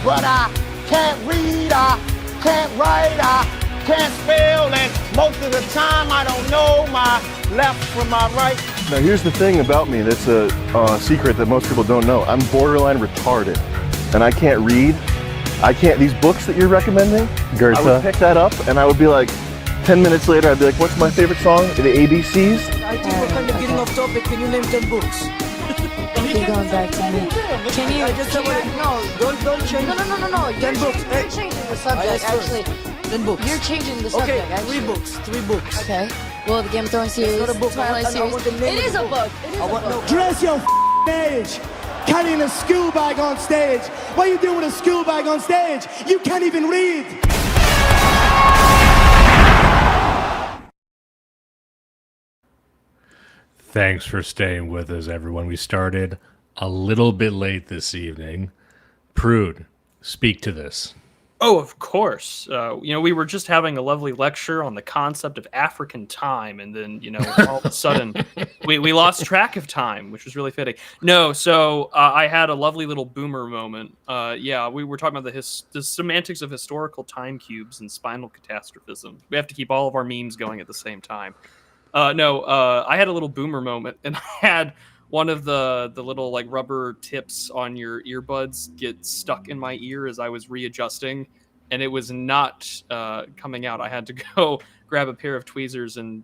but I can't read, I can't write, I can't spell, and most of the time I don't know my left from my right. Now here's the thing about me that's a secret that most people don't know. I'm borderline retarded, and I can't read. These books that you're recommending, Goethe. I would pick that up and I would be like, 10 minutes later, I'd be like, what's my favorite song? The ABCs? I think we're kind of getting off topic. Can you name 10 books? Keep going back to me. Can you? Don't change. No. 10 books. You're changing the subject, actually. 10 books. You're changing the subject, okay, actually. 3 books. Okay. Well, the Game of Thrones series, not a book. Twilight series. It is a book. Dress your age. Carrying a school bag on stage. What are you doing with a school bag on stage? You can't even read. Thanks for staying with us, everyone. We started a little bit late this evening. Prude, speak to this. Oh, of course. We were just having a lovely lecture on the concept of African time, and then, all of a sudden, we lost track of time, which was really fitting. No, so I had a lovely little boomer moment. We were talking about the semantics of historical time cubes and spinal catastrophism. We have to keep all of our memes going at the same time. I had a little boomer moment, and I had one of the little like rubber tips on your earbuds get stuck in my ear as I was readjusting, and it was not coming out. I had to go grab a pair of tweezers and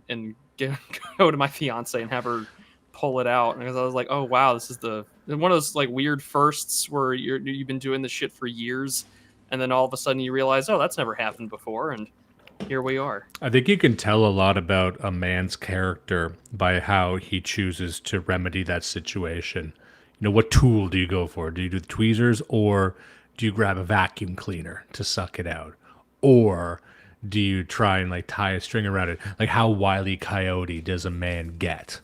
go to my fiance and have her pull it out. Because I was like, oh wow, this is one of those like weird firsts where you've been doing this shit for years, and then all of a sudden you realize, oh, that's never happened before, and here we are. I think you can tell a lot about a man's character by how he chooses to remedy that situation. What tool do you go for? Do you do the tweezers, or do you grab a vacuum cleaner to suck it out? Or do you try and like tie a string around it? Like, how Wile E. Coyote does a man get?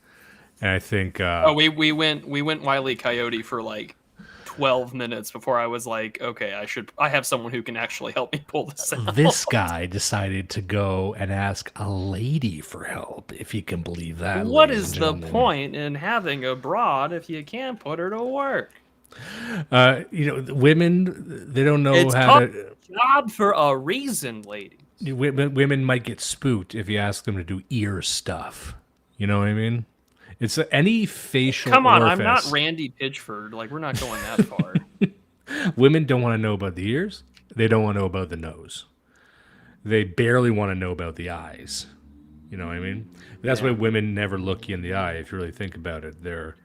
And I think we went Wile E. Coyote for like 12 minutes before I was like, okay, I have someone who can actually help me pull this out. This guy decided to go and ask a lady for help, if you can believe that. What is the point in having a broad if you can't put her to work? Women, they don't know it's how to... job for a reason, lady. Women might get spooked if you ask them to do ear stuff. You know what I mean? It's any facial Come on, orifice. I'm not Randy Pitchford. Like, we're not going that far. Women don't want to know about the ears. They don't want to know about the nose. They barely want to know about the eyes. You know what I mean? That's why women never look you in the eye, if you really think about it. They're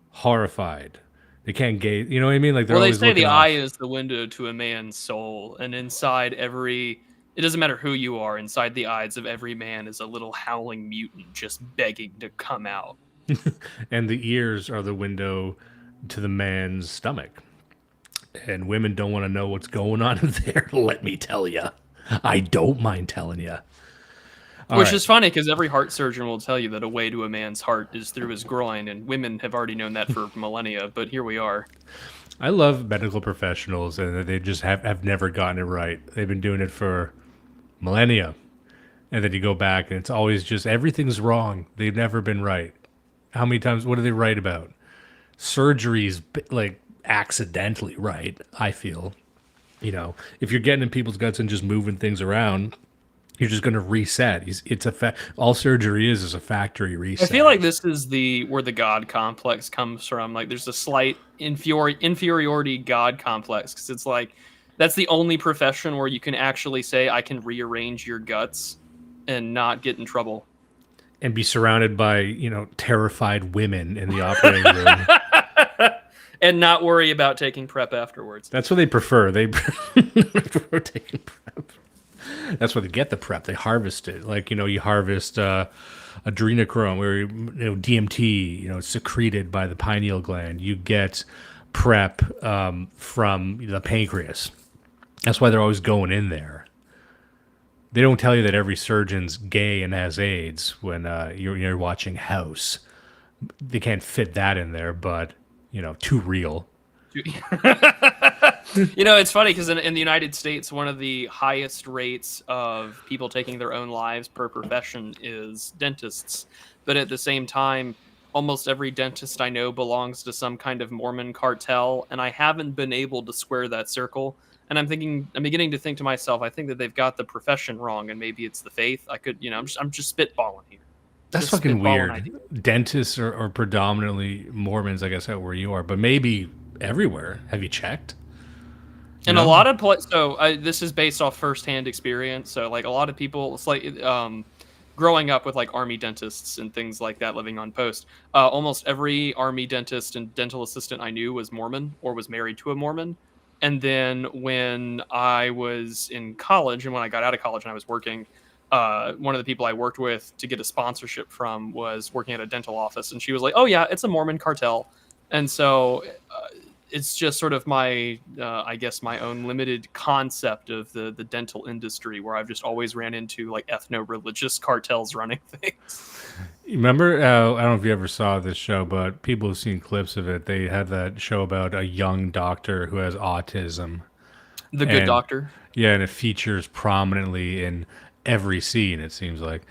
horrified. They can't gaze. You know what I mean? Like, they're always they say the off. eye is the window to a man's soul, and inside it doesn't matter who you are, inside the eyes of every man is a little howling mutant just begging to come out. And the ears are the window to the man's stomach. And women don't want to know what's going on in there, let me tell you. I don't mind telling you. Which is funny, because every heart surgeon will tell you that a way to a man's heart is through his groin, and women have already known that for millennia, but here we are. I love medical professionals, and they just have never gotten it right. They've been doing it for millennia. And then you go back, and it's always just, everything's wrong. They've never been right. How many times, what do they write about? Surgery's like accidentally right, I feel. If you're getting in people's guts and just moving things around, you're just going to reset. All surgery is a factory reset. I feel like this is where the God complex comes from. Like, there's a slight inferiority God complex, because it's like, that's the only profession where you can actually say, I can rearrange your guts and not get in trouble. And be surrounded by, terrified women in the operating room. And not worry about taking prep afterwards. That's what they prefer. They prefer taking prep. That's where they get the prep. They harvest it. Like, you harvest adrenochrome, where, DMT, it's secreted by the pineal gland. You get prep from the pancreas. That's why they're always going in there. They don't tell you that every surgeon's gay and has AIDS when you're watching House. They can't fit that in there, but, too real. It's funny, because in the United States, one of the highest rates of people taking their own lives per profession is dentists. But at the same time, almost every dentist I know belongs to some kind of Mormon cartel, and I haven't been able to square that circle. And I'm beginning to think to myself, I think that they've got the profession wrong, and maybe it's the faith. I could, I'm just spitballing here. That's Just fucking spitballing weird. ideas. Dentists are predominantly Mormons, I guess, out where you are, but maybe everywhere. Have you checked? And No? a lot of this is based off firsthand experience. So like a lot of people, it's like growing up with like army dentists and things like that, living on post. Almost every army dentist and dental assistant I knew was Mormon or was married to a Mormon. And then when I was in college and when I got out of college and I was working, one of the people I worked with to get a sponsorship from was working at a dental office, and she was like, "Oh yeah, it's a Mormon cartel," and so it's just sort of my, I guess, my own limited concept of the dental industry, where I've just always ran into like ethno-religious cartels running things. You remember, I don't know if you ever saw this show, but people have seen clips of it. They had that show about a young doctor who has autism. The Good And- Doctor. Yeah, and it features prominently in every scene, it seems like.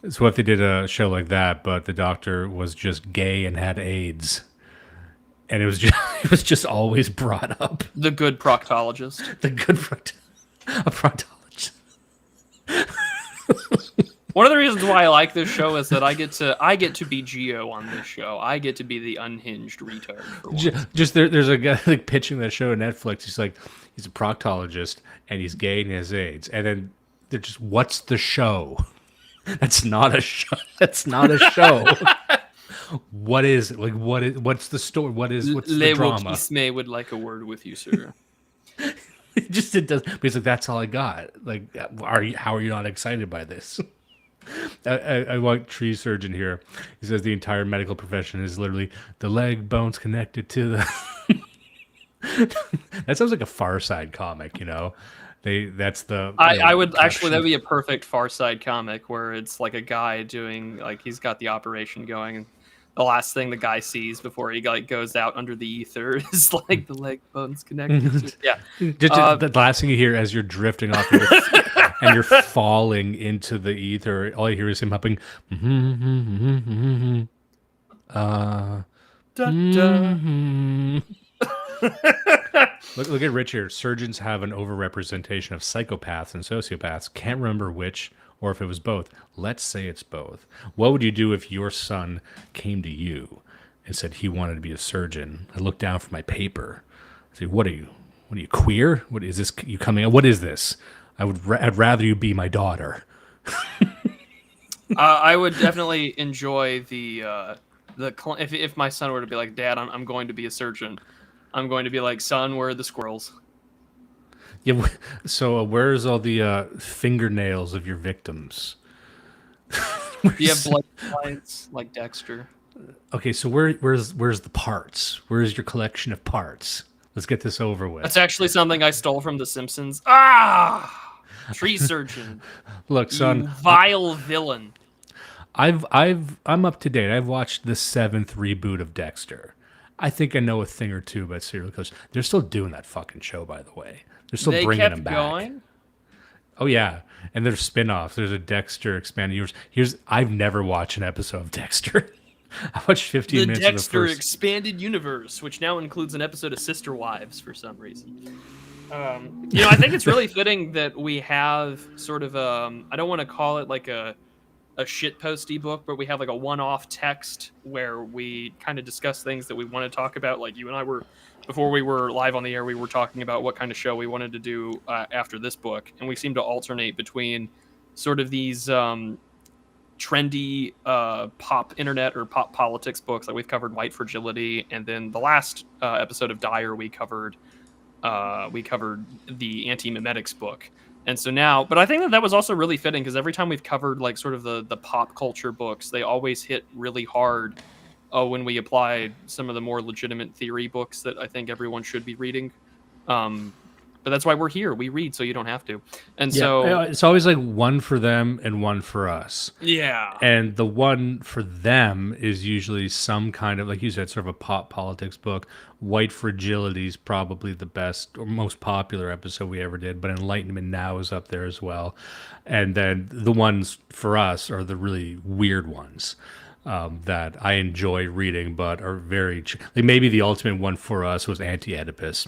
So what if they did a show like that, but the doctor was just gay and had AIDS? And it was just always brought up. The Good Proctologist. The good a proctologist. One of the reasons why I like this show is that I get to be Geo on this show. I get to be the unhinged retard. For once. Just there's a guy like pitching that show on Netflix. He's like, he's a proctologist and he's gay and he has AIDS. And then they're just, what's the show? That's not a show. That's not a show. What is it? Like, what's the story? What's the drama? Ismay would like a word with you, sir. It does. But he's like, that's all I got. Like, how are you not excited by this? I want tree surgeon here. He says the entire medical profession is literally the leg bones connected to the. That sounds like a Far Side comic, you know. I would actually, that'd be a perfect Far Side comic where it's like a guy doing, like, he's got the operation going, and the last thing the guy sees before he like goes out under the ether is like the leg bones connected. Yeah, just the last thing you hear as you're drifting off and you're falling into the ether, all you hear is him humming. Look at Rich here. Surgeons have an overrepresentation of psychopaths and sociopaths. Can't remember which or if it was both. Let's say it's both. What would you do if your son came to you and said he wanted to be a surgeon? I looked down from my paper. I said, what are you? What are you, queer? What is this? You coming out? What is this? I'd rather you be my daughter. I would definitely enjoy if my son were to be like, Dad, I'm going to be a surgeon. I'm going to be like, son, where are the squirrels? Yeah. So where's all the fingernails of your victims? Do you have blood lines like Dexter? Okay, so where's the parts? Where's your collection of parts? Let's get this over with. That's actually something I stole from The Simpsons. Ah! Tree surgeon. Look, son, you vile villain. I'm up to date. I've watched the 7th reboot of Dexter. I think I know a thing or two about serial killers. They're still doing that fucking show, by the way. They're still bringing them back. Going? Oh yeah, and there's spin-offs. There's a Dexter expanded universe. I've never watched an episode of Dexter. I watched 15 minutes Dexter of the first. expanded universe, which now includes an episode of Sister Wives for some reason. I think it's really fitting that we have sort of I don't want to call it like a shitposty book, but we have like a one-off text where we kind of discuss things that we want to talk about. Like you and I were, before we were live on the air, we were talking about what kind of show we wanted to do after this book, and we seem to alternate between sort of these trendy pop internet or pop politics books. Like we've covered White Fragility, and then the last episode of Dyer we covered the Anti-Memetics book. And so now, but I think that was also really fitting because every time we've covered like sort of the pop culture books, they always hit really hard when we apply some of the more legitimate theory books that I think everyone should be reading. But that's why we're here. We read so you don't have to. And so it's always like one for them and one for us. Yeah. And the one for them is usually some kind of, like you said, sort of a pop politics book. White Fragility is probably the best or most popular episode we ever did, but Enlightenment Now is up there as well. And then the ones for us are the really weird ones. that I enjoy reading, but are very like maybe the ultimate one for us was Anti-Oedipus,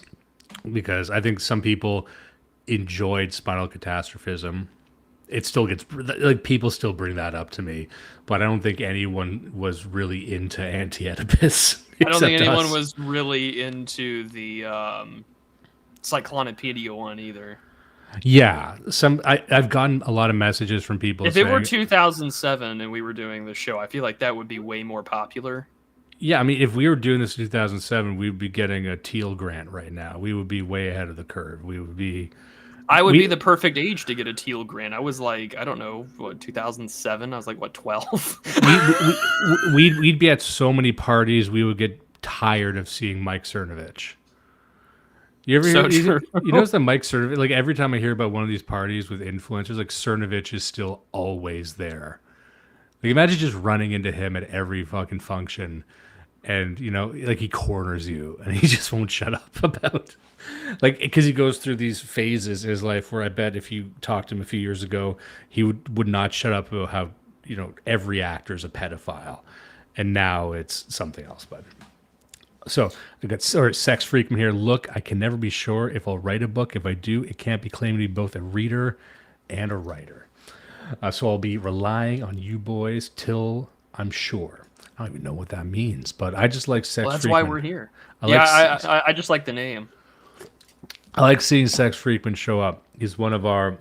because I think some people enjoyed spinal catastrophism. It still gets like people still bring that up to me, but I don't think anyone was really into Anti-Oedipus. I don't think anyone us. was really into the Cyclonopedia one either. Yeah, I've gotten a lot of messages from people. If saying, it were 2007 and we were doing the show, I feel like that would be way more popular. Yeah, I mean, if we were doing this in 2007, we would be getting a Teal grant right now. We would be way ahead of the curve. We would be. I would be the perfect age to get a Teal grant. I was like, I don't know, what, 2007? I was like, what, 12? We'd be at so many parties, we would get tired of seeing Mike Cernovich. You ever hear, you notice that Mike Cernovich, like every time I hear about one of these parties with influencers, like Cernovich is still always there. Like imagine just running into him at every fucking function and, you know, like he corners you and he just won't shut up about like, because he goes through these phases in his life where I bet if you talked to him a few years ago, he would not shut up about how, you know, every actor is a pedophile. And now it's something else. But so I got Sex Freakman here. Look, I can never be sure if I'll write a book. If I do, it can't be claimed to be both a reader and a writer. So I'll be relying on you boys till I'm sure. I don't even know what that means, but I just like Sex Freakman. Well, that's why we're here. I just like the name. I like seeing Sex Freakman show up. He's one of our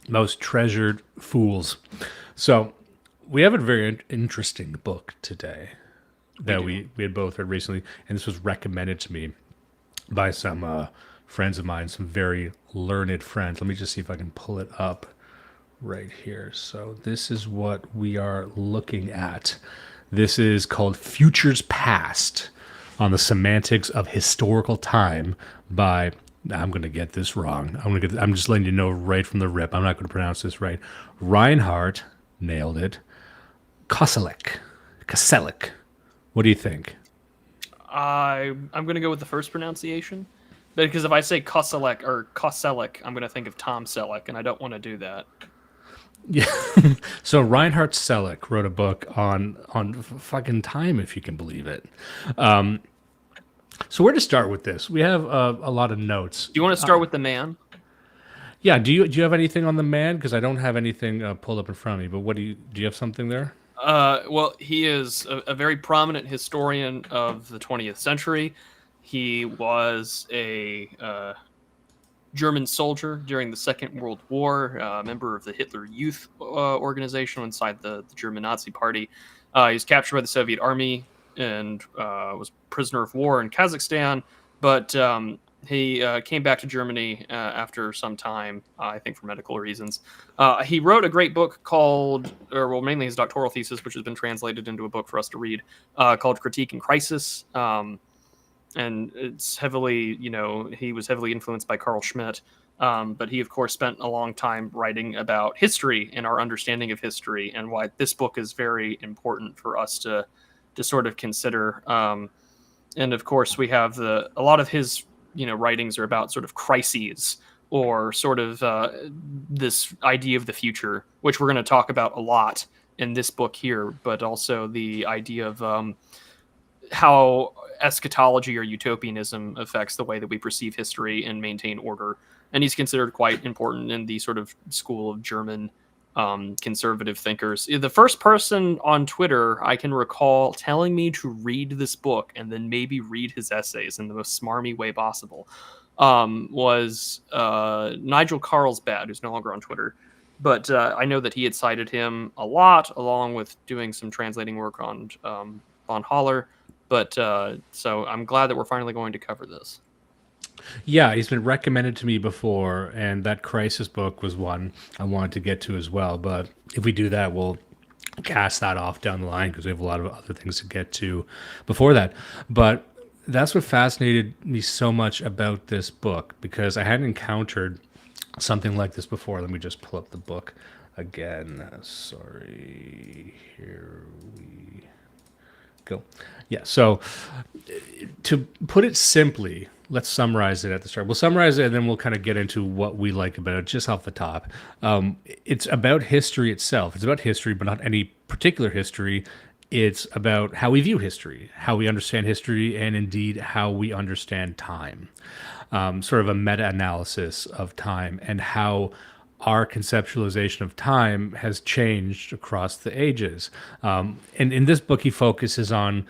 most treasured fools. So we have a very interesting book today that we had both read recently, and this was recommended to me by some friends of mine, some very learned friends. Let me just see if I can pull it up right here. So this is what we are looking at. This is called Futures Past on the Semantics of Historical Time by, I'm going to get this wrong. I'm just letting you know right from the rip. I'm not going to pronounce this right. Reinhard, nailed it. Koselleck. What do you think? I'm going to go with the first pronunciation. Because if I say Koselleck or Koselleck, I'm going to think of Tom Selleck, and I don't want to do that. Yeah. So Reinhard Koselleck wrote a book on fucking time, if you can believe it. So where to start with this? We have a lot of notes. Do you want to start with the man? Yeah. Do you have anything on the man? Because I don't have anything pulled up in front of me. But what do you have something there? Well, he is a very prominent historian of the 20th century. He was a German soldier during the Second World War, a member of the Hitler Youth organization inside the German Nazi Party. He was captured by the Soviet Army and was prisoner of war in Kazakhstan, but he came back to Germany after some time, I think for medical reasons. He wrote a great book called, mainly his doctoral thesis, which has been translated into a book for us to read, called Critique and Crisis. And it's heavily, he was heavily influenced by Carl Schmitt. But he, of course, spent a long time writing about history and our understanding of history, and why this book is very important for us to sort of consider. And of course, we have a lot of his, writings are about sort of crises or sort of this idea of the future, which we're going to talk about a lot in this book here, but also the idea of how eschatology or utopianism affects the way that we perceive history and maintain order. And he's considered quite important in the sort of school of German conservative thinkers. The first person on Twitter I can recall telling me to read this book and then maybe read his essays in the most smarmy way possible was Nigel Carlsbad, who's no longer on Twitter. But I know that he had cited him a lot, along with doing some translating work on von Haller. But so I'm glad that we're finally going to cover this. Yeah, he's been recommended to me before, and that Crisis book was one I wanted to get to as well. But if we do that, we'll cast that off down the line because we have a lot of other things to get to before that. But that's what fascinated me so much about this book, because I hadn't encountered something like this before. Let me just pull up the book again. Sorry, here we go. Yeah, so to put it simply, let's summarize it at the start. We'll summarize it and then we'll kind of get into what we like about it just off the top. It's about history itself. It's about history, but not any particular history. It's about how we view history, how we understand history, and indeed how we understand time. Sort of a meta-analysis of time and how our conceptualization of time has changed across the ages. And in this book, he focuses on,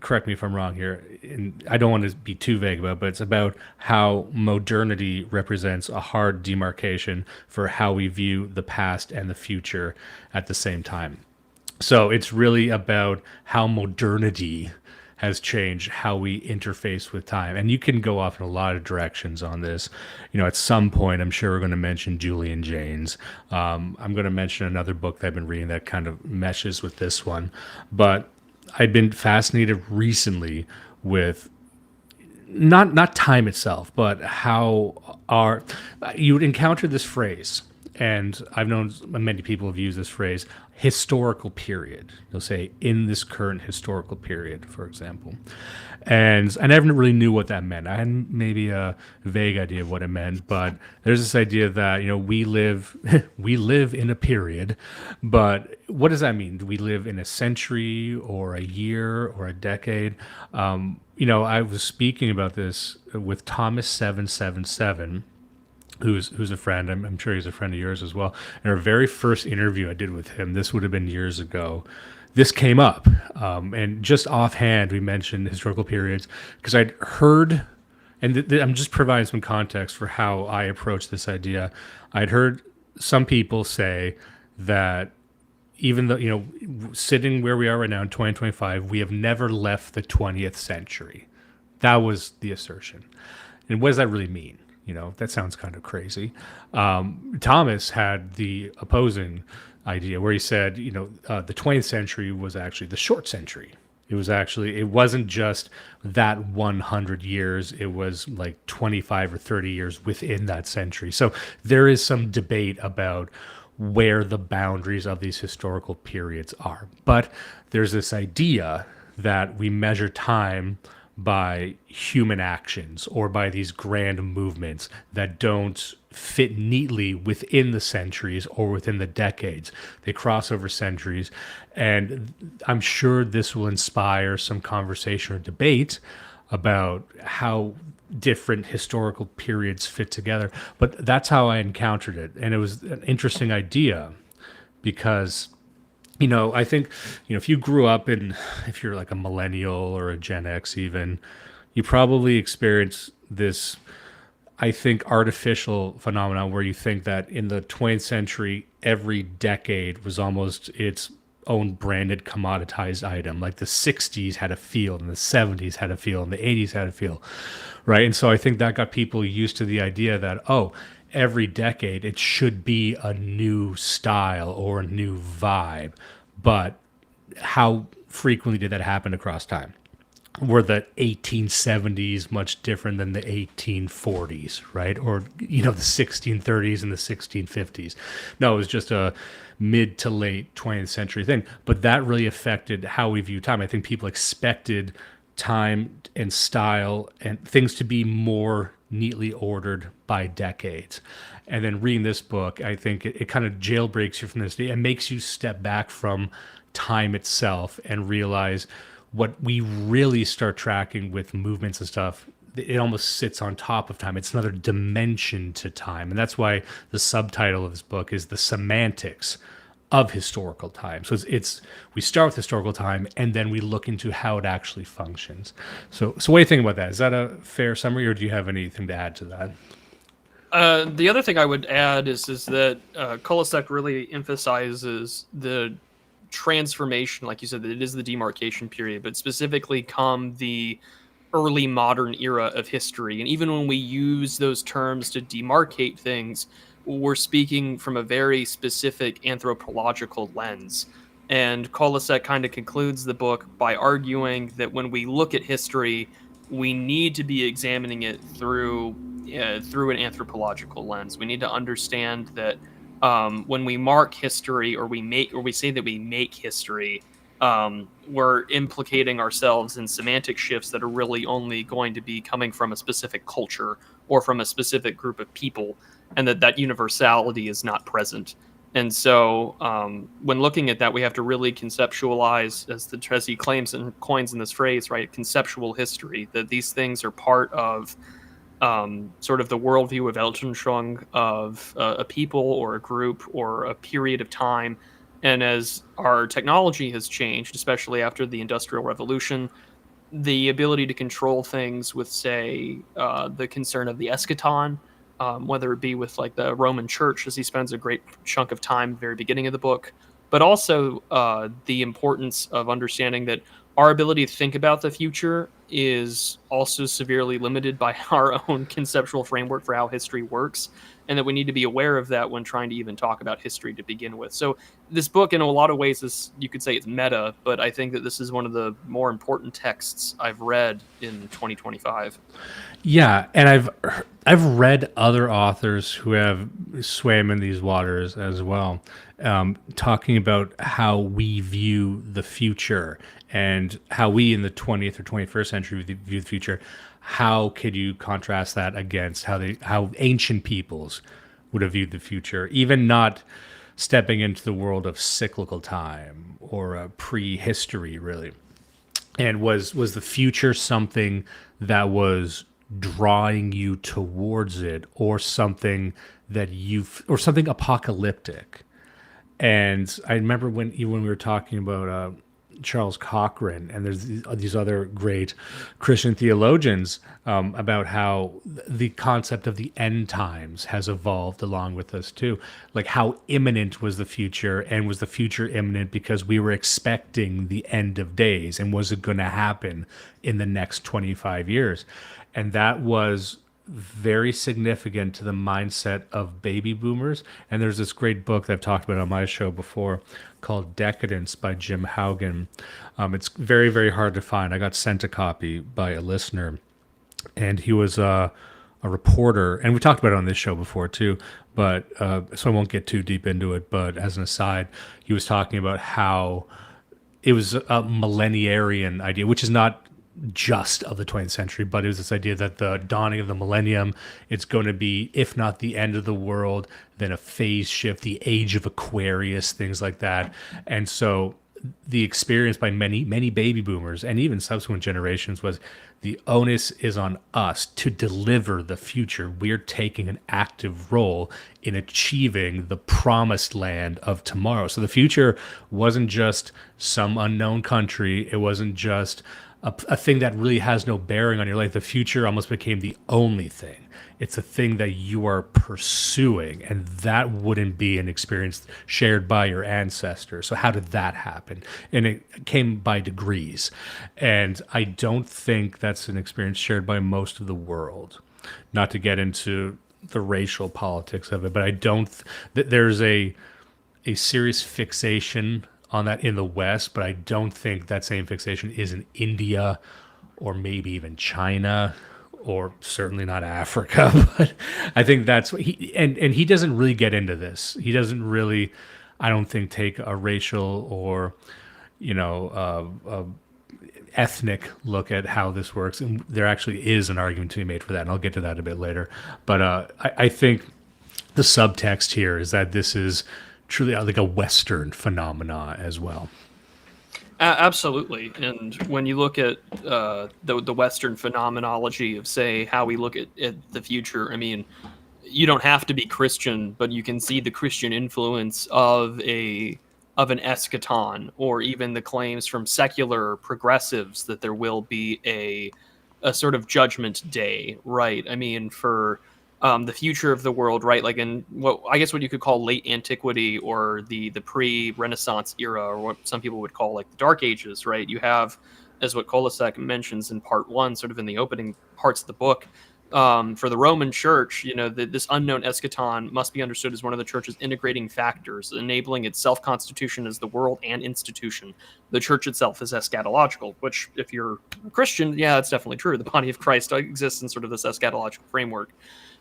correct me if I'm wrong here, and I don't want to be too vague about it, but it's about how modernity represents a hard demarcation for how we view the past and the future at the same time. So it's really about how modernity has changed how we interface with time. And you can go off in a lot of directions on this. At some point, I'm sure we're going to mention Julian Jaynes. I'm going to mention another book that I've been reading that kind of meshes with this one. But I've been fascinated recently with not time itself, but how you would encounter this phrase, and I've known many people have used this phrase, historical period. They'll say, in this current historical period, for example. And I never really knew what that meant. I had maybe a vague idea of what it meant, but there's this idea that, we live in a period, but what does that mean? Do we live in a century or a year or a decade? I was speaking about this with Thomas 777, who's a friend. I'm sure he's a friend of yours as well. In our very first interview I did with him, this would have been years ago, this came up. And just offhand, we mentioned historical periods because I'd heard, and I'm just providing some context for how I approach this idea. I'd heard some people say that even though, sitting where we are right now in 2025, we have never left the 20th century. That was the assertion. And what does that really mean? That sounds kind of crazy. Thomas had the opposing idea where he said, the 20th century was actually the short century. It wasn't just that 100 years. It was like 25 or 30 years within that century. So there is some debate about where the boundaries of these historical periods are. But there's this idea that we measure time by human actions or by these grand movements that don't fit neatly within the centuries or within the decades. They cross over centuries, and I'm sure this will inspire some conversation or debate about how different historical periods fit together. But that's how I encountered it, and it was an interesting idea because I think, if you grew up if you're like a millennial or a Gen X even, you probably experienced this, I think, artificial phenomenon where you think that in the 20th century, every decade was almost its own branded commoditized item. Like the 60s had a feel, and the 70s had a feel, and the 80s had a feel, right? And so I think that got people used to the idea that, every decade it should be a new style or a new vibe. But how frequently did that happen across time? Were the 1870s much different than the 1840s, right? Or, the 1630s and the 1650s? No, it was just a mid to late 20th century thing. But that really affected how we view time. I think people expected time and style and things to be more neatly ordered by decades. And then reading this book, I think it kind of jailbreaks you from this. It makes you step back from time itself and realize what we really start tracking with movements and stuff, it almost sits on top of time. It's another dimension to time. And that's why the subtitle of this book is The Semantics of Historical Time. So we start with historical time and then we look into how it actually functions. So what do you think about that? Is that a fair summary, or do you have anything to add to that? The other thing I would add is that Koselleck really emphasizes the transformation, like you said, that it is the demarcation period, but specifically come the early modern era of history. And even when we use those terms to demarcate things, we're speaking from a very specific anthropological lens. And Koselleck kind of concludes the book by arguing that when we look at history, we need to be examining it through an anthropological lens. We need to understand that when we mark history or we say that we make history, we're implicating ourselves in semantic shifts that are really only going to be coming from a specific culture or from a specific group of people, and that universality is not present. And so when looking at that, we have to really conceptualize, as he claims and coins in this phrase, right, conceptual history, that these things are part of sort of the worldview of Weltanschauung of a people or a group or a period of time. And as our technology has changed, especially after the Industrial Revolution, the ability to control things with, say, the concern of the eschaton, whether it be with like the Roman Church, as he spends a great chunk of time at the very beginning of the book, but also the importance of understanding that our ability to think about the future is also severely limited by our own conceptual framework for how history works, and that we need to be aware of that when trying to even talk about history to begin with. So this book, in a lot of ways, is, you could say it's meta, but I think that this is one of the more important texts I've read in 2025. Yeah, and I've read other authors who have swam in these waters as well, talking about how we view the future and how we in the 20th or 21st century view the future. How could you contrast that against how ancient peoples would have viewed the future, even not stepping into the world of cyclical time or prehistory, really? And was the future something that was drawing you towards it, or something or something apocalyptic? And I remember when we were talking about Charles Cochrane, and there's these other great Christian theologians, about how the concept of the end times has evolved along with us too. Like, how imminent was the future, and was the future imminent because we were expecting the end of days, and was it going to happen in the next 25 years? And that was very significant to the mindset of baby boomers. And there's this great book that I've talked about on my show before called Decadence by Jim Haugen. It's very, very hard to find. I got sent a copy by a listener, and he was a reporter, and we talked about it on this show before too, but so I won't get too deep into it. But as an aside, he was talking about how it was a millenarian idea, which is not just of the 20th century, but it was this idea that the dawning of the millennium, it's going to be, if not the end of the world, then a phase shift, the age of Aquarius, things like that. And so the experience by many baby boomers and even subsequent generations was, the onus is on us to deliver the future. We're taking an active role in achieving the promised land of tomorrow. So the future wasn't just some unknown country. It wasn't just a thing that really has no bearing on your life. The future almost became the only thing. It's a thing that you are pursuing, and that wouldn't be an experience shared by your ancestors. So how did that happen? And it came by degrees. And I don't think that's an experience shared by most of the world. Not to get into the racial politics of it, but I don't, there's a serious fixation on that in the West, but I don't think that same fixation is in India or maybe even China, or certainly not Africa. But I think that's what he doesn't really get into this. He doesn't really, I don't think, take a racial or ethnic look at how this works. And there actually is an argument to be made for that, and I'll get to that a bit later. But I think the subtext here is that this is truly like a Western phenomena as well. Absolutely. And when you look at the Western phenomenology of, say, how we look at the future, I mean, you don't have to be Christian, but you can see the Christian influence of an eschaton, or even the claims from secular progressives that there will be a sort of judgment day, right? I mean, for the future of the world, right? Like in what you could call late antiquity, or the pre-Renaissance era, or what some people would call like the Dark Ages, right? You have, as what Koselleck mentions in part 1, sort of in the opening parts of the book, for the Roman Church, this unknown eschaton must be understood as one of the Church's integrating factors, enabling its self-constitution as the world and institution. The Church itself is eschatological, which, if you're a Christian, yeah, that's definitely true. The body of Christ exists in sort of this eschatological framework.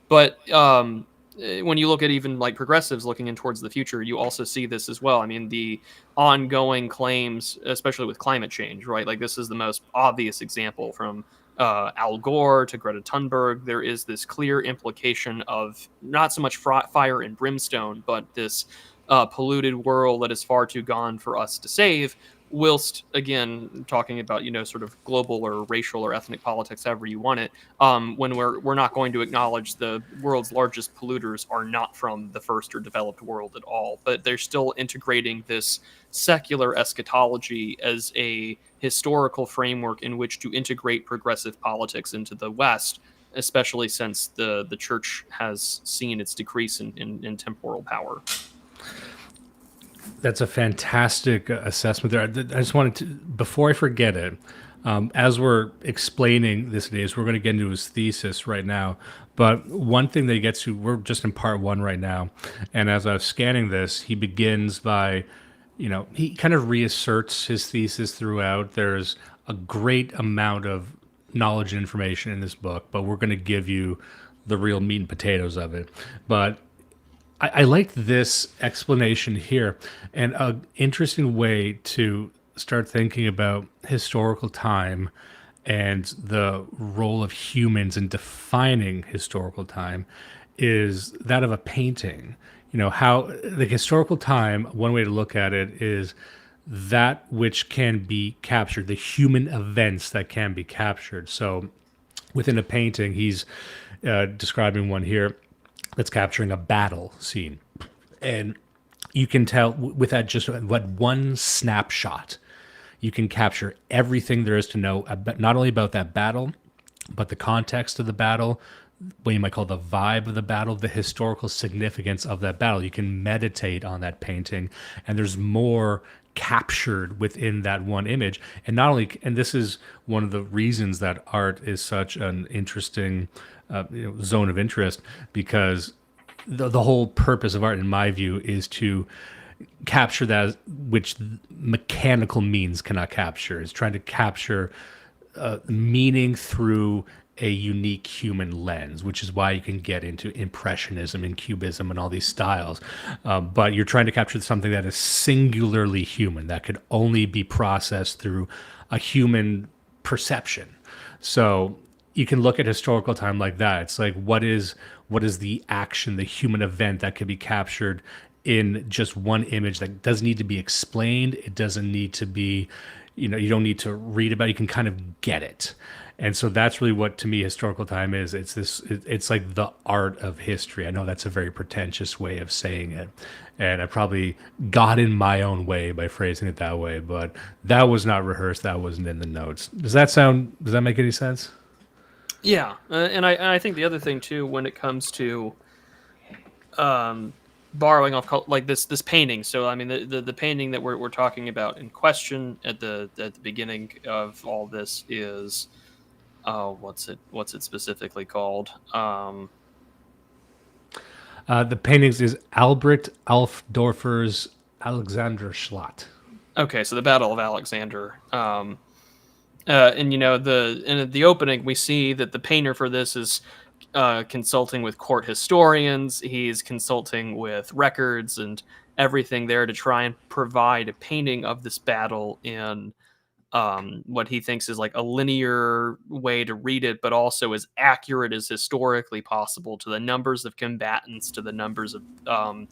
But when you look at even like progressives looking in towards the future, you also see this as well. I mean, the ongoing claims, especially with climate change, right? Like, this is the most obvious example, from Al Gore to Greta Thunberg. There is this clear implication of not so much fire and brimstone, but this polluted world that is far too gone for us to save, whilst again talking about sort of global or racial or ethnic politics, however you want it, when we're not going to acknowledge the world's largest polluters are not from the first or developed world at all, but they're still integrating this secular eschatology as a historical framework in which to integrate progressive politics into the West, especially since the church has seen its decrease in temporal power. That's a fantastic assessment there. I just wanted to, before I forget it, as we're explaining this today, we're going to get into his thesis right now. But one thing that he gets to, we're just in part 1 right now. And as I was scanning this, he begins by, he kind of reasserts his thesis throughout. There's a great amount of knowledge and information in this book, but we're going to give you the real meat and potatoes of it. But I like this explanation here, and an interesting way to start thinking about historical time and the role of humans in defining historical time is that of a painting. How the historical time, one way to look at it is that which can be captured, the human events that can be captured. So within a painting, he's describing one here that's capturing a battle scene. And you can tell with that just what one snapshot, you can capture everything there is to know about, not only about that battle, but the context of the battle, what you might call the vibe of the battle, the historical significance of that battle. You can meditate on that painting, and there's more captured within that one image. And not only, and this is one of the reasons that art is such an interesting zone of interest, because the whole purpose of art, in my view, is to capture that which mechanical means cannot capture. It's trying to capture meaning through a unique human lens, which is why you can get into Impressionism and Cubism and all these styles. But you're trying to capture something that is singularly human, that could only be processed through a human perception. So you can look at historical time like that. It's like, what is the action, the human event that could be captured in just one image that doesn't need to be explained. It doesn't need to be, you don't need to read about it. You can kind of get it. And so that's really what, to me, historical time is. It's like the art of history. I know that's a very pretentious way of saying it, and I probably got in my own way by phrasing it that way, but that was not rehearsed. That wasn't in the notes. Does that make any sense? Yeah. And I think the other thing too, when it comes to borrowing off like this painting. So I mean the painting that we're talking about in question at the beginning of all this is what's it specifically called? The paintings is Albrecht Alfdorfer's Alexanderschlacht. Okay, so the Battle of Alexander. And in the opening we see that the painter for this is consulting with court historians. He's consulting with records and everything there to try and provide a painting of this battle in what he thinks is like a linear way to read it, but also as accurate as historically possible to the numbers of combatants, to the numbers of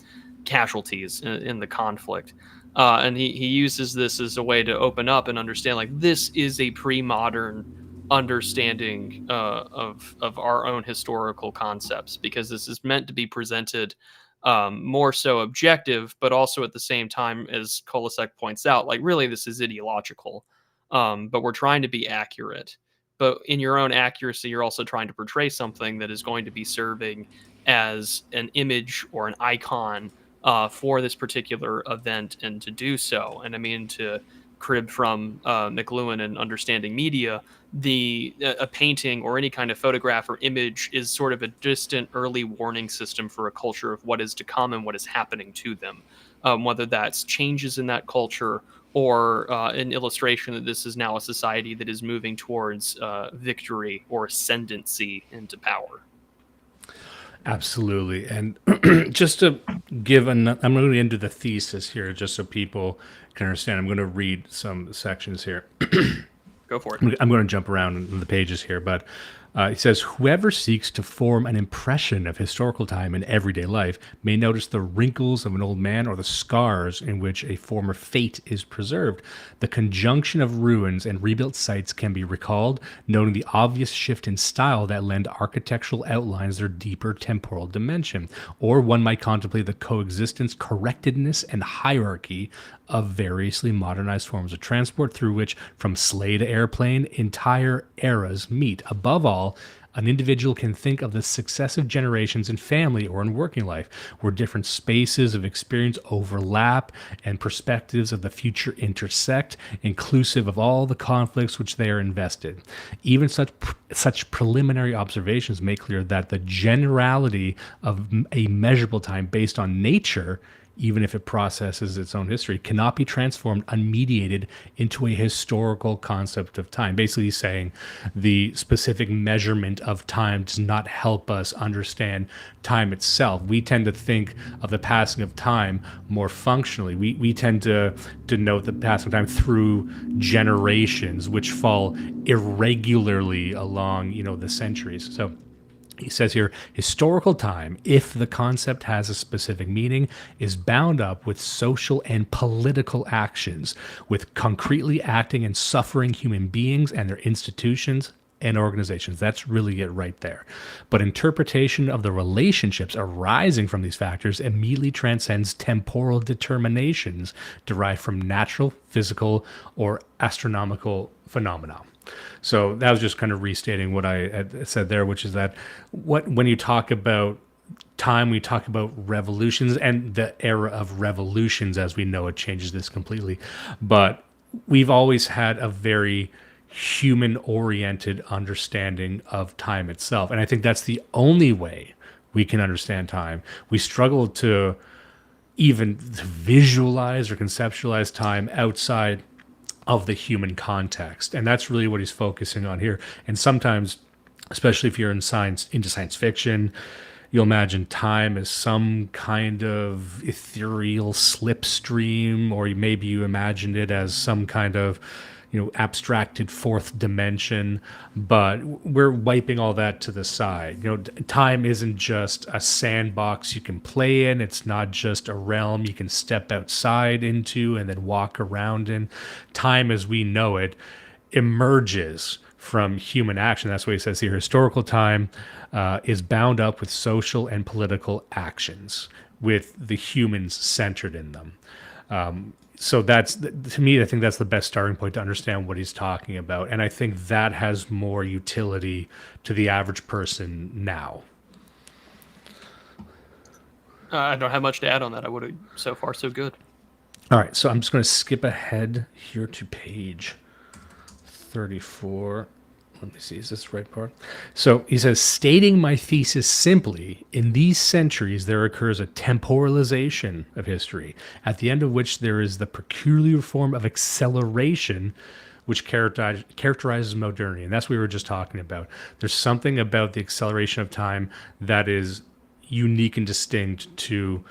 casualties in the conflict. And he uses this as a way to open up and understand, like, this is a pre-modern understanding of our own historical concepts, because this is meant to be presented more so objective, but also at the same time, as Koselleck points out, like, really this is ideological. But we're trying to be accurate. But in your own accuracy, you're also trying to portray something that is going to be serving as an image or an icon for this particular event, and to do so. And I mean, to crib from McLuhan and Understanding Media, a painting or any kind of photograph or image is sort of a distant early warning system for a culture of what is to come and what is happening to them, whether that's changes in that culture or an illustration that this is now a society that is moving towards victory or ascendancy into power. Absolutely. And just to give I'm going to get into the thesis here just so people can understand. I'm going to read some sections here. Go for it. I'm going to jump around in the pages here, but He says, whoever seeks to form an impression of historical time in everyday life may notice the wrinkles of an old man or the scars in which a former fate is preserved. The conjunction of ruins and rebuilt sites can be recalled, noting the obvious shift in style that lend architectural outlines their deeper temporal dimension. Or one might contemplate the coexistence, correctedness, and hierarchy of variously modernized forms of transport through which, from sleigh to airplane, entire eras meet. Above all, an individual can think of the successive generations in family or in working life, where different spaces of experience overlap and perspectives of the future intersect, inclusive of all the conflicts which they are invested. Even such preliminary observations make clear that the generality of a measurable time based on nature, even if it processes its own history, cannot be transformed unmediated into a historical concept of time. Basically saying the specific measurement of time does not help us understand time itself. We tend to think of the passing of time more functionally. We tend to denote the passing of time through generations, which fall irregularly along, the centuries. So he says here, historical time, if the concept has a specific meaning, is bound up with social and political actions, with concretely acting and suffering human beings and their institutions and organizations. That's really it right there. But interpretation of the relationships arising from these factors immediately transcends temporal determinations derived from natural, physical, or astronomical phenomena. So that was just kind of restating what I had said there, which is that when you talk about time, we talk about revolutions, and the era of revolutions as we know it changes this completely. But we've always had a very human-oriented understanding of time itself. And I think that's the only way we can understand time. We struggle to even visualize or conceptualize time outside of the human context, and that's really what he's focusing on here. And sometimes, especially if you're into science fiction, you'll imagine time as some kind of ethereal slipstream, or maybe you imagined it as some kind of abstracted fourth dimension, but we're wiping all that to the side. Time isn't just a sandbox you can play in. It's not just a realm you can step outside into and then walk around in. Time as we know it emerges from human action. That's what he says here. Historical time is bound up with social and political actions, with the humans centered in them. So that's, to me, I think that's the best starting point to understand what he's talking about. And I think that has more utility to the average person now. I don't have much to add on that. I would have, so far, so good. All right, so I'm just going to skip ahead here to page 34. Let me see, is this the right part? So he says, stating my thesis simply, in these centuries there occurs a temporalization of history, at the end of which there is the peculiar form of acceleration which characterizes modernity. And that's what we were just talking about. There's something about the acceleration of time that is unique and distinct to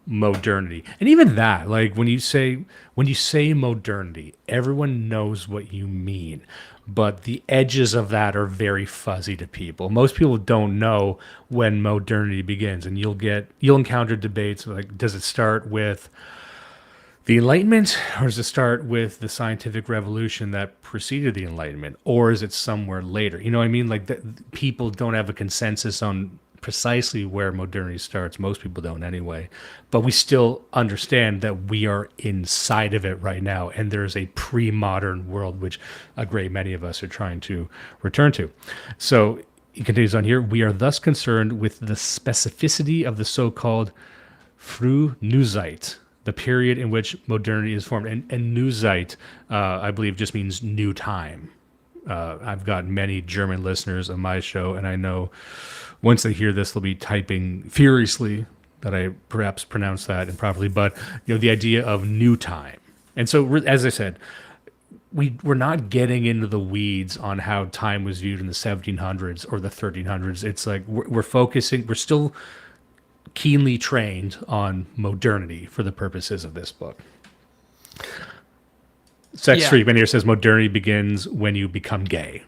modernity. And even that, like when you say modernity, everyone knows what you mean, but the edges of that are very fuzzy to people. Most people don't know when modernity begins, and you'll encounter debates like, does it start with the Enlightenment, or does it start with the scientific revolution that preceded the Enlightenment, or is it somewhere later? You know what I mean? Like people don't have a consensus on precisely where modernity starts. Most people don't anyway, but we still understand that we are inside of it right now, and there's a pre-modern world which a great many of us are trying to return to. So he continues on here, we are thus concerned with the specificity of the so-called Frühneuzzeit, the period in which modernity is formed. And Neuzeit, I believe, just means new time. I've got many German listeners on my show, and I know once they hear this, they'll be typing furiously that I perhaps pronounced that improperly. But the idea of new time. And so, as I said, we're not getting into the weeds on how time was viewed in the 1700s or the 1300s. It's like we're still keenly trained on modernity for the purposes of this book. Sex Treatment here says modernity begins when you become gay.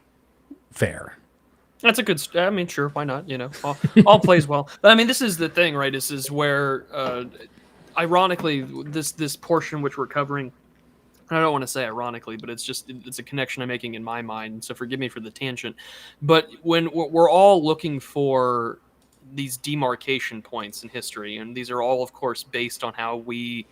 Fair. That's a good. I mean, sure, why not? You know, all plays well. But I mean, this is the thing, right? This is where, ironically, this portion which we're covering. I don't want to say ironically, but it's a connection I'm making in my mind. So forgive me for the tangent. But when we're all looking for these demarcation points in history, and these are all, of course, based on how we,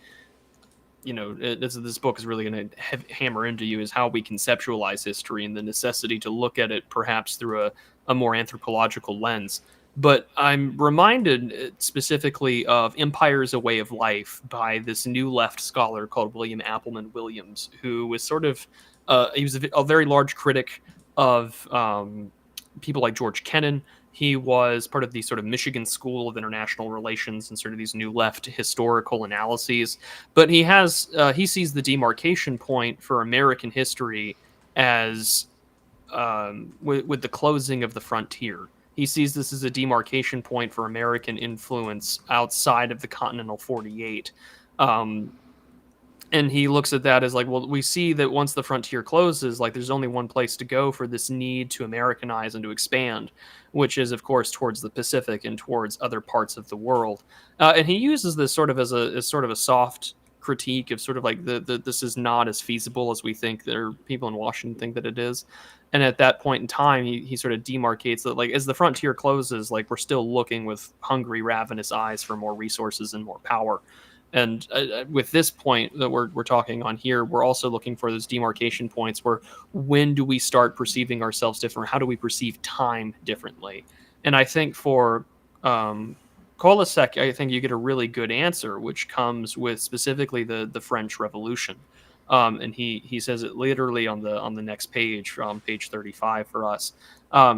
this book is really going to hammer into you, is how we conceptualize history and the necessity to look at it perhaps through a more anthropological lens. But I'm reminded specifically of Empire is a Way of Life by this new left scholar called William Appleman Williams, who was sort of, he was a very large critic of people like George Kennan. He was part of the sort of Michigan School of International Relations and sort of these new left historical analyses. But he sees the demarcation point for American history as with the closing of the frontier. He sees this as a demarcation point for American influence outside of the continental 48. And he looks at that as like, well, we see that once the frontier closes, like there's only one place to go for this need to Americanize and to expand, which is, of course, towards the Pacific and towards other parts of the world. And he uses this sort of as sort of a soft critique of sort of like this is not as feasible as we think there are people in Washington think that it is. And at that point in time, he sort of demarcates that, like, as the frontier closes, like we're still looking with hungry, ravenous eyes for more resources and more power. And with this point that we're talking on here, we're also looking for those demarcation points where when do we start perceiving ourselves different? How do we perceive time differently? And I think for Koselleck, I think you get a really good answer, which comes with specifically the French Revolution. And he says it literally on the next page, page 35 for us.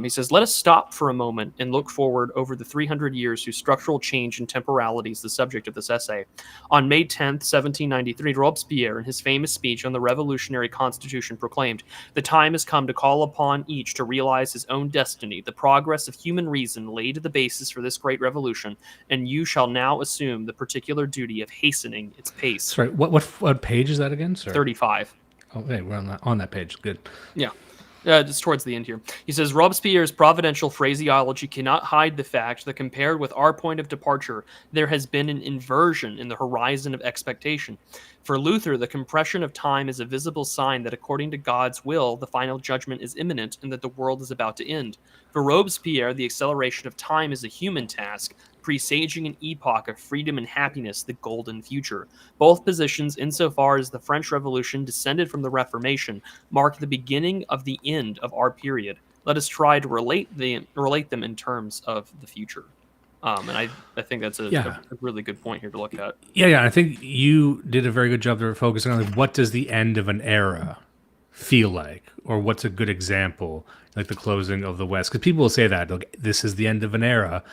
He says, let us stop for a moment and look forward over the 300 years whose structural change and temporality is the subject of this essay. On May 10th, 1793, Robespierre, in his famous speech on the Revolutionary Constitution, proclaimed, the time has come to call upon each to realize his own destiny. The progress of human reason laid the basis for this great revolution, and you shall now assume the particular duty of hastening its pace. Sorry, what page is that again, sir? 35. Oh, hey, we're on that page. Good. Yeah. Just towards the end here. He says, Robespierre's providential phraseology cannot hide the fact that compared with our point of departure, there has been an inversion in the horizon of expectation. For Luther, the compression of time is a visible sign that according to God's will, the final judgment is imminent and that the world is about to end. For Robespierre, the acceleration of time is a human task, presaging an epoch of freedom and happiness, the golden future. Both positions, insofar as the French Revolution descended from the Reformation, mark the beginning of the end of our period. Let us try to relate them in terms of the future. And I think that's a really good point here to look at. Yeah. I think you did a very good job there focusing on, like, what does the end of an era feel like, or what's a good example, like the closing of the West? Because people will say that, like, this is the end of an era.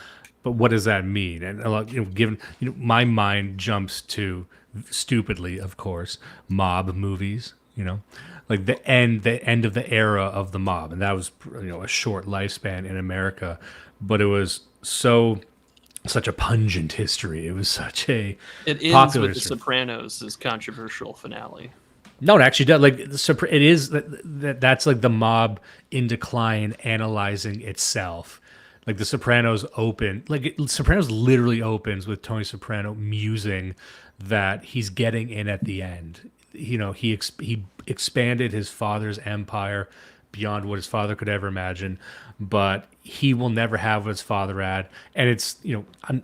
But what does that mean? And a lot, given my mind jumps to, stupidly, of course, mob movies. Like the end of the era of the mob, and that was a short lifespan in America, but it was such a pungent history. It was such a it ends with history. The Sopranos' controversial finale. No, it actually does. Like it is that's like the mob in decline, analyzing itself. Like the Sopranos Sopranos literally opens with Tony Soprano musing that he's getting in at the end. He expanded his father's empire beyond what his father could ever imagine, but he will never have what his father had. And it's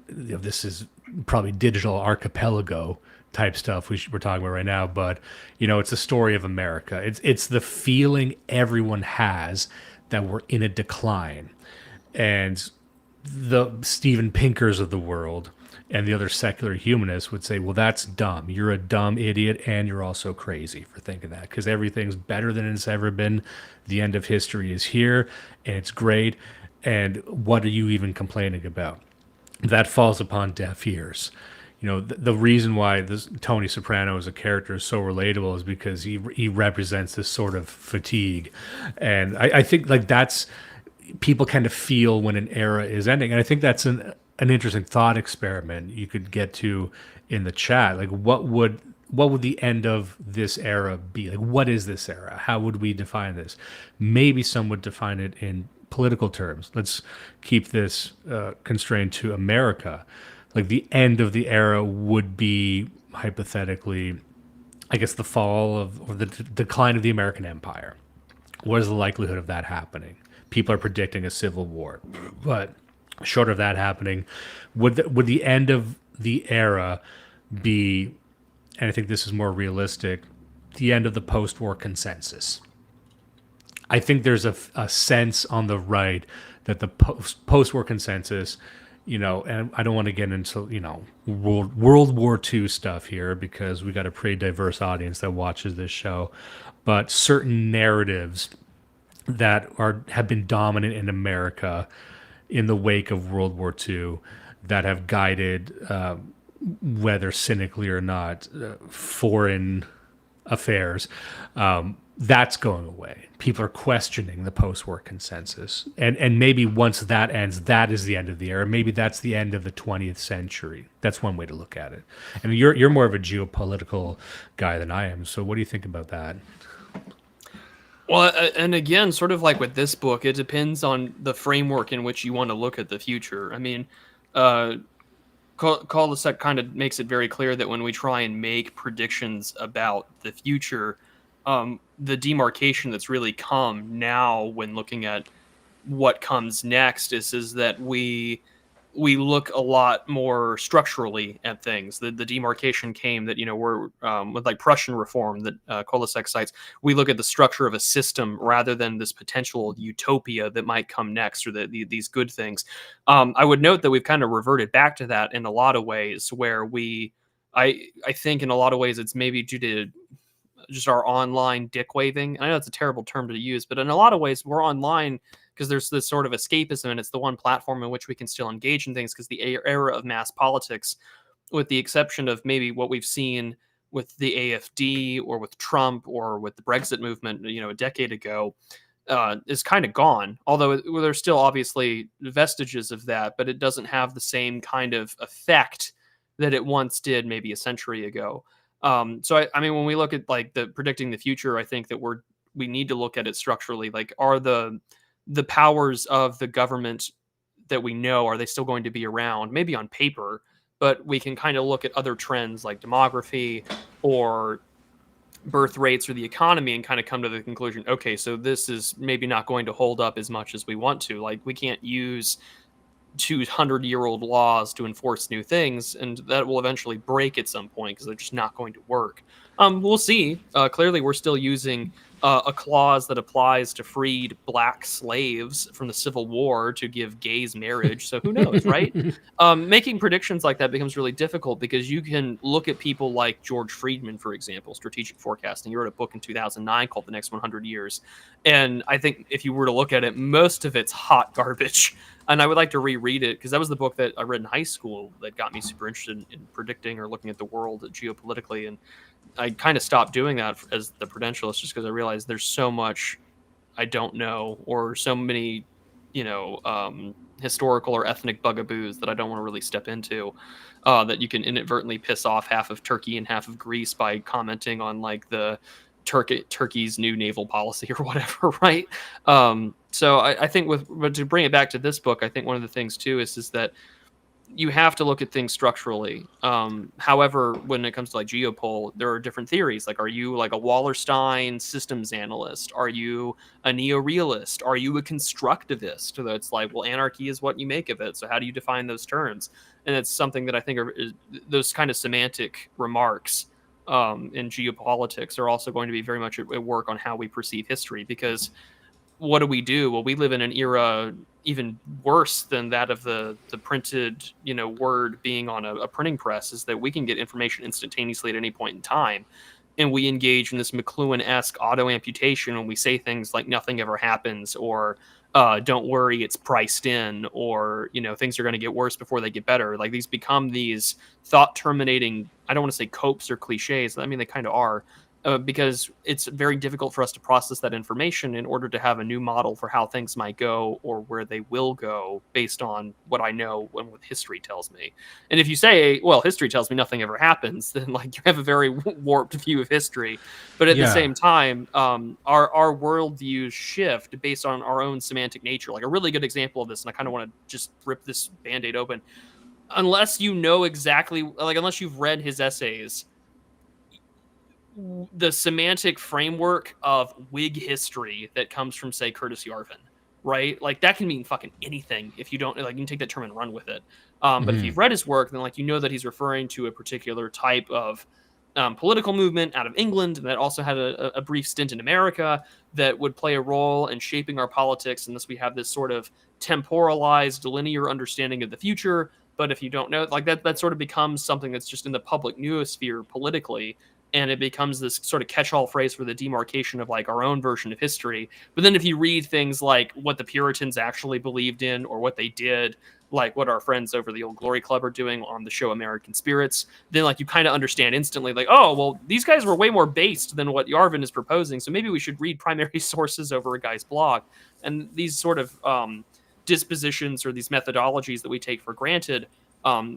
this is probably digital archipelago type stuff we're talking about right now, but it's the story of America. It's the feeling everyone has that we're in a decline. And the Steven Pinkers of the world and the other secular humanists would say, well, that's dumb. You're a dumb idiot, and you're also crazy for thinking that, because everything's better than it's ever been. The end of history is here, and it's great. And what are you even complaining about? That falls upon deaf ears. The reason why Tony Soprano as a character is so relatable is because he represents this sort of fatigue. And I think like that's... people kind of feel when an era is ending. And I think that's an interesting thought experiment you could get to in the chat. Like, what would the end of this era be? Like, what is this era? How would we define this? Maybe some would define it in political terms. Let's keep this constrained to America. Like the end of the era would be hypothetically, I guess, the fall of or the decline of the American Empire. What is the likelihood of that happening? People are predicting a civil war, but short of that happening, would the end of the era be? And I think this is more realistic. The end of the post-war consensus. I think there's a sense on the right that the post-war consensus, and I don't want to get into, World War II stuff here because we got a pretty diverse audience that watches this show, but certain narratives that have been dominant in America in the wake of World War II that have guided, whether cynically or not, foreign affairs, that's going away. People are questioning the post-war consensus. And maybe once that ends, that is the end of the era. Maybe that's the end of the 20th century. That's one way to look at it. And you're more of a geopolitical guy than I am. So what do you think about that? Well, and again, sort of like with this book, it depends on the framework in which you want to look at the future. I mean, Koselleck kind of makes it very clear that when we try and make predictions about the future, the demarcation that's really come now when looking at what comes next is that we look a lot more structurally at things. The demarcation came that, we're with like Prussian reform that Koselleck cites. We look at the structure of a system rather than this potential utopia that might come next or these good things. I would note that we've kind of reverted back to that in a lot of ways where I think in a lot of ways it's maybe due to just our online dick waving. I know it's a terrible term to use, but in a lot of ways we're online because there's this sort of escapism and it's the one platform in which we can still engage in things because the era of mass politics, with the exception of maybe what we've seen with the AfD or with Trump or with the Brexit movement, a decade ago, is kind of gone. Although there's still obviously vestiges of that, but it doesn't have the same kind of effect that it once did maybe a century ago. So I mean, when we look at like the predicting the future, I think that we need to look at it structurally. Like, are the powers of the government that we know, are they still going to be around? Maybe on paper, but we can kind of look at other trends like demography or birth rates or the economy and kind of come to the conclusion, okay, so this is maybe not going to hold up as much as we want to. Like, we can't use 200-year-old laws to enforce new things, and that will eventually break at some point because they're just not going to work. We'll see. Clearly, we're still using a clause that applies to freed black slaves from the Civil War to give gays marriage. So who knows, right? Making predictions like that becomes really difficult because you can look at people like George Friedman, for example, strategic forecasting. He wrote a book in 2009 called The Next 100 Years. And I think if you were to look at it, most of it's hot garbage. And I would like to reread it because that was the book that I read in high school that got me super interested in predicting or looking at the world geopolitically. And I kind of stopped doing that as the Prudentialist just because I realized there's so much I don't know, or so many, historical or ethnic bugaboos that I don't want to really step into, that you can inadvertently piss off half of Turkey and half of Greece by commenting on like the Turkey's new naval policy or whatever, right? So I think but to bring it back to this book, I think one of the things too is that you have to look at things structurally. However, when it comes to like geopol, there are different theories. Like, are you like a Wallerstein systems analyst? Are you a neo-realist? Are you a constructivist? So that's like, well, anarchy is what you make of it. So how do you define those terms? And it's something that I think is those kind of semantic remarks in geopolitics are also going to be very much at work on how we perceive history, because what do? Well, we live in an era even worse than that of the printed, word being on a printing press, is that we can get information instantaneously at any point in time. And we engage in this McLuhan-esque auto-amputation when we say things like nothing ever happens, or don't worry, it's priced in, or, things are going to get worse before they get better. Like, these become these thought-terminating, I don't want to say copes or cliches. I mean, they kind of are. because it's very difficult for us to process that information in order to have a new model for how things might go or where they will go based on what I know and what history tells me. And if you say, well, history tells me nothing ever happens, then like you have a very warped view of history. But at the same time, our worldviews shift based on our own semantic nature. Like a really good example of this, and I kind of want to just rip this Band-Aid open. Unless you know exactly, like unless you've read his essays, the semantic framework of Whig history that comes from, say, Curtis Yarvin, right? Like that can mean fucking anything if you don't like. You can take that term and run with it. But if you've read his work, then like you know that he's referring to a particular type of political movement out of England that also had a brief stint in America that would play a role in shaping our politics. And thus we have this sort of temporalized, linear understanding of the future. But if you don't know, like that sort of becomes something that's just in the public noosphere politically. And it becomes this sort of catch-all phrase for the demarcation of like our own version of history. But then if you read things like what the Puritans actually believed in or what they did, like what our friends over the Old Glory Club are doing on the show American Spirits, then like you kind of understand instantly like, oh, well, these guys were way more based than what Yarvin is proposing. So maybe we should read primary sources over a guy's blog. And these sort of dispositions or these methodologies that we take for granted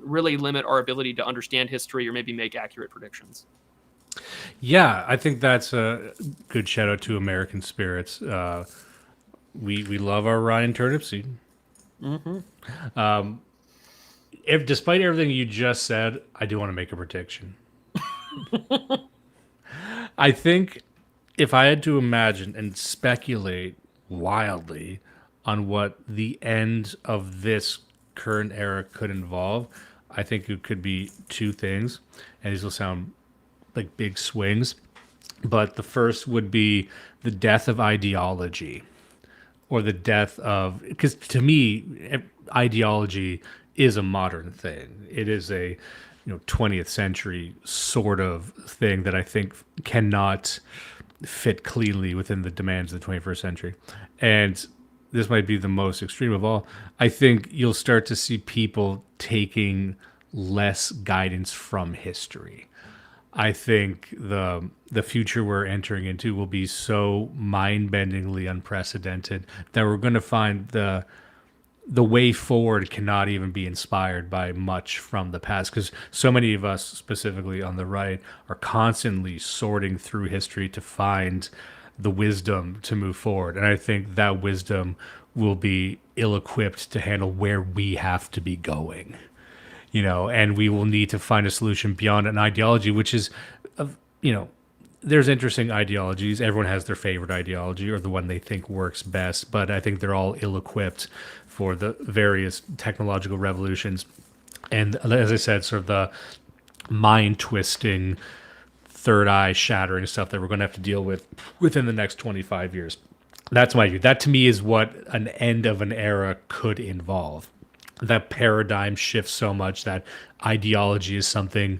really limit our ability to understand history or maybe make accurate predictions. Yeah, I think that's a good shout out to American Spirits. We love our Ryan Turnipseed. If despite everything you just said, I do want to make a prediction. I think if I had to imagine and speculate wildly on what the end of this current era could involve, I think it could be two things, and these will sound like big swings, but the first would be the death of ideology, or the death of, because to me, ideology is a modern thing. It is a 20th century sort of thing that I think cannot fit cleanly within the demands of the 21st century. And this might be the most extreme of all. I think you'll start to see people taking less guidance from history. I think the future we're entering into will be so mind-bendingly unprecedented that we're going to find the way forward cannot even be inspired by much from the past, because so many of us, specifically on the right, are constantly sorting through history to find the wisdom to move forward. And I think that wisdom will be ill-equipped to handle where we have to be going. And we will need to find a solution beyond an ideology, which is, there's interesting ideologies. Everyone has their favorite ideology or the one they think works best, but I think they're all ill-equipped for the various technological revolutions. And as I said, sort of the mind-twisting, third eye shattering stuff that we're going to have to deal with within the next 25 years. That's my view. That to me is what an end of an era could involve. That paradigm shifts so much that ideology is something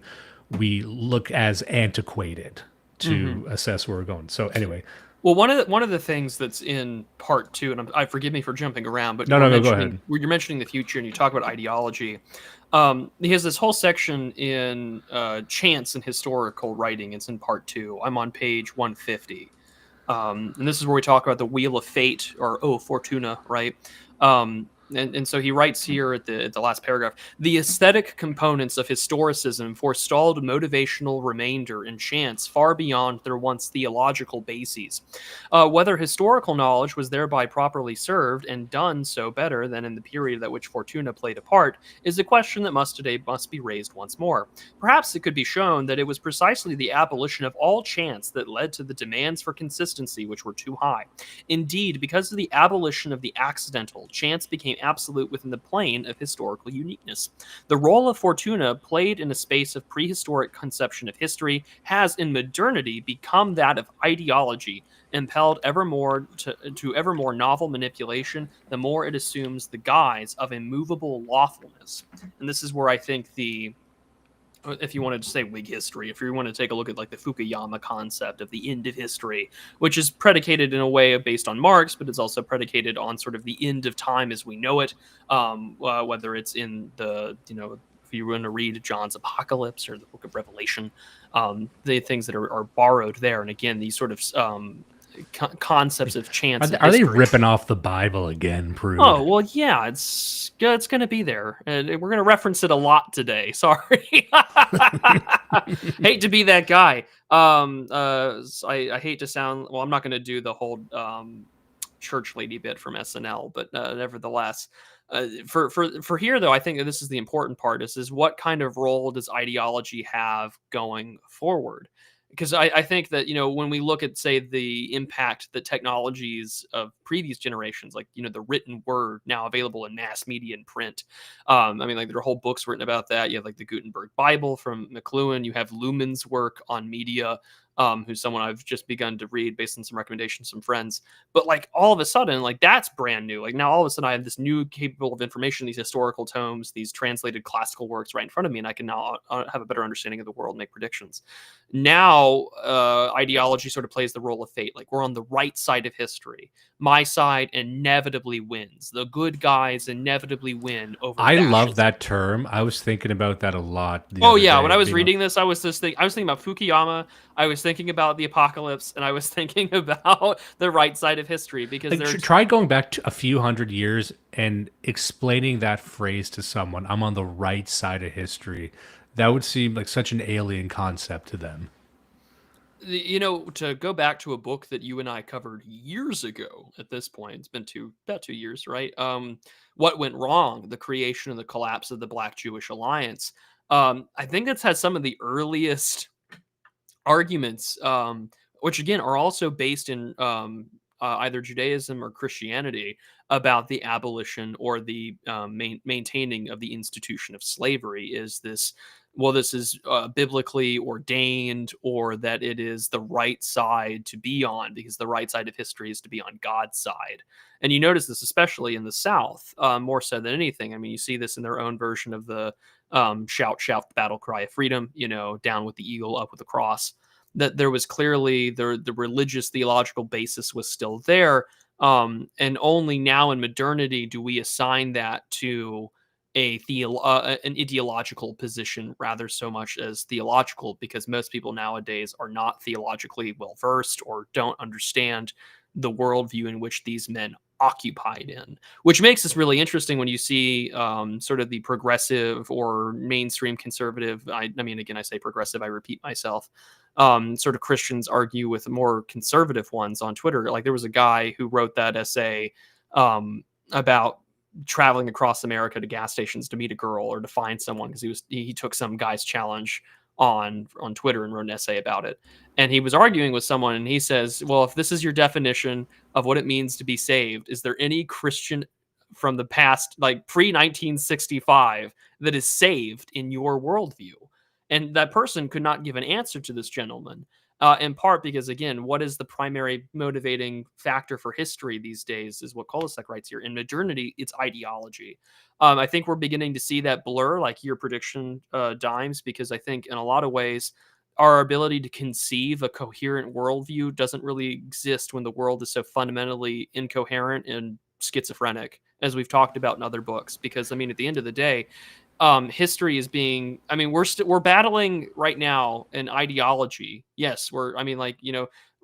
we look as antiquated to assess where we're going. So anyway. Well, one of the things that's in part two, and I forgive me for jumping around, but no, go ahead. You're mentioning the future and you talk about ideology. He has this whole section in chance and historical writing. It's in part two. I'm on page 150. And this is where we talk about the Wheel of Fate, or Fortuna, right? And so he writes here at the last paragraph, the aesthetic components of historicism forestalled motivational remainder in chance far beyond their once theological bases. Whether historical knowledge was thereby properly served and done so better than in the period at which Fortuna played a part is a question that must be raised once more. Perhaps it could be shown that it was precisely the abolition of all chance that led to the demands for consistency which were too high. Indeed, because of the abolition of the accidental, chance became absolute within the plane of historical uniqueness. The role of Fortuna, played in a space of prehistoric conception of history, has in modernity become that of ideology, impelled evermore to ever more novel manipulation, the more it assumes the guise of immovable lawfulness. And this is where I think if you wanted to say Whig history, if you want to take a look at like the Fukuyama concept of the end of history, which is predicated in a way based on Marx, but it's also predicated on sort of the end of time as we know it, whether it's in the if you want to read John's Apocalypse or the Book of Revelation, the things that are borrowed there. And again, these sort of concepts of chance. Are they ripping off the Bible again, Prude? Oh, well, yeah, it's going to be there. And we're going to reference it a lot today. Sorry. Hate to be that guy. I hate to sound, well, I'm not going to do the whole church lady bit from SNL, but nevertheless, for here, though, I think that this is the important part is what kind of role does ideology have going forward? Because I think that, when we look at, say, the impact that technologies of previous generations, like, the written word now available in mass media and print. Like there are whole books written about that. You have like the Gutenberg Bible from McLuhan. You have Luhmann's work on media, who's someone I've just begun to read based on some recommendations from friends. But like all of a sudden, like that's brand new. Like now all of a sudden I have this new capable of information, these historical tomes, these translated classical works right in front of me, and I can now have a better understanding of the world and make predictions. Now ideology sort of plays the role of fate. Like we're on the right side of history. My side inevitably wins. The good guys inevitably win over I fascism. love that term. I was thinking about that a lot. Oh yeah, when I was reading this, I was thinking about Fukuyama. I was thinking about the apocalypse, and I was thinking about the right side of history because try going back to a few hundred years and explaining that phrase to someone. I'm on the right side of history. That would seem like such an alien concept to them. To go back to a book that you and I covered years ago at this point, it's been about 2 years, right? What Went Wrong, the creation and the collapse of the Black Jewish Alliance. I think that's had some of the earliest arguments, which again are also based in either Judaism or Christianity, about the abolition or the maintaining of the institution of slavery. Is this, well, this is biblically ordained, or that it is the right side to be on, because the right side of history is to be on God's side. And you notice this especially in the South, more so than anything. I mean, you see this in their own version of the shout, shout, the battle cry of freedom, down with the eagle, up with the cross. That there was clearly the religious theological basis was still there. And only now in modernity do we assign that to an ideological position rather so much as theological, because most people nowadays are not theologically well versed or don't understand the worldview in which these men occupied in, which makes this really interesting when you see sort of the progressive or mainstream conservative. I mean, again, I say progressive, I repeat myself. Sort of Christians argue with more conservative ones on Twitter. Like there was a guy who wrote that essay about traveling across America to gas stations to meet a girl or to find someone, because he took some guy's challenge on Twitter and wrote an essay about it. And he was arguing with someone, and he says, well, if this is your definition of what it means to be saved, is there any Christian from the past, like pre-1965, that is saved in your worldview? And that person could not give an answer to this gentleman, in part because, again, what is the primary motivating factor for history these days is what Koselleck writes here. In modernity, it's ideology. I think we're beginning to see that blur, like your prediction, Dimes, because I think in a lot of ways, our ability to conceive a coherent worldview doesn't really exist when the world is so fundamentally incoherent and schizophrenic, as we've talked about in other books. Because, I mean, at the end of the day, history is being, I mean, we're battling right now an ideology. Yes,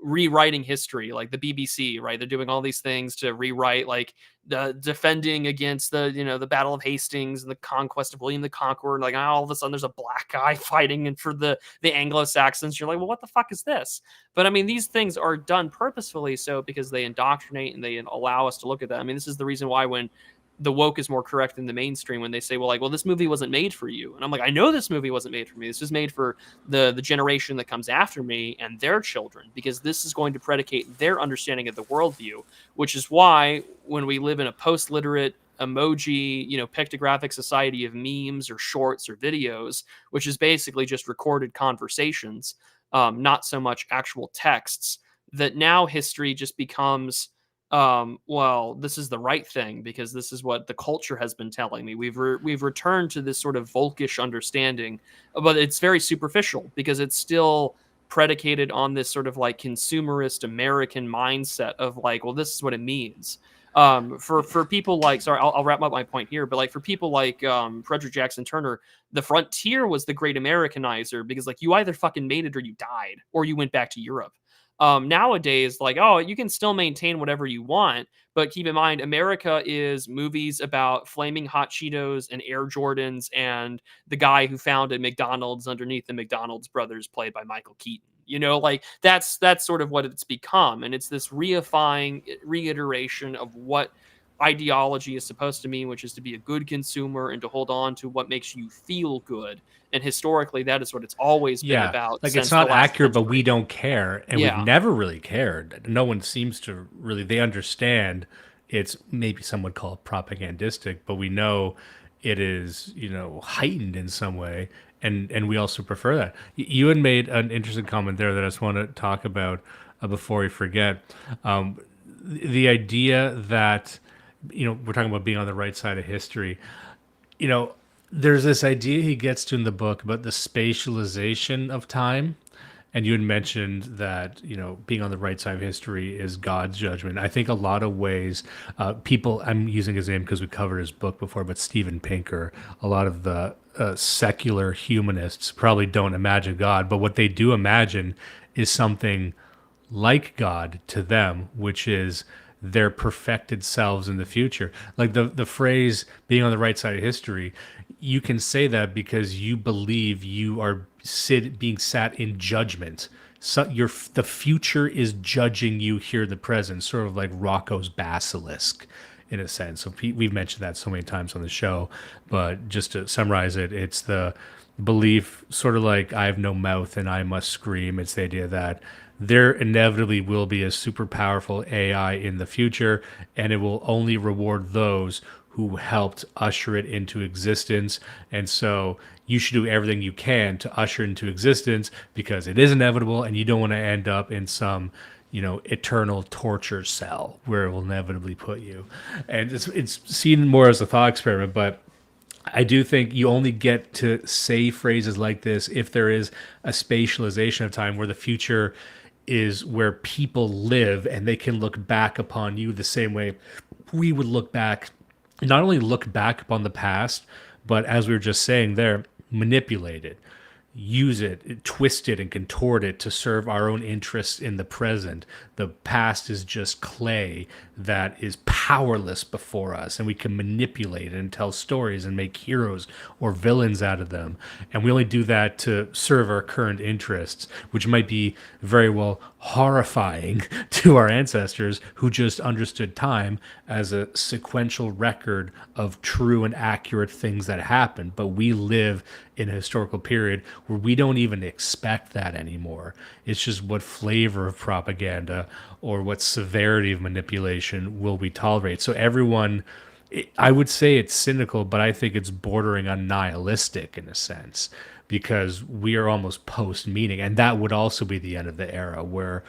rewriting history, like the BBC, right? They're doing all these things to rewrite, like the defending against the Battle of Hastings and the conquest of William the Conqueror. And like all of a sudden there's a black guy fighting and for the Anglo-Saxons. You're like, well, what the fuck is this? But I mean, these things are done purposefully so because they indoctrinate and they allow us to look at that. I mean, this is the reason why when the woke is more correct than the mainstream, when they say, well, this movie wasn't made for you. And I'm like, I know this movie wasn't made for me. This was made for the generation that comes after me and their children, because this is going to predicate their understanding of the worldview, which is why when we live in a post-literate emoji, pictographic society of memes or shorts or videos, which is basically just recorded conversations, not so much actual texts, that now history just becomes, this is the right thing because this is what the culture has been telling me. We've returned to this sort of Volkish understanding, but it's very superficial because it's still predicated on this sort of like consumerist American mindset of like, well, this is what it means. For people like, sorry, I'll wrap up my point here, but like for people like Frederick Jackson Turner, the frontier was the great Americanizer, because like you either fucking made it or you died or you went back to Europe. Nowadays, like, oh, you can still maintain whatever you want, but keep in mind, America is movies about flaming hot Cheetos and Air Jordans and the guy who founded McDonald's underneath the McDonald's brothers, played by Michael Keaton. You know, like that's sort of what it's become, and it's this reifying reiteration of what ideology is supposed to mean, which is to be a good consumer and to hold on to what makes you feel good. And historically, that is what it's always been about. Like since it's not the last accurate, but century. we don't care, and Yeah. we've never really cared. No one seems to really. They understand it's maybe some would call it propagandistic, but we know it is, heightened in some way, and we also prefer that. You had made an interesting comment there that I just want to talk about before we forget. The idea that we're talking about being on the right side of history. There's this idea he gets to in the book about the spatialization of time. And you had mentioned that, being on the right side of history is God's judgment. I think a lot of ways, people, I'm using his name because we covered his book before, but Steven Pinker, a lot of the secular humanists probably don't imagine God, but what they do imagine is something like God to them, which is their perfected selves in the future. Like the phrase being on the right side of history, you can say that because you believe you are being sat in judgment. So the future is judging you here in the present, sort of like Rocco's basilisk in a sense. So we've mentioned that so many times on the show, but just to summarize it, it's the belief, sort of like I have no mouth and I must scream. It's the idea that there inevitably will be a super powerful AI in the future, and it will only reward those who helped usher it into existence. And so you should do everything you can to usher it into existence because it is inevitable, and you don't want to end up in some, eternal torture cell where it will inevitably put you. And it's seen more as a thought experiment, but I do think you only get to say phrases like this if there is a spatialization of time where the future is where people live and they can look back upon you the same way we would look back, not only look back upon the past, but as we were just saying there, manipulate it, use it, twist it, and contort it to serve our own interests in the present. The past is just clay that is powerless before us, and we can manipulate it and tell stories and make heroes or villains out of them. And we only do that to serve our current interests, which might be very well horrifying to our ancestors who just understood time as a sequential record of true and accurate things that happened. But we live in a historical period where we don't even expect that anymore. It's just what flavor of propaganda or what severity of manipulation will we tolerate. So everyone, I would say it's cynical, but I think it's bordering on nihilistic in a sense, because we are almost post-meaning. And that would also be the end of the era where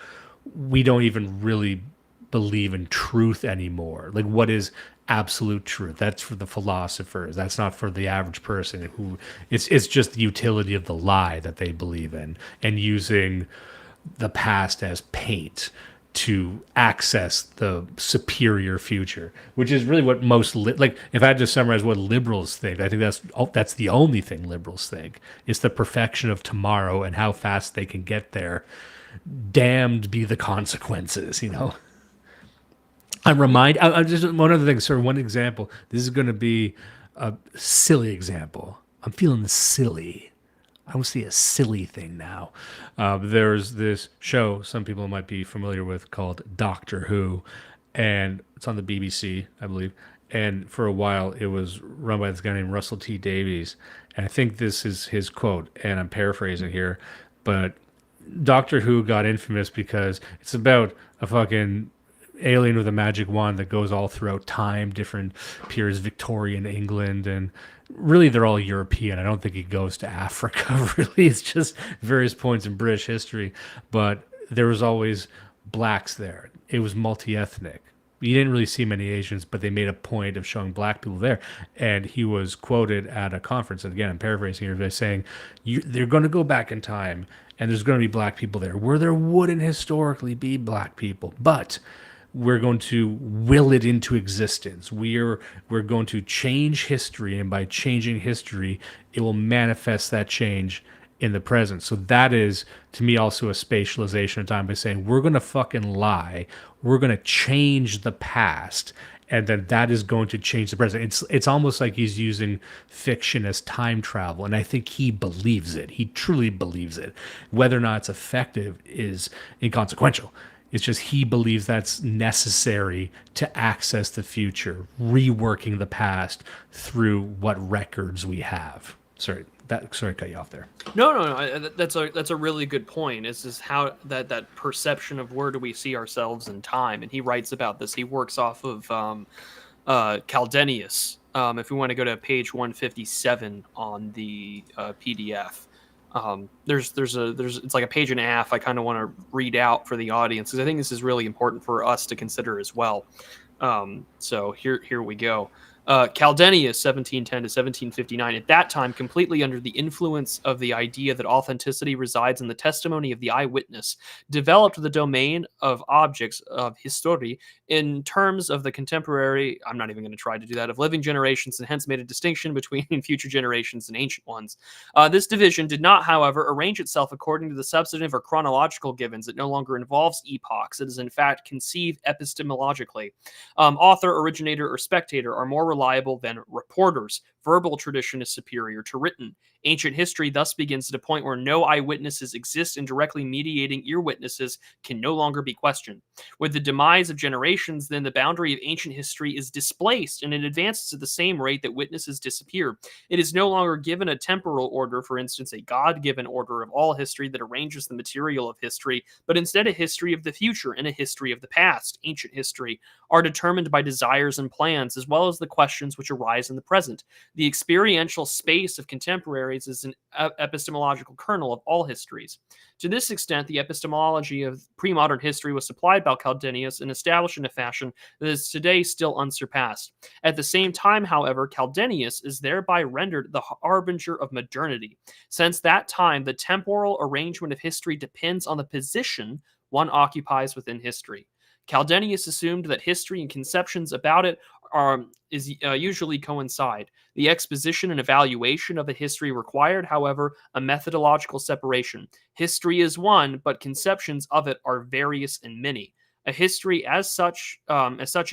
we don't even really believe in truth anymore. Like, what is absolute truth? That's for the philosophers. That's not for the average person who it's just the utility of the lie that they believe in, and using the past as paint to access the superior future, which is really what most like. If I had to summarize what liberals think, I think that's the only thing liberals think. It's the perfection of tomorrow and how fast they can get there. Damned be the consequences, I'm reminded. I'm just one other thing. Sort of one example. This is going to be a silly example. I'm feeling silly. I want to see a silly thing now. There's this show some people might be familiar with called Doctor Who, and it's on the BBC, I believe. And for a while, it was run by this guy named Russell T Davies. And I think this is his quote, and I'm paraphrasing here, but Doctor Who got infamous because it's about a fucking alien with a magic wand that goes all throughout time, different periods, Victorian England, and really they're all European. I don't think he goes to Africa, really. It's just various points in British history. But there was always blacks there. It was multi-ethnic. You didn't really see many Asians, but they made a point of showing black people there. And he was quoted at a conference, and again, I'm paraphrasing here, by saying, they're going to go back in time, and there's going to be black people there, where there wouldn't historically be black people. But we're going to will it into existence. We're going to change history, and by changing history, it will manifest that change in the present. So that is, to me, also a spatialization of time by saying we're going to fucking lie. We're going to change the past, and then that is going to change the present. It's almost like he's using fiction as time travel, and I think he believes it. He truly believes it. Whether or not it's effective is inconsequential. It's just he believes that's necessary to access the future, reworking the past through what records we have. Sorry to cut you off there. No. That's a really good point. Is how that perception of where do we see ourselves in time, and he writes about this. He works off of Caldenius. If we want to go to page 157 on the PDF. There's it's like a page and a half I kind of want to read out for the audience, because I think this is really important for us to consider as well. So here we go. Caldenius, 1710 to 1759, at that time completely under the influence of the idea that authenticity resides in the testimony of the eyewitness, developed the domain of objects of history in terms of the contemporary, I'm not even going to try to do that, of living generations, and hence made a distinction between future generations and ancient ones. This division did not, however, arrange itself according to the substantive or chronological givens. It no longer involves epochs. It is, in fact, conceived epistemologically. Author, originator, or spectator are more reliable than reporters. Verbal tradition is superior to written. Ancient history thus begins at a point where no eyewitnesses exist, and directly mediating ear witnesses can no longer be questioned. With the demise of generations, then the boundary of ancient history is displaced, and it advances at the same rate that witnesses disappear. It is no longer given a temporal order, for instance, a God-given order of all history that arranges the material of history, but instead a history of the future and a history of the past. Ancient history are determined by desires and plans, as well as the questions which arise in the present. The experiential space of contemporaries is an epistemological kernel of all histories. To this extent, the epistemology of pre-modern history was supplied by Caldenius and established in a fashion that is today still unsurpassed. At the same time, however, Caldenius is thereby rendered the harbinger of modernity. Since that time, the temporal arrangement of history depends on the position one occupies within history. Caldenius assumed that history and conceptions about it usually coincide. The exposition and evaluation of a history required, however, a methodological separation. History is one, but conceptions of it are various and many. A history as such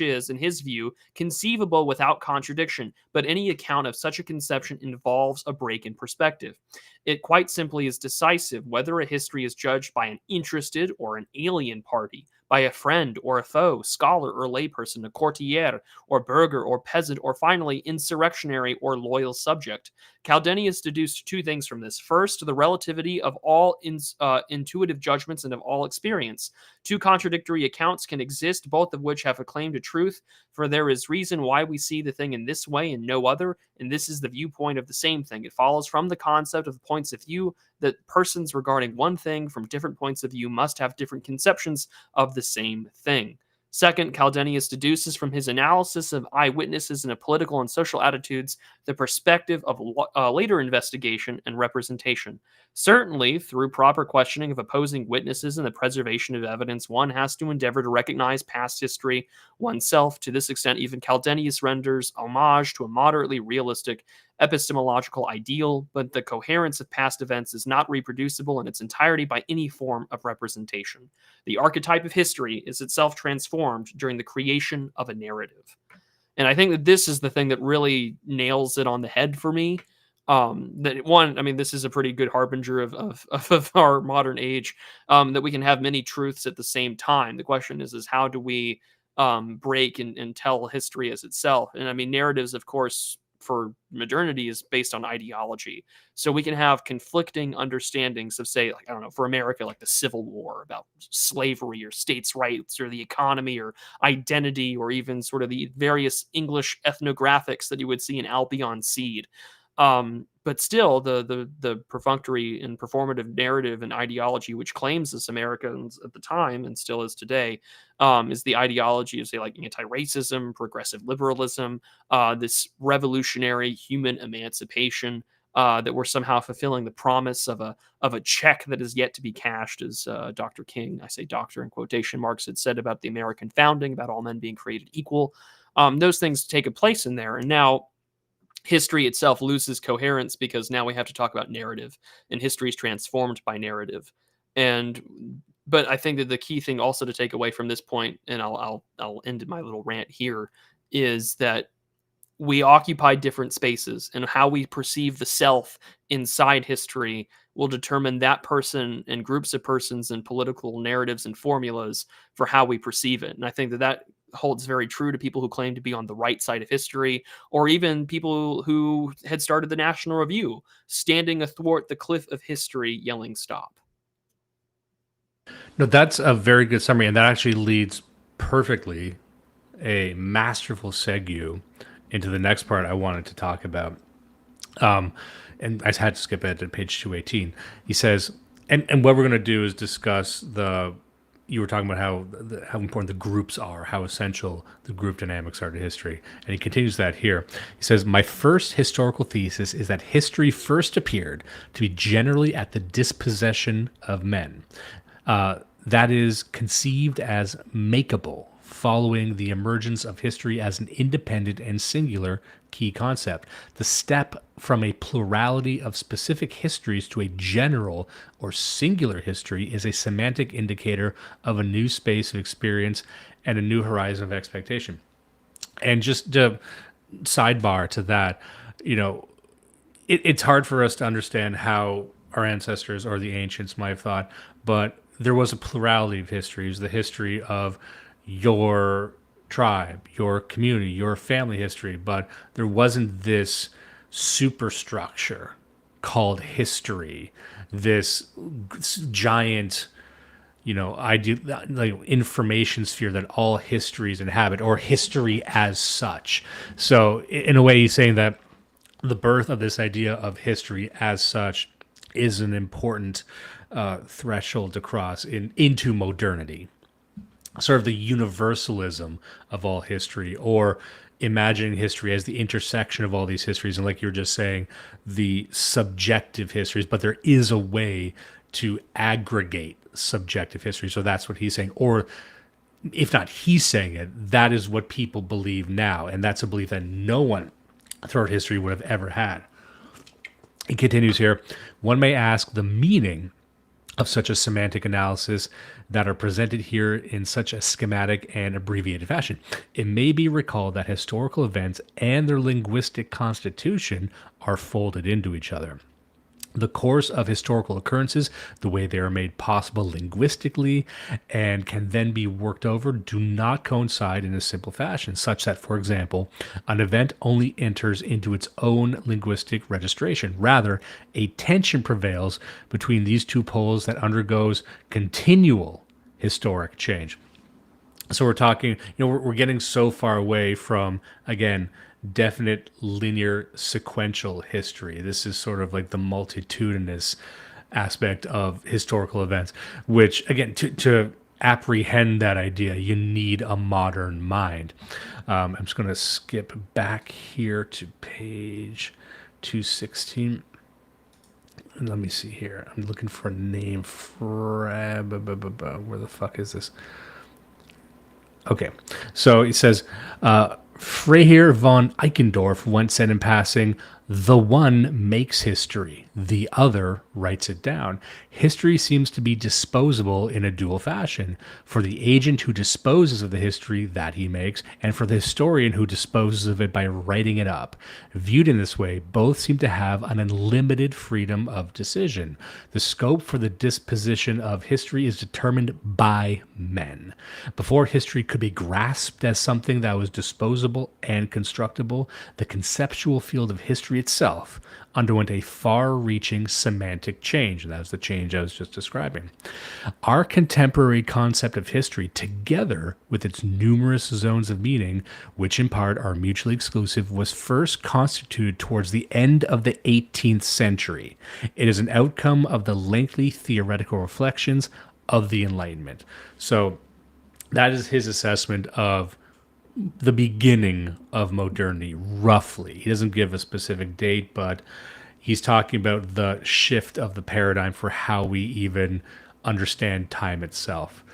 is, in his view, conceivable without contradiction, but any account of such a conception involves a break in perspective. It quite simply is decisive whether a history is judged by an interested or an alien party, by a friend or a foe, scholar or layperson, a courtier or burgher or peasant, or finally insurrectionary or loyal subject. Caldenius deduced two things from this. First, the relativity of all intuitive judgments and of all experience. Two contradictory accounts can exist, both of which have a claim to truth, for there is reason why we see the thing in this way and no other, and this is the viewpoint of the same thing. It follows from the concept of points of view that persons regarding one thing from different points of view must have different conceptions of the same thing. Second, Caldenius deduces from his analysis of eyewitnesses and of political and social attitudes the perspective of later investigation and representation. Certainly, through proper questioning of opposing witnesses and the preservation of evidence, one has to endeavor to recognize past history oneself. To this extent, even Caldenius renders homage to a moderately realistic epistemological ideal, but the coherence of past events is not reproducible in its entirety by any form of representation. The archetype of history is itself transformed during the creation of a narrative. And I think that this is the thing that really nails it on the head for me. This is a pretty good harbinger of our modern age, that we can have many truths at the same time. The question is how do we break and tell history as itself? And I mean, narratives, of course, for modernity is based on ideology. So we can have conflicting understandings of, say, like, I don't know, for America, like the Civil War, about slavery or states' rights or the economy or identity, or even sort of the various English ethnographics that you would see in Albion Seed. But still, the perfunctory and performative narrative and ideology which claims as Americans at the time and still is today is the ideology of, say, like anti-racism, progressive liberalism, this revolutionary human emancipation, that we're somehow fulfilling the promise of a check that is yet to be cashed, as Dr. King, I say doctor in quotation marks, had said about the American founding, about all men being created equal. Those things take a place in there. And now history itself loses coherence because now we have to talk about narrative, and history is transformed by narrative. But I think that the key thing also to take away from this point, and I'll end my little rant here, is that we occupy different spaces, and how we perceive the self inside history will determine that person and groups of persons and political narratives and formulas for how we perceive it. And I think that that holds very true to people who claim to be on the right side of history, or even people who had started the National Review, standing athwart the cliff of history, yelling "Stop." No, that's a very good summary, and that actually leads perfectly, a masterful segue into the next part I wanted to talk about. And I had to skip ahead to page 218. He says, and what we're going to do is discuss you were talking about how important the groups are, how essential the group dynamics are to history. And he continues that here. He says, my first historical thesis is that history first appeared to be generally at the dispossession of men. That is conceived as makeable, following the emergence of history as an independent and singular key concept. The step from a plurality of specific histories to a general or singular history is a semantic indicator of a new space of experience and a new horizon of expectation. And just to sidebar to that, it's hard for us to understand how our ancestors or the ancients might have thought, but there was a plurality of histories, the history of your tribe, your community, your family history, but there wasn't this superstructure called history, this giant, information sphere that all histories inhabit, or history as such. So in a way, he's saying that the birth of this idea of history as such is an important threshold to cross into modernity. Sort of the universalism of all history, or imagining history as the intersection of all these histories, and like you were just saying, the subjective histories, but there is a way to aggregate subjective history. So that's what he's saying, or if not he's saying it, that is what people believe now, and that's a belief that no one throughout history would have ever had. He continues here, one may ask the meaning of such a semantic analysis that are presented here in such a schematic and abbreviated fashion. It may be recalled that historical events and their linguistic constitution are folded into each other. The course of historical occurrences, the way they are made possible linguistically and can then be worked over, do not coincide in a simple fashion, such that, for example, an event only enters into its own linguistic registration. Rather, a tension prevails between these two poles that undergoes continual historic change. So we're talking, we're getting so far away from, again, definite linear sequential history. This is sort of like the multitudinous aspect of historical events, which again, to apprehend that idea, you need a modern mind. I'm just going to skip back here to page 216. Let me see here. I'm looking for a name. Where the fuck is this? Okay, so it says, Freiherr von Eichendorff once said in passing, the one makes history, the other writes it down. History seems to be disposable in a dual fashion, for the agent who disposes of the history that he makes, and for the historian who disposes of it by writing it up. Viewed in this way, both seem to have an unlimited freedom of decision. The scope for the disposition of history is determined by men. Before history could be grasped as something that was disposable and constructible, the conceptual field of history itself underwent a far-reaching semantic change, and that's the change I was just describing. Our contemporary concept of history, together with its numerous zones of meaning, which in part are mutually exclusive, was first constituted towards the end of the 18th century. It is an outcome of the lengthy theoretical reflections of the Enlightenment. So that is his assessment of the beginning of modernity, roughly. He doesn't give a specific date, but he's talking about the shift of the paradigm for how we even understand time itself.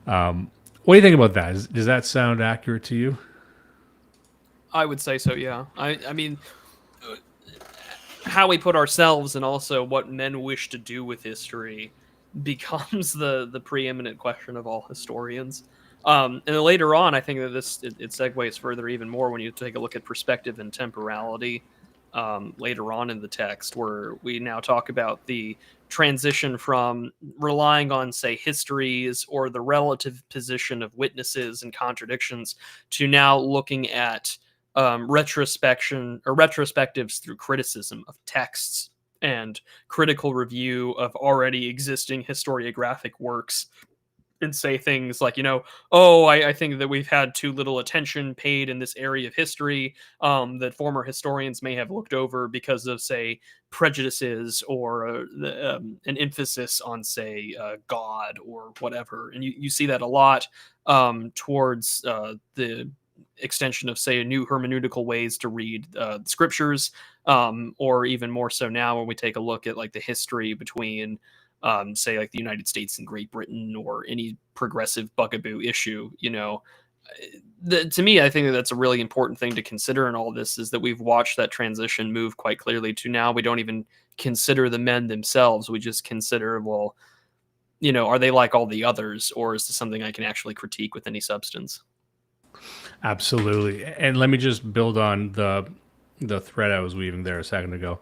What do you think about that? Does that sound accurate to you? I would say so, yeah. I mean, how we put ourselves and also what men wish to do with history becomes the preeminent question of all historians. And then later on, I think that it segues further even more when you take a look at perspective and temporality later on in the text, where we now talk about the transition from relying on, say, histories or the relative position of witnesses and contradictions to now looking at retrospection or retrospectives through criticism of texts and critical review of already existing historiographic works, and say things like, I think that we've had too little attention paid in this area of history, that former historians may have looked over because of, say, prejudices or an emphasis on, say, God or whatever. And you see that a lot towards the extension of, say, new hermeneutical ways to read scriptures, or even more so now when we take a look at like the history between say like the United States and Great Britain or any progressive bugaboo issue. To me, I think that's a really important thing to consider in all this, is that we've watched that transition move quite clearly to now we don't even consider the men themselves. We just consider, well, are they like all the others, or is this something I can actually critique with any substance? Absolutely. And let me just build on the thread I was weaving there a second ago.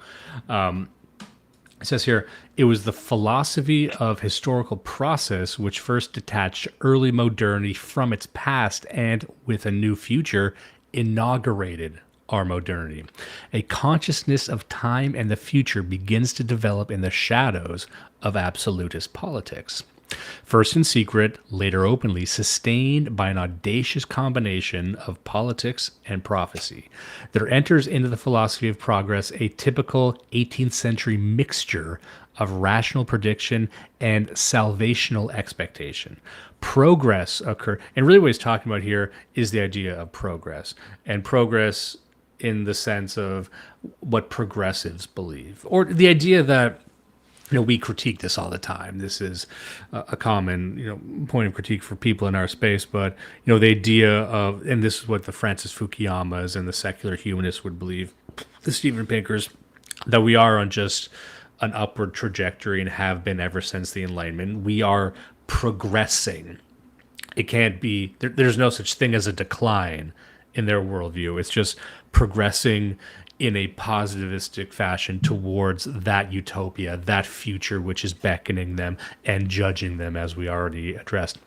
It says here, it was the philosophy of historical process which first detached early modernity from its past and, with a new future, inaugurated our modernity. A consciousness of time and the future begins to develop in the shadows of absolutist politics. First in secret, later openly, sustained by an audacious combination of politics and prophecy. There enters into the philosophy of progress a typical 18th century mixture of rational prediction and salvational expectation. Progress occur, and really what he's talking about here is the idea of progress, and progress in the sense of what progressives believe, or the idea that we critique this all the time. This is a common, point of critique for people in our space. But, the idea of, and this is what the Francis Fukuyamas and the secular humanists would believe, the Steven Pinkers, that we are on just an upward trajectory and have been ever since the Enlightenment. We are progressing. It can't be, there's no such thing as a decline in their worldview. It's just progressing in a positivistic fashion towards that utopia, that future which is beckoning them and judging them, as we already addressed.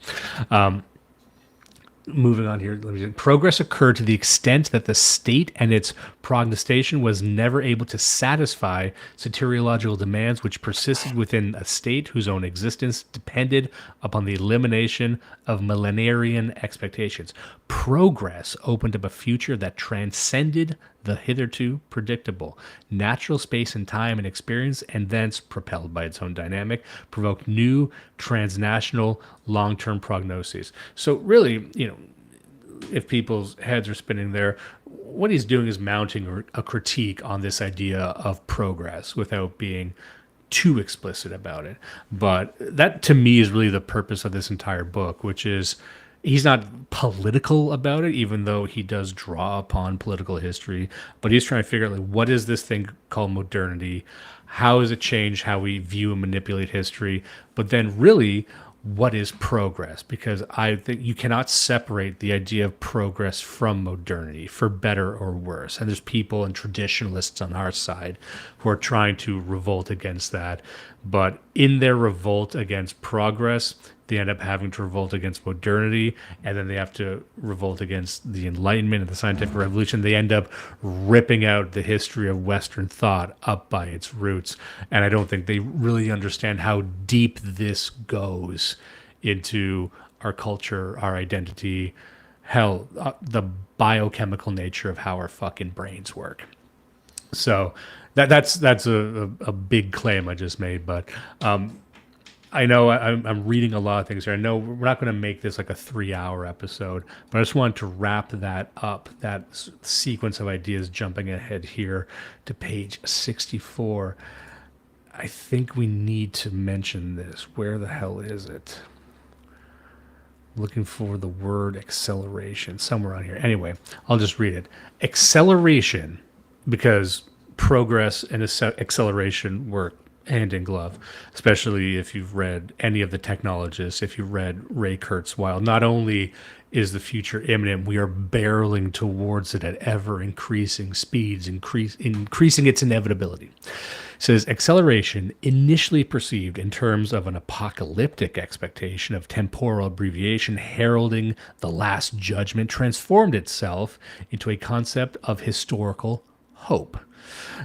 Moving on here, progress occurred to the extent that the state and its prognostication was never able to satisfy soteriological demands which persisted within a state whose own existence depended upon the elimination of millenarian expectations. Progress opened up a future that transcended the hitherto predictable. Natural space and time and experience, and thence, propelled by its own dynamic, provoked new transnational long-term prognoses. So really, if people's heads are spinning there, what he's doing is mounting a critique on this idea of progress without being too explicit about it. But that, to me, is really the purpose of this entire book, which is he's not political about it, even though he does draw upon political history, but he's trying to figure out, like, what is this thing called modernity? How has it changed how we view and manipulate history? But then really, what is progress? Because I think you cannot separate the idea of progress from modernity, for better or worse. And there's people and traditionalists on our side who are trying to revolt against that. But in their revolt against progress, they end up having to revolt against modernity, and then they have to revolt against the Enlightenment and the scientific revolution. They end up ripping out the history of Western thought up by its roots. And I don't think they really understand how deep this goes into our culture, our identity, hell, the biochemical nature of how our fucking brains work. So that's a big claim I just made, but I know I'm reading a lot of things here. I know we're not going to make this like a 3-hour episode, but I just wanted to wrap that up, that sequence of ideas, jumping ahead here to page 64. I think we need to mention this. Where the hell is it? Looking for the word acceleration somewhere on here. Anyway, I'll just read it. Acceleration, because progress and acceleration work hand in glove, especially if you've read any of the technologists, if you've read Ray Kurzweil. Not only is the future imminent, we are barreling towards it at ever increasing speeds, increasing its inevitability. It says acceleration, initially perceived in terms of an apocalyptic expectation of temporal abbreviation heralding the last judgment, transformed itself into a concept of historical hope.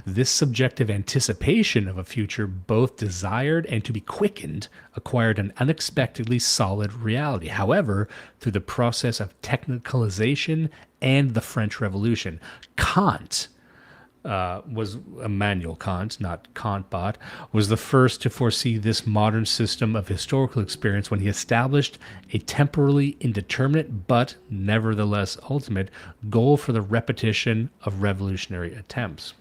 This subjective anticipation of a future both desired and to be quickened acquired an unexpectedly solid reality. However, through the process of technicalization and the French Revolution, Kant was Immanuel Kant, not Kantbot, was the first to foresee this modern system of historical experience when he established a temporally indeterminate but nevertheless ultimate goal for the repetition of revolutionary attempts.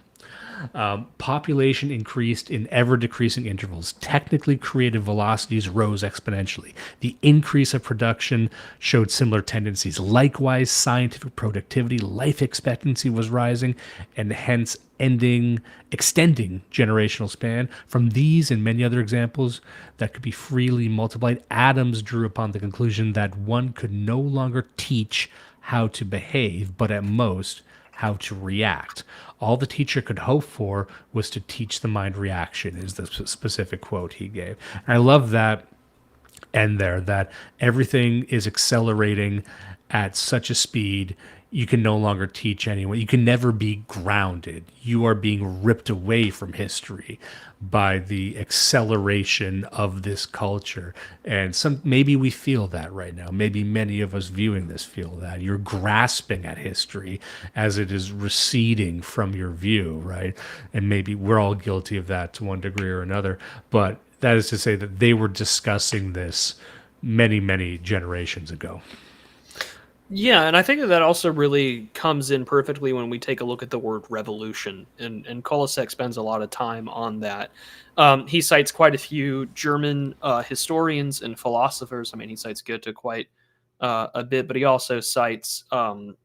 Population increased in ever-decreasing intervals. Technically created velocities rose exponentially. The increase of production showed similar tendencies. Likewise, scientific productivity, life expectancy was rising, and hence extending generational span. From these and many other examples that could be freely multiplied, Adams drew upon the conclusion that one could no longer teach how to behave, but at most how to react. All the teacher could hope for was to teach the mind reaction, is the specific quote he gave. And I love that end there, that everything is accelerating at such a speed you can no longer teach anyone. You can never be grounded. You are being ripped away from history by the acceleration of this culture. And maybe we feel that right now. Maybe many of us viewing this feel that. You're grasping at history as it is receding from your view, right? And maybe we're all guilty of that to one degree or another. But that is to say that they were discussing this many, many generations ago. Yeah, and I think that also really comes in perfectly when we take a look at the word revolution, and Koselleck spends a lot of time on that. He cites quite a few German historians and philosophers. I mean, he cites Goethe quite a bit, but he also cites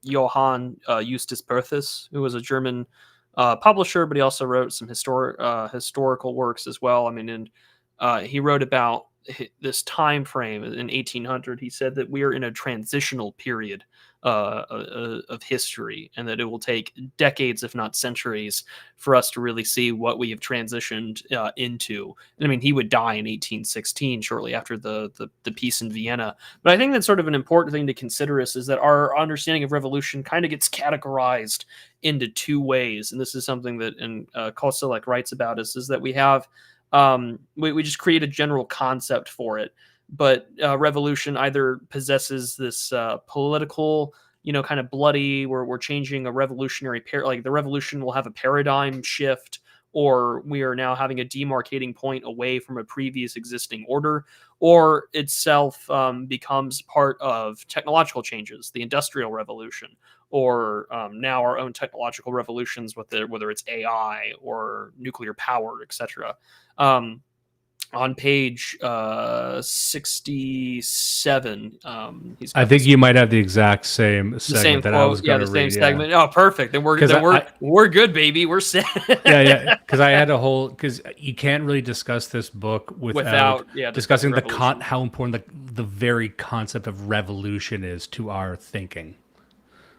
Johann Justus Berthus, who was a German publisher, but he also wrote some historical works as well. I mean, and he wrote about this time frame in 1800. He said that we are in a transitional period of history, and that it will take decades, if not centuries, for us to really see what we have transitioned into. And I mean, he would die in 1816, shortly after the peace in Vienna. But I think that's sort of an important thing to consider is that our understanding of revolution kind of gets categorized into two ways. And this is something that Koselleck writes about, is that we have we just create a general concept for it, but revolution either possesses this political, kind of bloody, where we're changing a revolutionary like the revolution will have a paradigm shift, or we are now having a demarcating point away from a previous existing order, or itself becomes part of technological changes, the Industrial Revolution, or now our own technological revolutions, whether it's AI or nuclear power, etc. On page 67, I think you might have the exact same segment that quote, I was going to read. Same segment. Oh, perfect. Then we're good, baby. We're set. yeah. Because I had a whole, because you can't really discuss this book without discussing how important the very concept of revolution is to our thinking.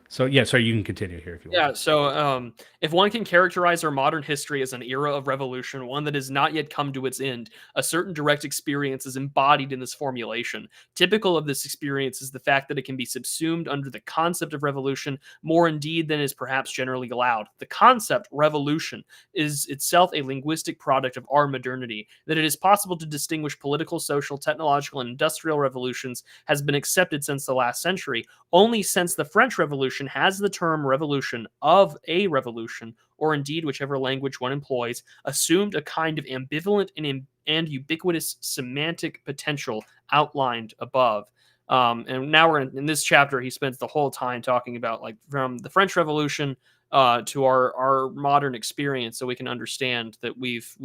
So, you can continue here if you want. Yeah, so if one can characterize our modern history as an era of revolution, one that has not yet come to its end, a certain direct experience is embodied in this formulation. Typical of this experience is the fact that it can be subsumed under the concept of revolution, more indeed than is perhaps generally allowed. The concept, revolution, is itself a linguistic product of our modernity. That it is possible to distinguish political, social, technological, and industrial revolutions has been accepted since the last century. Only since the French Revolution has the term revolution of a revolution, or indeed whichever language one employs, assumed a kind of ambivalent and and ubiquitous semantic potential outlined above. And now we're in this chapter. He spends the whole time talking about like from the French Revolution to our modern experience, so we can understand that we've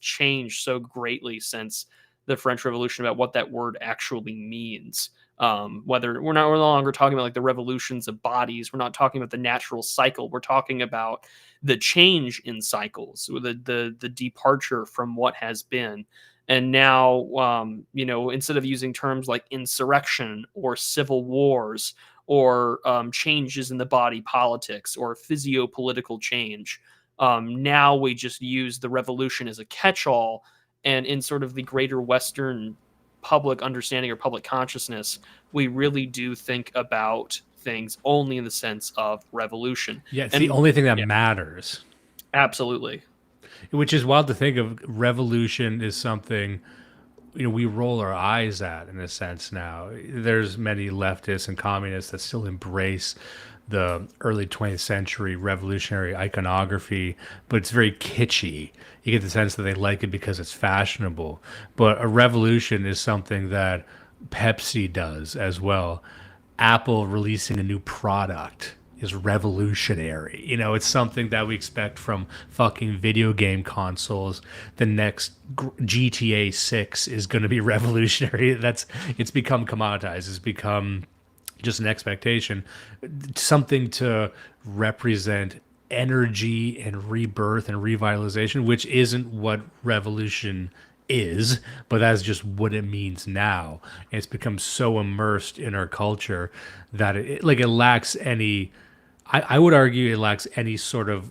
changed so greatly since the French Revolution about what that word actually means. Whether we're no longer talking about like the revolutions of bodies, we're not talking about the natural cycle. We're talking about the change in cycles, the departure from what has been. And now, instead of using terms like insurrection or civil wars or changes in the body politics or physio-political change, now we just use the revolution as a catch-all. And in sort of the greater Western public understanding or public consciousness, we really do think about things only in the sense of revolution. Yeah, it's the only thing that matters. Absolutely. Which is wild to think of. Revolution is something we roll our eyes at in a sense now. There's many leftists and communists that still embrace the early 20th century revolutionary iconography, but it's very kitschy. You get the sense that they like it because it's fashionable. But a revolution is something that Pepsi does as well. Apple releasing a new product is revolutionary. It's something that we expect from fucking video game consoles. The next GTA 6 is going to be revolutionary. It's become commoditized. It's become just an expectation, something to represent energy and rebirth and revitalization, which isn't what revolution is, but that's just what it means now. And it's become so immersed in our culture that it lacks any, I would argue it lacks any sort of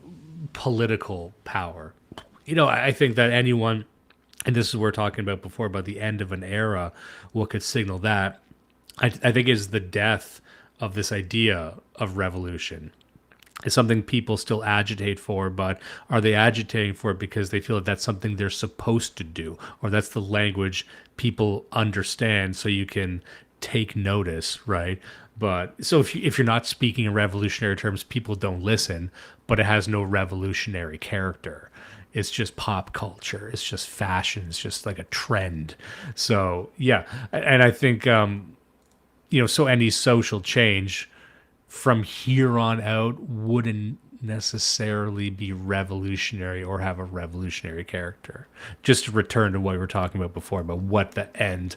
political power. I think that anyone, and this is what we're talking about before, about the end of an era, what could signal that, I think is the death of this idea of revolution. It's something people still agitate for, but are they agitating for it because they feel that that's something they're supposed to do, or that's the language people understand so you can take notice, right? But so if you're not speaking in revolutionary terms, people don't listen, but it has no revolutionary character. It's just pop culture. It's just fashion. It's just like a trend. So yeah, and I think so any social change from here on out wouldn't necessarily be revolutionary or have a revolutionary character. Just to return to what we were talking about before, about what the end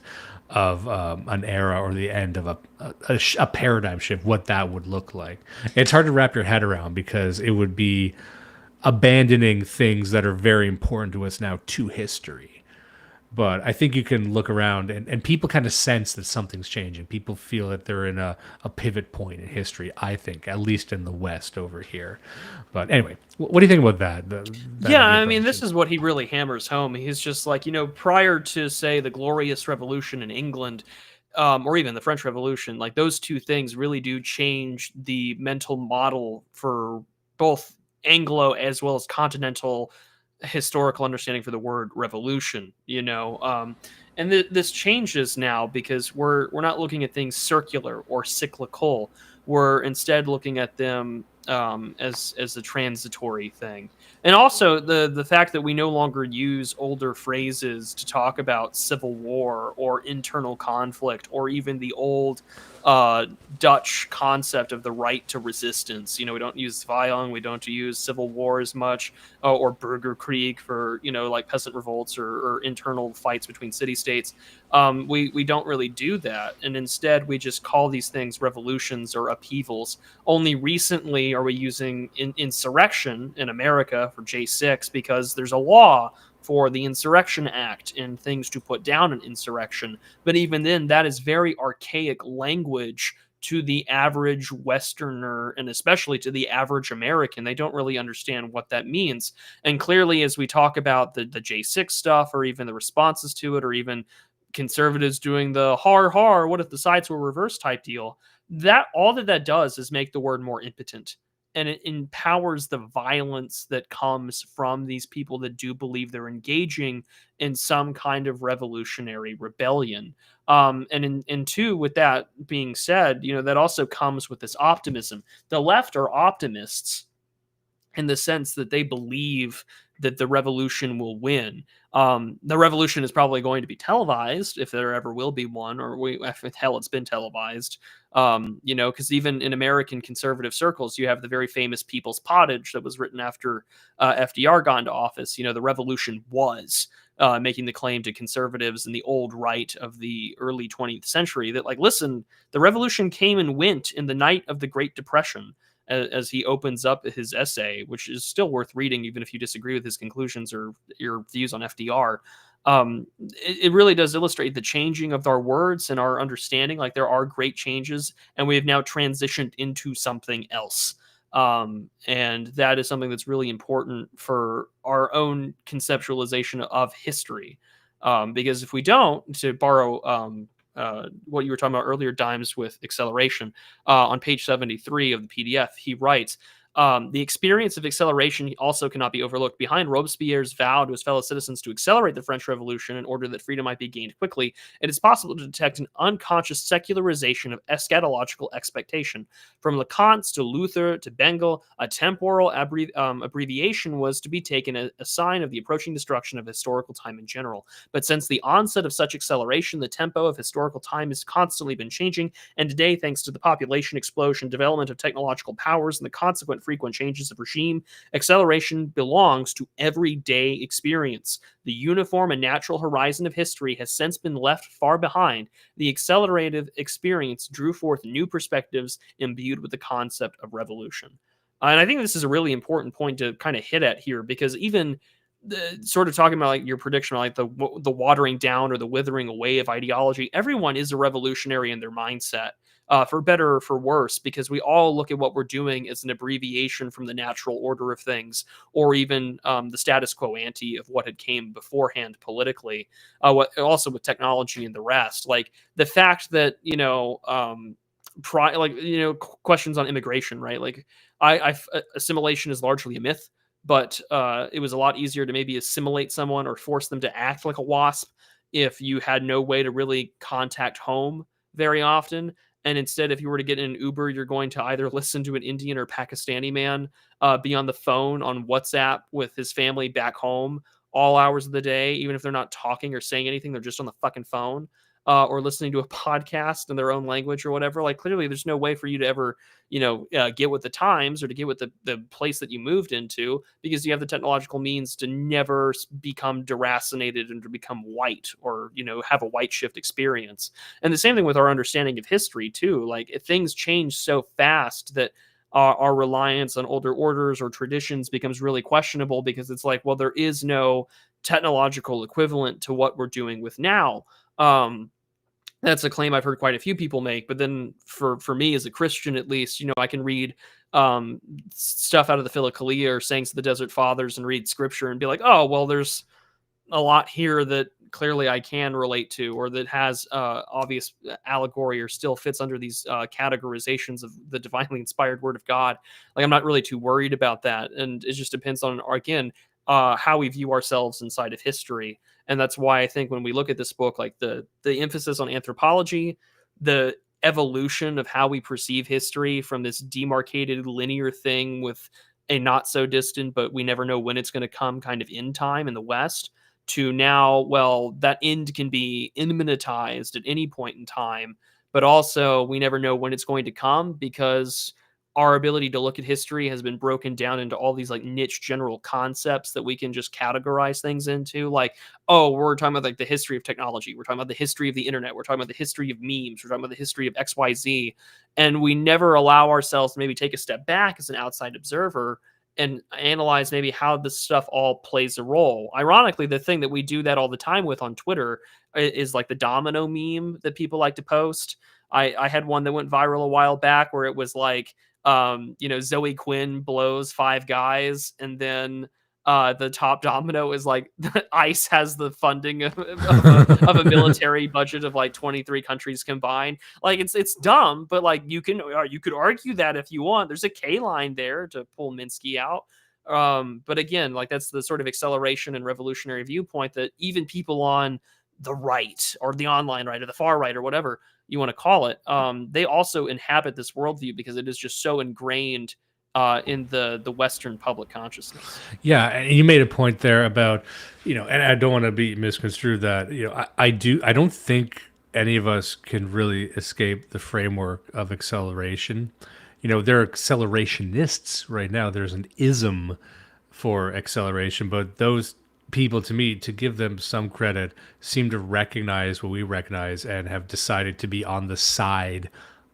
of an era or the end of a paradigm shift, what that would look like. It's hard to wrap your head around because it would be abandoning things that are very important to us now to history. But I think you can look around and people kind of sense that something's changing. People feel that they're in a pivot point in history, I think, at least in the West over here. But anyway, what do you think about that? Yeah, I mean, this is what he really hammers home. He's just like, prior to, say, the Glorious Revolution in England, or even the French Revolution, like those two things really do change the mental model for both Anglo as well as continental historical understanding for the word revolution, and this changes now because we're not looking at things circular or cyclical. We're instead looking at them as a transitory thing. And also the fact that we no longer use older phrases to talk about civil war or internal conflict or even the old Dutch concept of the right to resistance. We don't use Vijong, we don't use civil war as much, or Burgerkrieg for, like peasant revolts or internal fights between city-states. We don't really do that. And instead, we just call these things revolutions or upheavals. Only recently are we using insurrection in America for J6 because there's a law for the Insurrection Act and things to put down an insurrection. But even then, that is very archaic language to the average Westerner and especially to the average American. They don't really understand what that means. And clearly, as we talk about the J6 stuff or even the responses to it or even conservatives doing the har, what if the sides were reversed type deal, that all that does is make the word more impotent. And it empowers the violence that comes from these people that do believe they're engaging in some kind of revolutionary rebellion. And two, with that being said, that also comes with this optimism. The left are optimists in the sense that they believe that the revolution will win. The revolution is probably going to be televised if there ever will be one, or hell, it's been televised. Because even in American conservative circles, you have the very famous People's Pottage that was written after FDR got into office. The revolution was making the claim to conservatives and the old right of the early 20th century that, like, listen, the revolution came and went in the night of the Great Depression, as he opens up his essay, which is still worth reading, even if you disagree with his conclusions or your views on FDR. It really does illustrate the changing of our words and our understanding. Like, there are great changes, and we have now transitioned into something else. And that is something that's really important for our own conceptualization of history. Because if we don't, to borrow what you were talking about earlier, Dimes, with acceleration, on page 73 of the PDF, he writes, the experience of acceleration also cannot be overlooked. Behind Robespierre's vow to his fellow citizens to accelerate the French Revolution in order that freedom might be gained quickly, it is possible to detect an unconscious secularization of eschatological expectation. From Leconte to Luther to Bengel, a temporal abbreviation was to be taken as a sign of the approaching destruction of historical time in general. But since the onset of such acceleration, the tempo of historical time has constantly been changing, and today, thanks to the population explosion, development of technological powers, and the consequent frequent changes of regime, acceleration belongs to everyday experience. The uniform and natural horizon of history has since been left far behind. The accelerative experience drew forth new perspectives imbued with the concept of revolution. And I think this is a really important point to kind of hit at here, because even sort of talking about, like, your prediction, like the watering down or the withering away of ideology, everyone is a revolutionary in their mindset. For better or for worse, because we all look at what we're doing as an abbreviation from the natural order of things, or even the status quo ante of what had came beforehand politically. Also with technology and the rest, like the fact that questions on immigration, right? Like, assimilation is largely a myth, but it was a lot easier to maybe assimilate someone or force them to act like a wasp if you had no way to really contact home very often. And instead, if you were to get in an Uber, you're going to either listen to an Indian or Pakistani man be on the phone on WhatsApp with his family back home all hours of the day, even if they're not talking or saying anything, they're just on the fucking phone, or listening to a podcast in their own language or whatever. Like, clearly, there's no way for you to ever, get with the times or to get with the place that you moved into, because you have the technological means to never become deracinated and to become white, or, have a white shift experience. And the same thing with our understanding of history too. Like, things change so fast that our reliance on older orders or traditions becomes really questionable, because it's like, well, there is no technological equivalent to what we're doing with now. That's a claim I've heard quite a few people make. But then for me as a Christian, at least, I can read stuff out of the Philokalia or Sayings of the Desert Fathers and read scripture and be like, oh, well, there's a lot here that clearly I can relate to, or that has obvious allegory or still fits under these categorizations of the divinely inspired word of God. Like, I'm not really too worried about that. And it just depends on, again, how we view ourselves inside of history. And that's why I think when we look at this book, like the emphasis on anthropology, the evolution of how we perceive history from this demarcated linear thing with a not so distant, but we never know when it's going to come kind of end time in the West, to now, well, that end can be immanentized at any point in time, but also we never know when it's going to come, because our ability to look at history has been broken down into all these like niche general concepts that we can just categorize things into. Like, oh, we're talking about like the history of technology. We're talking about the history of the internet. We're talking about the history of memes. We're talking about the history of XYZ. And we never allow ourselves to maybe take a step back as an outside observer and analyze maybe how this stuff all plays a role. Ironically, the thing that we do that all the time with on Twitter is like the domino meme that people like to post. I had one that went viral a while back where it was like, Zoe Quinn blows 5 guys, and then the top domino is like ICE has the funding of a military budget of like 23 countries combined. Like, it's dumb, but like you could argue that if you want. There's a K line there to pull Minsky out. But again, like, that's the sort of acceleration and revolutionary viewpoint that even people on the right or the online right or the far right or whatever you want to call it, they also inhabit this worldview, because it is just so ingrained in the Western public consciousness. Yeah, and you made a point there about, and I don't want to be misconstrued that, I don't think any of us can really escape the framework of acceleration. There are accelerationists right now. There's an ism for acceleration, but those people, to me, to give them some credit, seem to recognize what we recognize and have decided to be on the side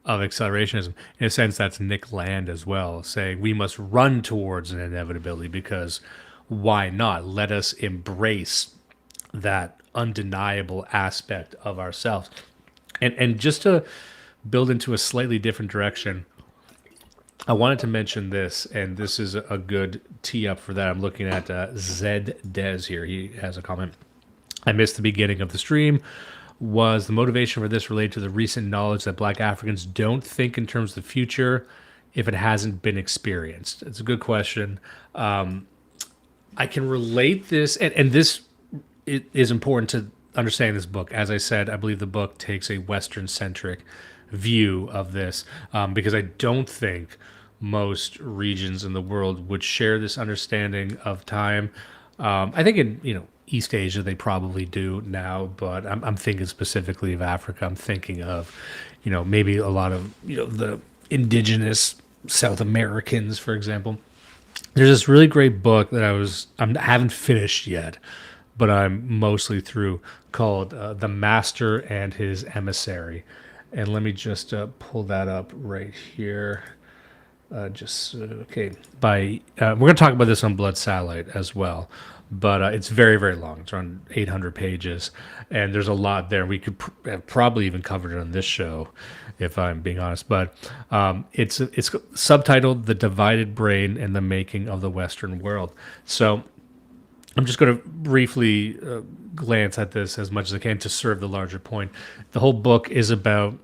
of accelerationism. In a sense, that's Nick Land as well, saying we must run towards an inevitability because why not? Let us embrace that undeniable aspect of ourselves. And just to build into a slightly different direction, I wanted to mention this, and this is a good tee up for that. I'm looking at Zed Des here. He has a comment. I missed the beginning of the stream. Was the motivation for this related to the recent knowledge that Black Africans don't think in terms of the future if it hasn't been experienced? It's a good question. I can relate this, and this is important to understand this book. As I said, I believe the book takes a Western-centric view of this because I don't think most regions in the world would share this understanding of time. I think in East Asia they probably do now, but I'm thinking specifically of Africa. I'm thinking of maybe a lot of the indigenous South Americans, for example. There's this really great book that I haven't finished yet, but I'm mostly through, called The Master and His Emissary. And let me just pull that up right here. We're going to talk about this on Blood Satellite as well, but it's very, very long. It's around 800 pages, and there's a lot there. We could have probably even covered it on this show, if I'm being honest. But it's subtitled "The Divided Brain and the Making of the Western World." So I'm just going to briefly glance at this as much as I can to serve the larger point. The whole book is about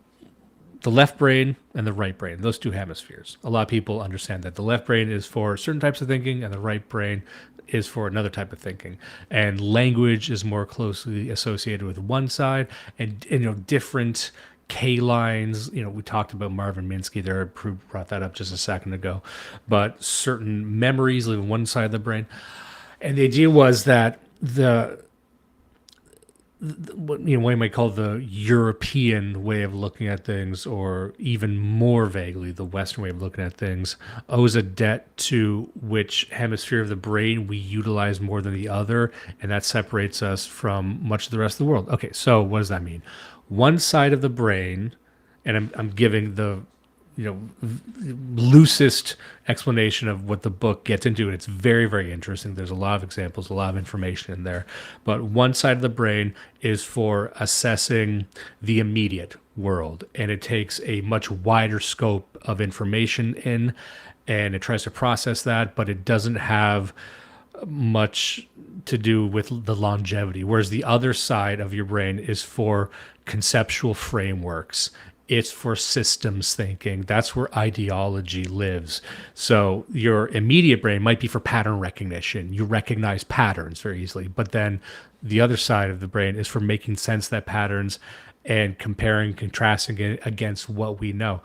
the left brain and the right brain, those two hemispheres. A lot of people understand that the left brain is for certain types of thinking and the right brain is for another type of thinking. And language is more closely associated with one side, and different K lines. We talked about Marvin Minsky there. Prue brought that up just a second ago. But certain memories live on one side of the brain. And the idea was that what you might call the European way of looking at things, or even more vaguely, the Western way of looking at things, owes a debt to which hemisphere of the brain we utilize more than the other, and that separates us from much of the rest of the world. Okay, so what does that mean? One side of the brain, and I'm giving the loosest explanation of what the book gets into, and it's very, very interesting. There's a lot of examples, a lot of information in there. But one side of the brain is for assessing the immediate world, and it takes a much wider scope of information in, and it tries to process that, but it doesn't have much to do with the longevity. Whereas the other side of your brain is for conceptual frameworks. It's for systems thinking. That's where ideology lives. So your immediate brain might be for pattern recognition. You recognize patterns very easily. But then the other side of the brain is for making sense of that patterns and comparing, contrasting it against what we know.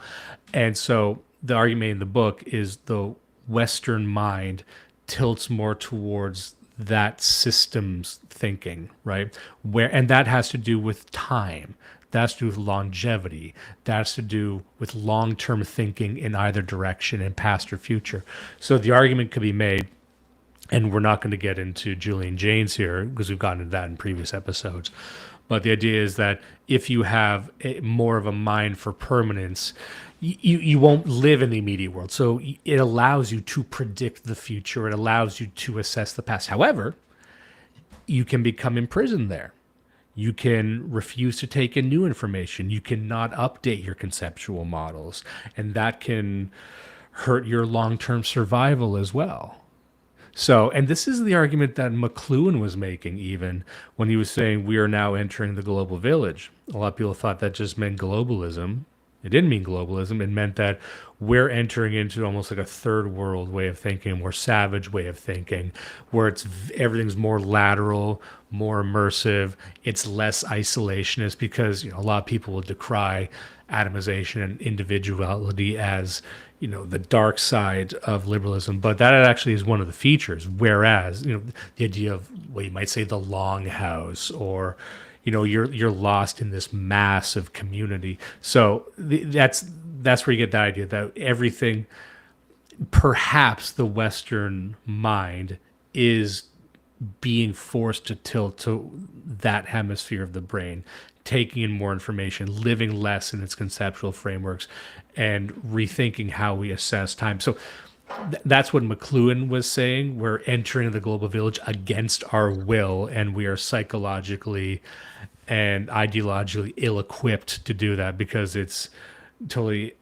And so the argument in the book is the Western mind tilts more towards that systems thinking, right? And that has to do with time. That's to do with longevity. That's to do with long-term thinking in either direction, in past or future. So the argument could be made, and we're not going to get into Julian Jaynes here because we've gotten into that in previous episodes. But the idea is that if you have more of a mind for permanence, you won't live in the immediate world. So it allows you to predict the future. It allows you to assess the past. However, you can become imprisoned there. You can refuse to take in new information. You cannot update your conceptual models. And that can hurt your long-term survival as well. So, and this is the argument that McLuhan was making even when he was saying we are now entering the global village. A lot of people thought that just meant globalism. It didn't mean globalism. It meant that we're entering into almost like a third world way of thinking, a more savage way of thinking, where everything's more lateral, more immersive. It's less isolationist because a lot of people will decry atomization and individuality as the dark side of liberalism, but that actually is one of the features. Whereas, the idea of what you might say the longhouse, or, you're lost in this massive community. So that's where you get the idea that everything, perhaps the Western mind is being forced to tilt to that hemisphere of the brain, taking in more information, living less in its conceptual frameworks, and rethinking how we assess time. So that's what McLuhan was saying. We're entering the global village against our will, and we are psychologically and ideologically ill-equipped to do that because it's totally,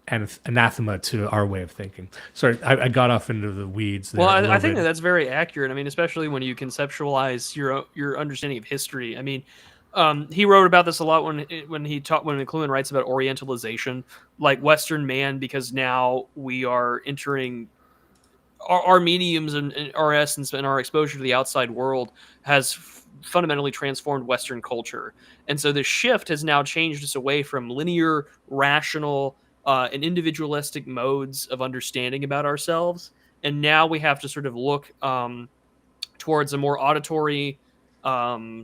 anathema to our way of thinking. Sorry, I got off into the weeds there. Well, a little I think bit. that's very accurate. I mean, especially when you conceptualize your understanding of history. I mean, he wrote about this a lot when McLuhan writes about Orientalization, like Western man, because now we are entering our mediums and our essence and our exposure to the outside world has fundamentally transformed Western culture. And so the shift has now changed us away from linear, rational, and individualistic modes of understanding about ourselves. And now we have to sort of look towards a more auditory,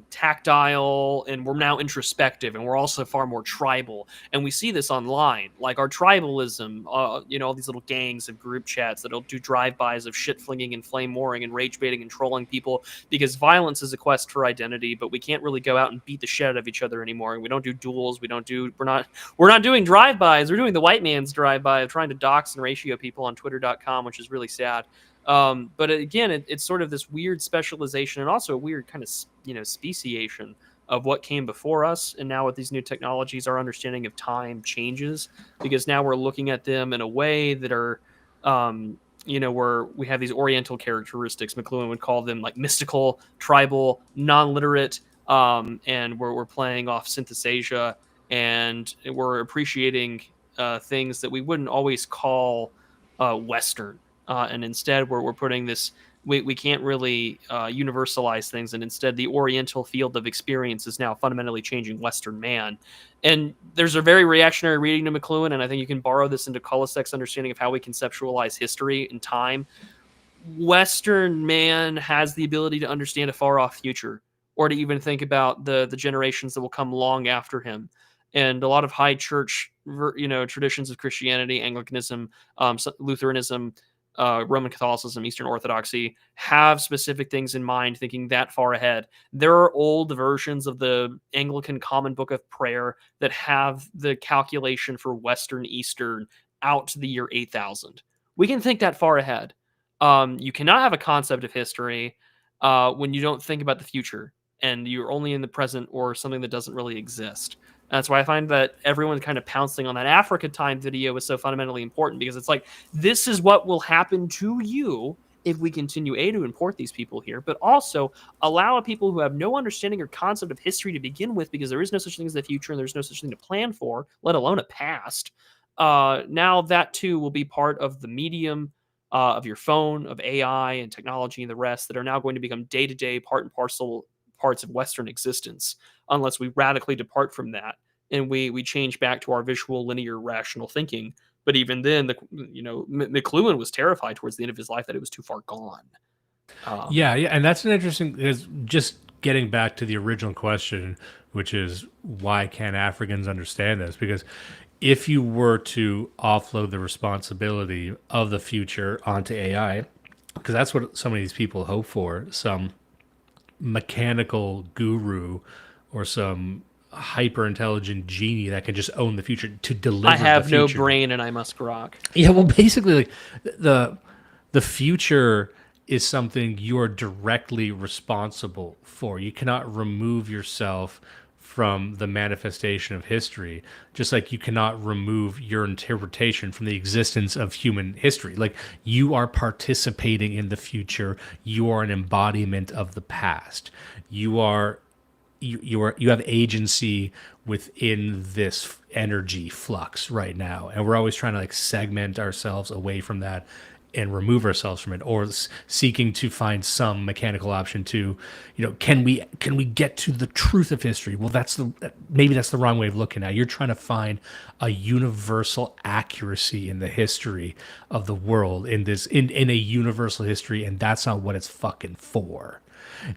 tactile, and we're now introspective, and we're also far more tribal. And we see this online, like our tribalism, all these little gangs of group chats that'll do drive-bys of shit flinging and flame warring and rage baiting and trolling people, because violence is a quest for identity, but we can't really go out and beat the shit out of each other anymore. And we don't do duels. We're not doing drive-bys. We're doing the white man's drive-by of trying to dox and ratio people on twitter.com, which is really sad. But again, it's sort of this weird specialization, and also a weird kind of, speciation of what came before us. And now with these new technologies, our understanding of time changes, because now we're looking at them in a way that are, where we have these Oriental characteristics. McLuhan would call them like mystical, tribal, non-literate, and we're playing off synthesasia, and we're appreciating things that we wouldn't always call Western. And instead, we're putting this, we can't really universalize things, and instead the Oriental field of experience is now fundamentally changing Western man. And there's a very reactionary reading to McLuhan, and I think you can borrow this into Koselleck's understanding of how we conceptualize history and time. Western man has the ability to understand a far-off future, or to even think about the generations that will come long after him. And a lot of high church, traditions of Christianity, Anglicanism, Lutheranism, Roman Catholicism, Eastern Orthodoxy have specific things in mind, thinking that far ahead. There are old versions of the Anglican Common Book of Prayer that have the calculation for Western Eastern out to the year 8000. We can think that far ahead. You cannot have a concept of history when you don't think about the future, and you're only in the present or something that doesn't really exist. That's why I find that everyone kind of pouncing on that Africa time video is so fundamentally important, because it's like, this is what will happen to you if we continue to import these people here, but also allow people who have no understanding or concept of history to begin with, because there is no such thing as the future and there's no such thing to plan for, let alone a past. Now that too will be part of the medium of your phone, of AI and technology and the rest, that are now going to become day-to-day, part and parcel parts of Western existence, unless we radically depart from that and we change back to our visual, linear, rational thinking. But even then, McLuhan was terrified towards the end of his life that it was too far gone. Yeah, and that's an interesting, is just getting back to the original question, which is, why can't Africans understand this? Because if you were to offload the responsibility of the future onto AI, because that's what some of these people hope for, some mechanical guru or some hyper intelligent genie that can just own the future to deliver. I have the no future. brain and I must rock. Yeah, well, basically, like, the future is something you are directly responsible for. You cannot remove yourself from the manifestation of history, just like you cannot remove your interpretation from the existence of human history. Like, you are participating in the future. You are an embodiment of the past. You have agency within this energy flux right now, and we're always trying to like segment ourselves away from that and remove ourselves from it, or seeking to find some mechanical option to, can we get to the truth of history? Well, maybe that's the wrong way of looking at it. You're trying to find a universal accuracy in the history of the world, in a universal history, and that's not what it's fucking for.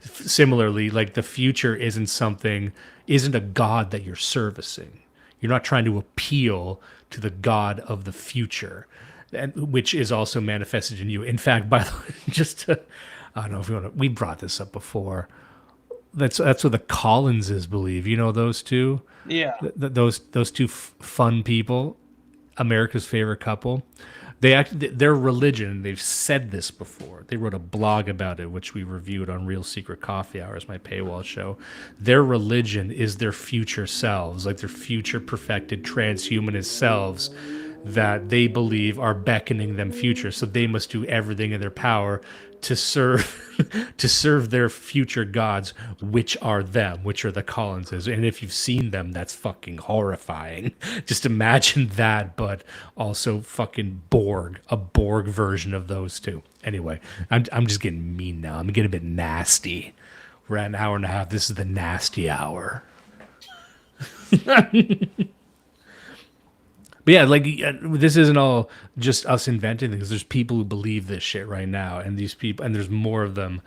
Similarly, like, the future isn't a god that you're servicing. You're not trying to appeal to the god of the future, which is also manifested in you. In fact, by the way, I don't know if you want to, we brought this up before. That's what the Collinses believe. You know those two? Yeah. Those two fun people, America's favorite couple. Their religion, they've said this before. They wrote a blog about it, which we reviewed on Real Secret Coffee Hours, my paywall show. Their religion is their future selves, like their future perfected transhumanist selves that they believe are beckoning them future. So they must do everything in their power to serve their future gods, which are the Collinses. And if you've seen them, that's fucking horrifying. Just imagine that, but also fucking a Borg version of those two. Anyway, I'm just getting mean now. I'm getting a bit nasty. We're at an hour and a half. This is the nasty hour. But yeah, like, this isn't all just us inventing things. There's people who believe this shit right now, and there's more of them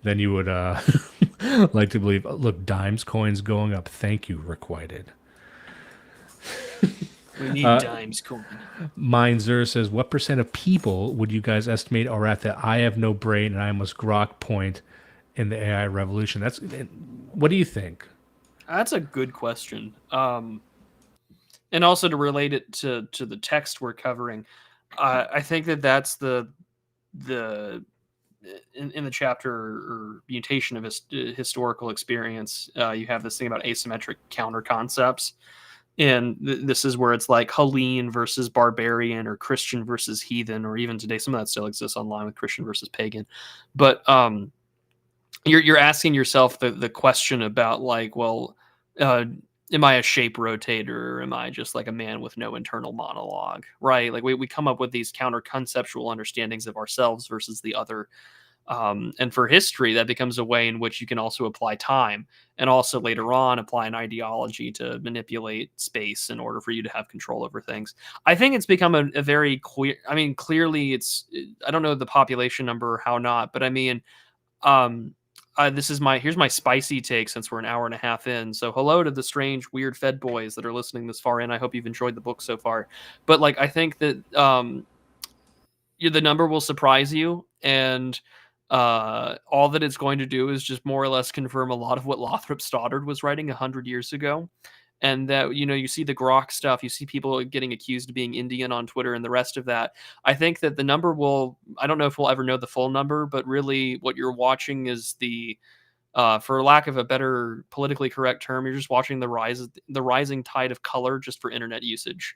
than you would like to believe. Look, dimes, coins going up. Thank you, requited. We need dimes, coin. Mindzer says, what % of people would you guys estimate are at the I have no brain and I must grok point in the AI revolution? What do you think? That's a good question. And also to relate it to the text we're covering, I think that's in the chapter or mutation of historical experience. You have this thing about asymmetric counter concepts, and this is where it's like Hellene versus barbarian, or Christian versus heathen, or even today some of that still exists online with Christian versus pagan. But you're asking yourself the question about, like, well, am I a shape rotator, or am I just like a man with no internal monologue, right? Like, we come up with these counter conceptual understandings of ourselves versus the other. And for history, that becomes a way in which you can also apply time, and also later on apply an ideology to manipulate space in order for you to have control over things. I think it's become a very clear, clearly I don't know the population number or how not, but here's my spicy take, since we're an hour and a half in. So hello to the strange, weird fed boys that are listening this far in. I hope you've enjoyed the book so far. But, like, I think that the number will surprise you, and all that it's going to do is just more or less confirm a lot of what Lothrop Stoddard was writing 100 years ago. And that, you see the grok stuff, you see people getting accused of being Indian on Twitter and the rest of that. I think that the number I don't know if we'll ever know the full number, but really what you're watching is for lack of a better politically correct term, you're just watching the rising tide of color just for internet usage.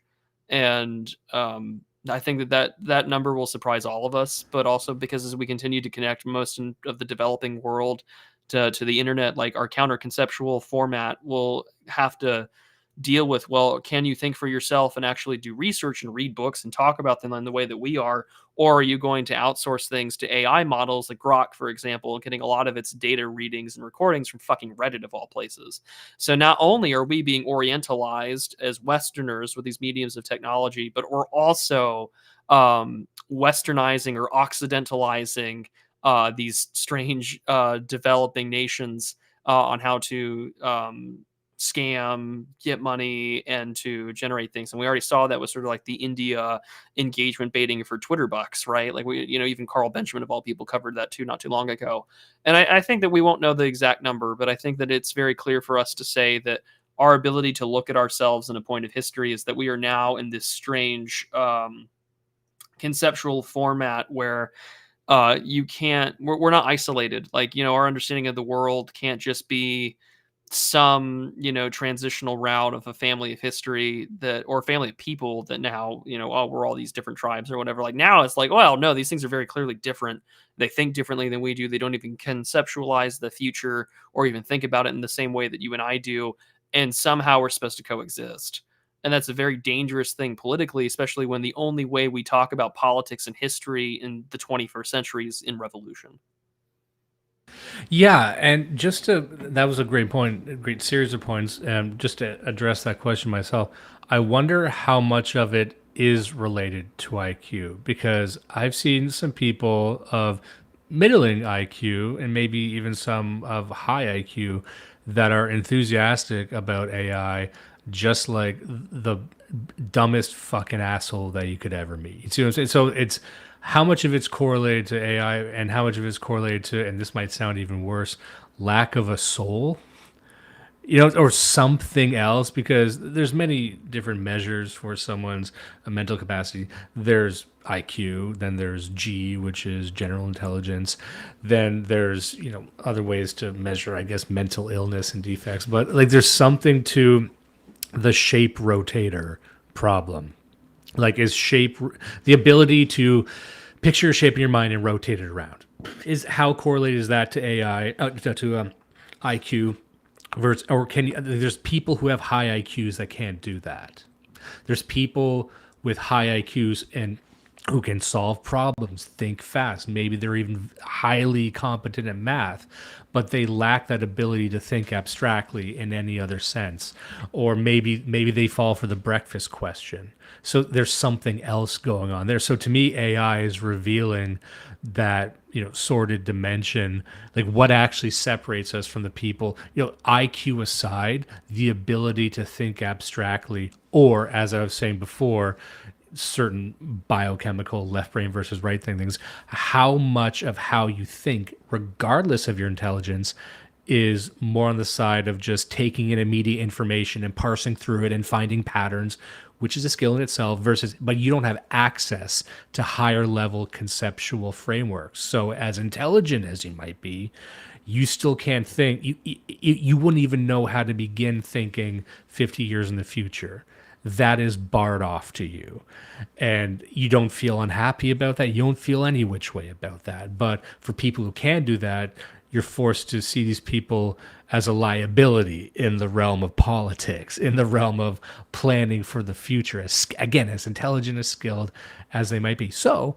And I think that number will surprise all of us, but also because as we continue to connect most of the developing world to the internet, like, our counter conceptual format will have to deal with, well, can you think for yourself and actually do research and read books and talk about them in the way that we are? Or are you going to outsource things to AI models like Grok, for example, getting a lot of its data readings and recordings from fucking Reddit of all places? So not only are we being orientalized as Westerners with these mediums of technology, but we're also Westernizing or Occidentalizing these strange developing nations on how to scam, get money, and to generate things. And we already saw that was sort of like the India engagement baiting for Twitter bucks, right? Like, even Carl Benjamin of all people covered that too not too long ago. And I think that we won't know the exact number, but I think that it's very clear for us to say that our ability to look at ourselves in a point of history is that we are now in this strange conceptual format where we're not isolated. Like, our understanding of the world can't just be some, transitional route of a family of history or family of people that now, we're all these different tribes or whatever. Like, now it's like, well, no, these things are very clearly different. They think differently than we do. They don't even conceptualize the future or even think about it in the same way that you and I do. And somehow we're supposed to coexist. And that's a very dangerous thing politically, especially when the only way we talk about politics and history in the 21st century is in revolution. Yeah, and that was a great point, a great series of points. Just to address that question myself, I wonder how much of it is related to IQ, because I've seen some people of middling IQ and maybe even some of high IQ that are enthusiastic about AI, just like the dumbest fucking asshole that you could ever meet. You see what I'm saying? So it's how much of it's correlated to AI and how much of it's correlated to, and this might sound even worse, lack of a soul, or something else, because there's many different measures for someone's mental capacity. There's IQ, then there's G, which is general intelligence. Then there's, other ways to measure, I guess, mental illness and defects. But like, there's something to the shape rotator problem. Like, is shape the ability to picture a shape in your mind and rotate it around? Is how correlated is that to AI, to IQ? Versus, or there's people who have high IQs that can't do that. There's people with high IQs and who can solve problems, think fast. Maybe they're even highly competent at math, but they lack that ability to think abstractly in any other sense. Or maybe they fall for the breakfast question. So there's something else going on there. So to me, AI is revealing that, sordid dimension, like what actually separates us from the people, IQ aside, the ability to think abstractly, or as I was saying before, certain biochemical left brain versus right things, how much of how you think, regardless of your intelligence, is more on the side of just taking in immediate information and parsing through it and finding patterns, which is a skill in itself, but you don't have access to higher level conceptual frameworks. So as intelligent as you might be, you still can't think, you wouldn't even know how to begin thinking 50 years in the future. That is barred off to you. And you don't feel unhappy about that. You don't feel any which way about that. But for people who can do that, you're forced to see these people as a liability in the realm of politics, in the realm of planning for the future, as intelligent, as skilled as they might be. So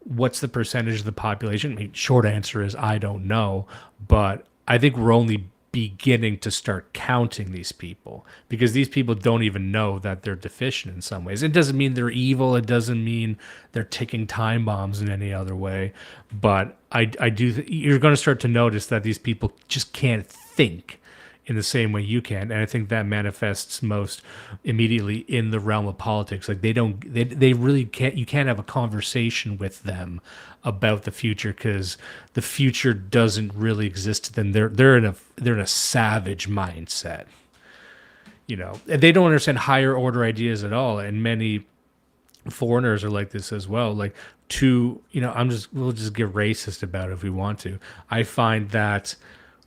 what's the percentage of the population? I mean, short answer is I don't know, but I think we're only beginning to start counting these people, because these people don't even know that they're deficient in some ways. It doesn't mean they're evil. It doesn't mean they're ticking time bombs in any other way. But you're going to start to notice that these people just can't think in the same way you can. And I think that manifests most immediately in the realm of politics. Like they really can't, you can't have a conversation with them about the future, because the future doesn't really exist to them. They're in a savage mindset. They don't understand higher order ideas at all. And many foreigners are like this as well. Like we'll just get racist about it if we want to. I find that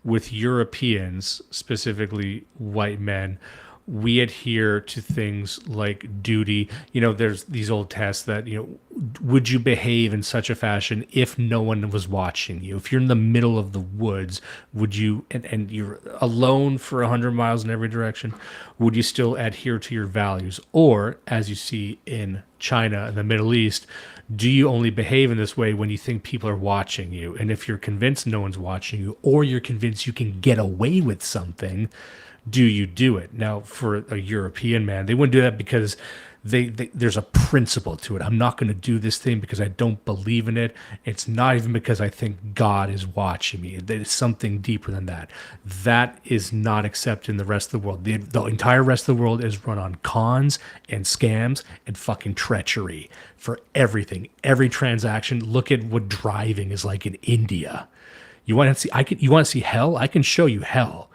with Europeans, specifically white men, we adhere to things like duty. There's these old tests that, would you behave in such a fashion if no one was watching you? If you're in the middle of the woods, would you, and you're alone for 100 miles in every direction, would you still adhere to your values? Or, as you see in China and the Middle East, do you only behave in this way when you think people are watching you? And if you're convinced no one's watching you, or you're convinced you can get away with something, do you do it? Now, for a European man, they wouldn't do that because there's a principle to it. I'm not going to do this thing because I don't believe in it. It's not even because I think God is watching me. There's something deeper than that. That is not accepted in the rest of the world. The entire rest of the world is run on cons and scams and fucking treachery for everything. Every transaction. Look at what driving is like in India. You want to see? You want to see hell? I can show you hell.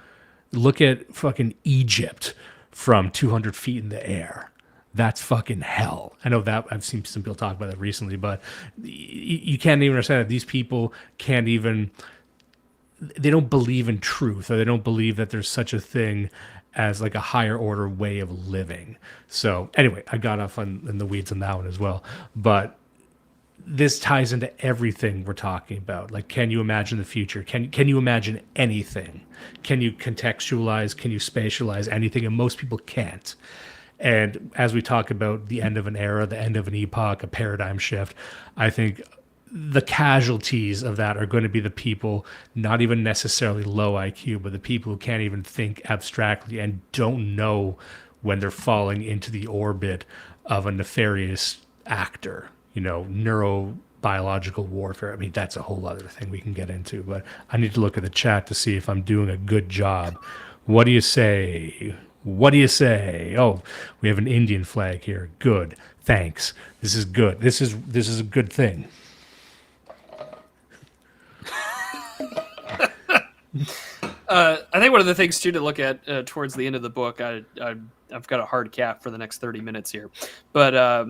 Look at fucking Egypt from 200 feet in the air. That's fucking hell. I know that I've seen some people talk about that recently, but you can't even understand that these people they don't believe in truth, or they don't believe that there's such a thing as like a higher order way of living. So anyway, I got off in the weeds on that one as well, but this ties into everything we're talking about. Like, can you imagine the future? Can you imagine anything? Can you contextualize? Can you spatialize anything? And most people can't. And as we talk about the end of an era, the end of an epoch, a paradigm shift, I think the casualties of that are going to be the people, not even necessarily low IQ, but the people who can't even think abstractly and don't know when they're falling into the orbit of a nefarious actor, neurobiological warfare. I mean, that's a whole other thing we can get into, but I need to look at the chat to see if I'm doing a good job. What do you say? What do you say? Oh, we have an Indian flag here. Good. Thanks. This is good. This is a good thing. I think one of the things too to look at towards the end of the book, I've got a hard cap for the next 30 minutes here, but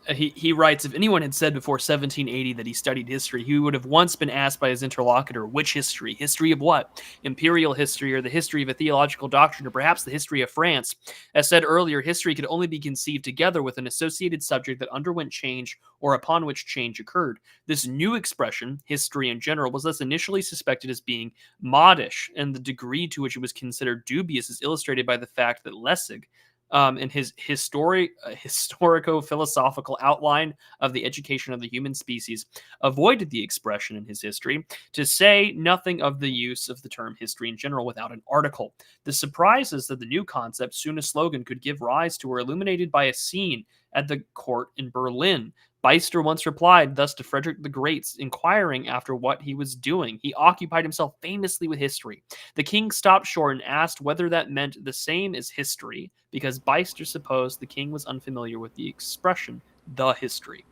he writes, if anyone had said before 1780 that he studied history, he would have once been asked by his interlocutor, which history? History of what? Imperial history, or the history of a theological doctrine, or perhaps the history of France? As said earlier, history could only be conceived together with an associated subject that underwent change or upon which change occurred. This new expression, history in general, was thus initially suspected as being modish, and the degree to which it was considered dubious is illustrated by the fact that Lessig, in his historico-philosophical outline of the education of the human species, avoided the expression in his history, to say nothing of the use of the term history in general without an article. The surprise is that the new concept, soon a slogan, could give rise to, were illuminated by a scene at the court in Berlin. Beister once replied thus to Frederick the Great's inquiring after what he was doing. He occupied himself famously with history. The king stopped short and asked whether that meant the same as history, because Beister supposed the king was unfamiliar with the expression, the history.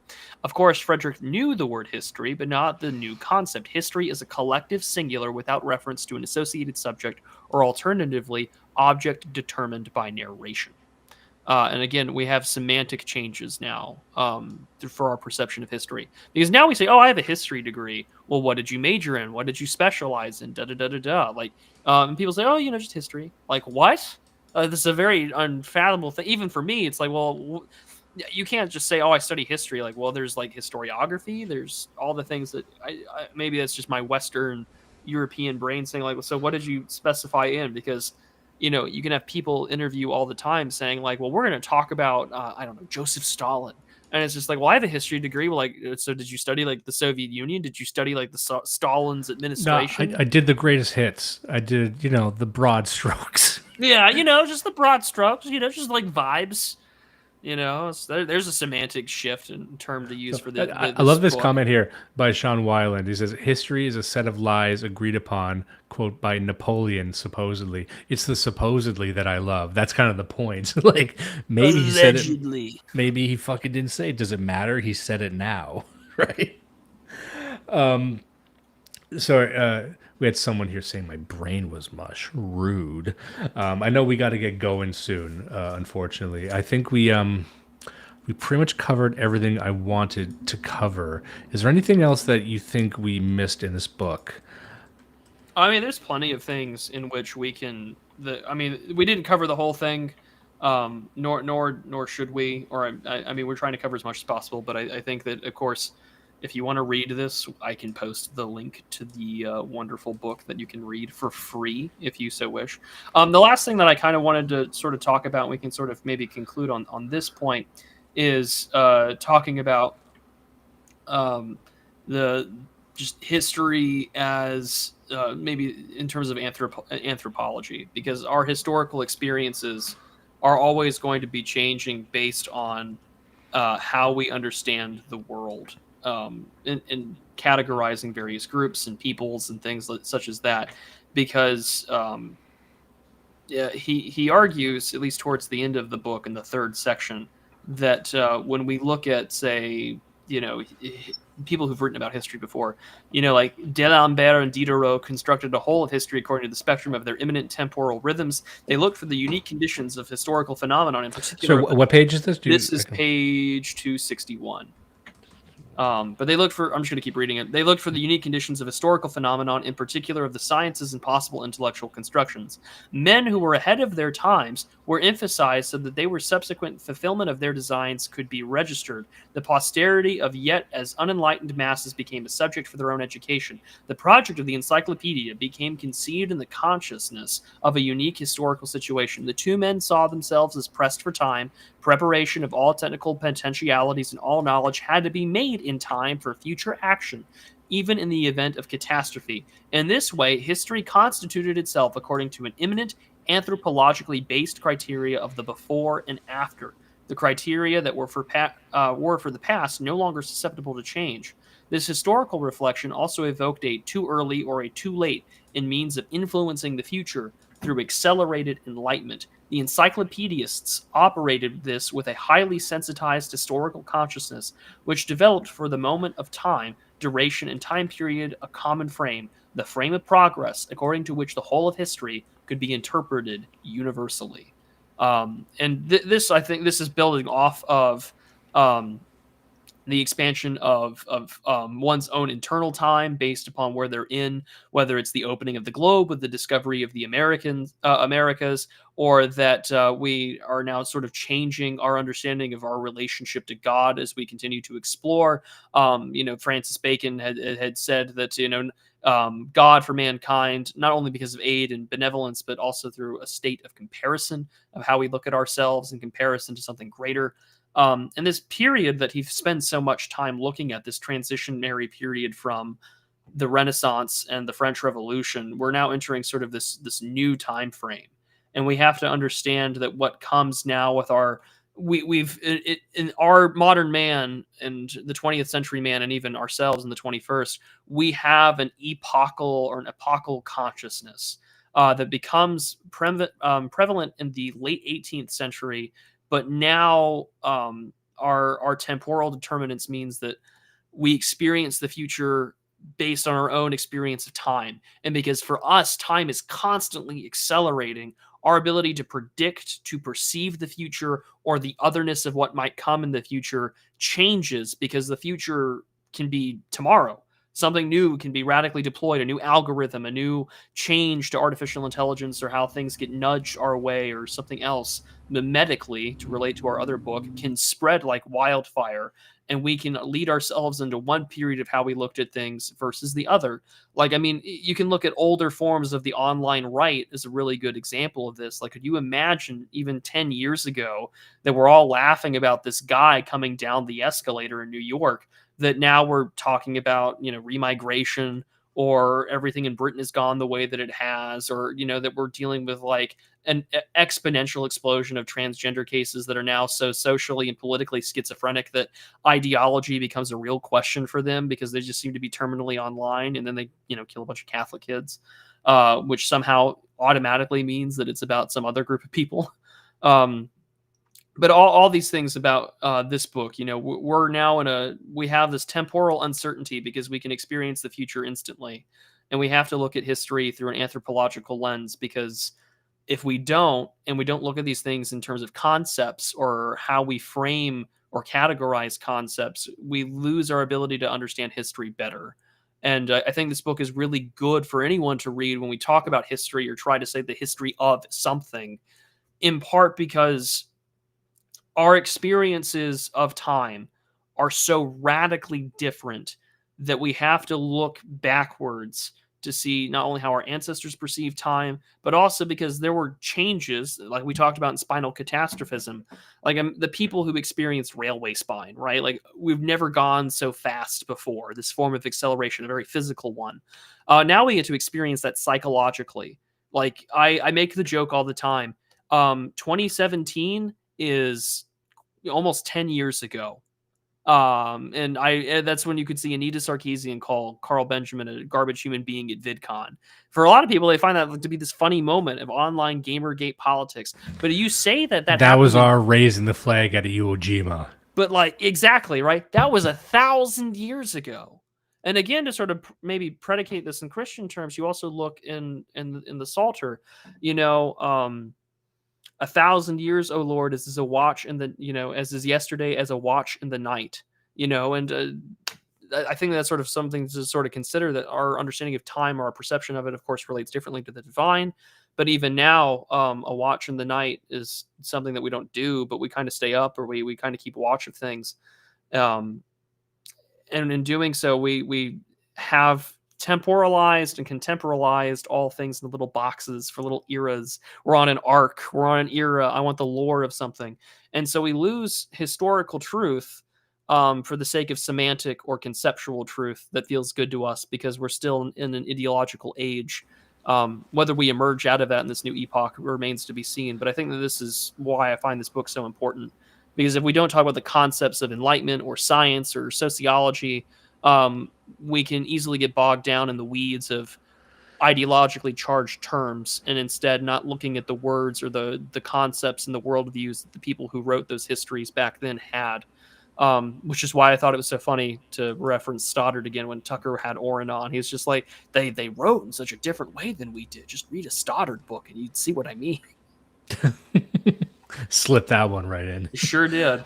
Of course, Frederick knew the word history, but not the new concept. History is a collective singular without reference to an associated subject, or alternatively, object determined by narration. And again, we have semantic changes now for our perception of history. Because now we say, oh, I have a history degree. Well, what did you major in? What did you specialize in? Da-da-da-da-da. Like, and people say, oh, just history. Like, what? This is a very unfathomable thing. Even for me, it's like, well, you can't just say, oh, I study history. Like, well, there's like historiography. There's all the things that maybe that's just my Western European brain saying, like, so what did you specify in? Because you can have people interview all the time saying like, well, we're going to talk about, I don't know, Joseph Stalin. And it's just like, well, I have a history degree. Well, like, so did you study like the Soviet Union? Did you study like the Stalin's administration? No, I did the greatest hits. I did, the broad strokes. Yeah, just the broad strokes, just like vibes. There's a semantic shift in term to use for the I love this comment here by Sean Weiland. He says, history is a set of lies agreed upon, quote, by Napoleon, supposedly. It's the supposedly that I love. That's kind of the point. Like, maybe allegedly. He said it. Maybe he fucking didn't say it. Does it matter? He said it now, right? We had someone here saying my brain was mush. Rude. I know we got to get going soon, unfortunately. I think we pretty much covered everything I wanted to cover. Is there anything else that you think we missed in this book? I mean, there's plenty of things in which we can... we didn't cover the whole thing, nor should we. Or we're trying to cover as much as possible, but I think that, of course... If you want to read this, I can post the link to the wonderful book that you can read for free if you so wish. The last thing that I kind of wanted to sort of talk about, and we can sort of maybe conclude on this point, is talking about the just history as maybe in terms of anthropology, because our historical experiences are always going to be changing based on how we understand the world. In categorizing various groups and peoples and things such as that, because he argues, at least towards the end of the book in the third section, that when we look at, say, people who've written about history before, like D'Alembert and Diderot constructed a whole of history according to the spectrum of their imminent temporal rhythms. They looked for the unique conditions of historical phenomenon in particular. So what page is this? This is page 261. But they looked for, I'm just going to keep reading it. They looked for the unique conditions of historical phenomenon, in particular of the sciences and possible intellectual constructions. Men who were ahead of their times were emphasized so that they were subsequent fulfillment of their designs could be registered. The posterity of yet as unenlightened masses became a subject for their own education. The project of the encyclopedia became conceived in the consciousness of a unique historical situation. The two men saw themselves as pressed for time. Preparation of all technical potentialities and all knowledge had to be made in time for future action, even in the event of catastrophe. In this way, history constituted itself according to an imminent, anthropologically based criteria of the before and after. The criteria that were for the past no longer susceptible to change. This historical reflection also evoked a too early or a too late in means of influencing the future through accelerated enlightenment. The encyclopedists operated this with a highly sensitized historical consciousness, which developed for the moment of time, duration, and time period a common frame, the frame of progress, according to which the whole of history could be interpreted universally. This, I think, this is building off of the expansion of one's own internal time based upon where they're in, whether it's the opening of the globe with the discovery of the Americas, or that we are now sort of changing our understanding of our relationship to God as we continue to explore. Francis Bacon had said that God for mankind, not only because of aid and benevolence, but also through a state of comparison of how we look at ourselves in comparison to something greater. And this period that he spends so much time looking at, this transitionary period from the Renaissance and the French Revolution, we're now entering sort of this new time frame, and we have to understand that what comes now with our in our modern man and the 20th century man, and even ourselves in the 21st, we have an epochal consciousness that becomes prevalent in the late 18th century. But now our temporal determinants means that we experience the future based on our own experience of time. And because for us, time is constantly accelerating, our ability to predict, to perceive the future, or the otherness of what might come in the future changes, because the future can be tomorrow. Something new can be radically deployed, a new algorithm, a new change to artificial intelligence, or how things get nudged our way, or something else mimetically, to relate to our other book, can spread like wildfire, and we can lead ourselves into one period of how we looked at things versus the other. Like, I mean, you can look at older forms of the online right as a really good example of this. Like, could you imagine even 10 years ago that we're all laughing about this guy coming down the escalator in New York, that now we're talking about, remigration, or everything in Britain has gone the way that it has, or, that we're dealing with like an exponential explosion of transgender cases that are now so socially and politically schizophrenic that ideology becomes a real question for them, because they just seem to be terminally online, and then they, kill a bunch of Catholic kids, which somehow automatically means that it's about some other group of people. But all these things about this book, we're now we have this temporal uncertainty because we can experience the future instantly. And we have to look at history through an anthropological lens, because if we don't, and we don't look at these things in terms of concepts or how we frame or categorize concepts, we lose our ability to understand history better. And I think this book is really good for anyone to read when we talk about history or try to say the history of something, in part because our experiences of time are so radically different that we have to look backwards to see not only how our ancestors perceived time, but also because there were changes, like we talked about in spinal catastrophism, like the people who experienced railway spine, right? Like, we've never gone so fast before, this form of acceleration, a very physical one. Now we get to experience that psychologically. Like, I make the joke all the time. 2017 is almost 10 years ago. And that's when you could see Anita Sarkeesian call Carl Benjamin a garbage human being at VidCon. For a lot of people, they find that to be this funny moment of online Gamergate politics. But you say that was our raising the flag at Iwo Jima. But like, exactly, right? That was 1,000 years ago. And again, to sort of maybe predicate this in Christian terms, you also look in the Psalter, 1,000 years, O Lord, as is a watch in the, as is yesterday, as a watch in the night. And I think that's sort of something to sort of consider, that our understanding of time or our perception of it, of course, relates differently to the divine. But even now, a watch in the night is something that we don't do, but we kind of stay up, or we kind of keep watch of things. And in doing so, we have temporalized and contemporalized all things in little boxes for little eras. We're on an arc. We're on an era. I want the lore of something. And so we lose historical truth for the sake of semantic or conceptual truth that feels good to us, because we're still in an ideological age. Whether we emerge out of that in this new epoch remains to be seen. But I think that this is why I find this book so important. Because if we don't talk about the concepts of enlightenment or science or sociology, we can easily get bogged down in the weeds of ideologically charged terms, and instead not looking at the words or the concepts and the worldviews that the people who wrote those histories back then had. Which is why I thought it was so funny to reference Stoddard again when Tucker had Oren on. He was just like, they wrote in such a different way than we did. Just read a Stoddard book and you'd see what I mean. Slip that one right in. Sure did.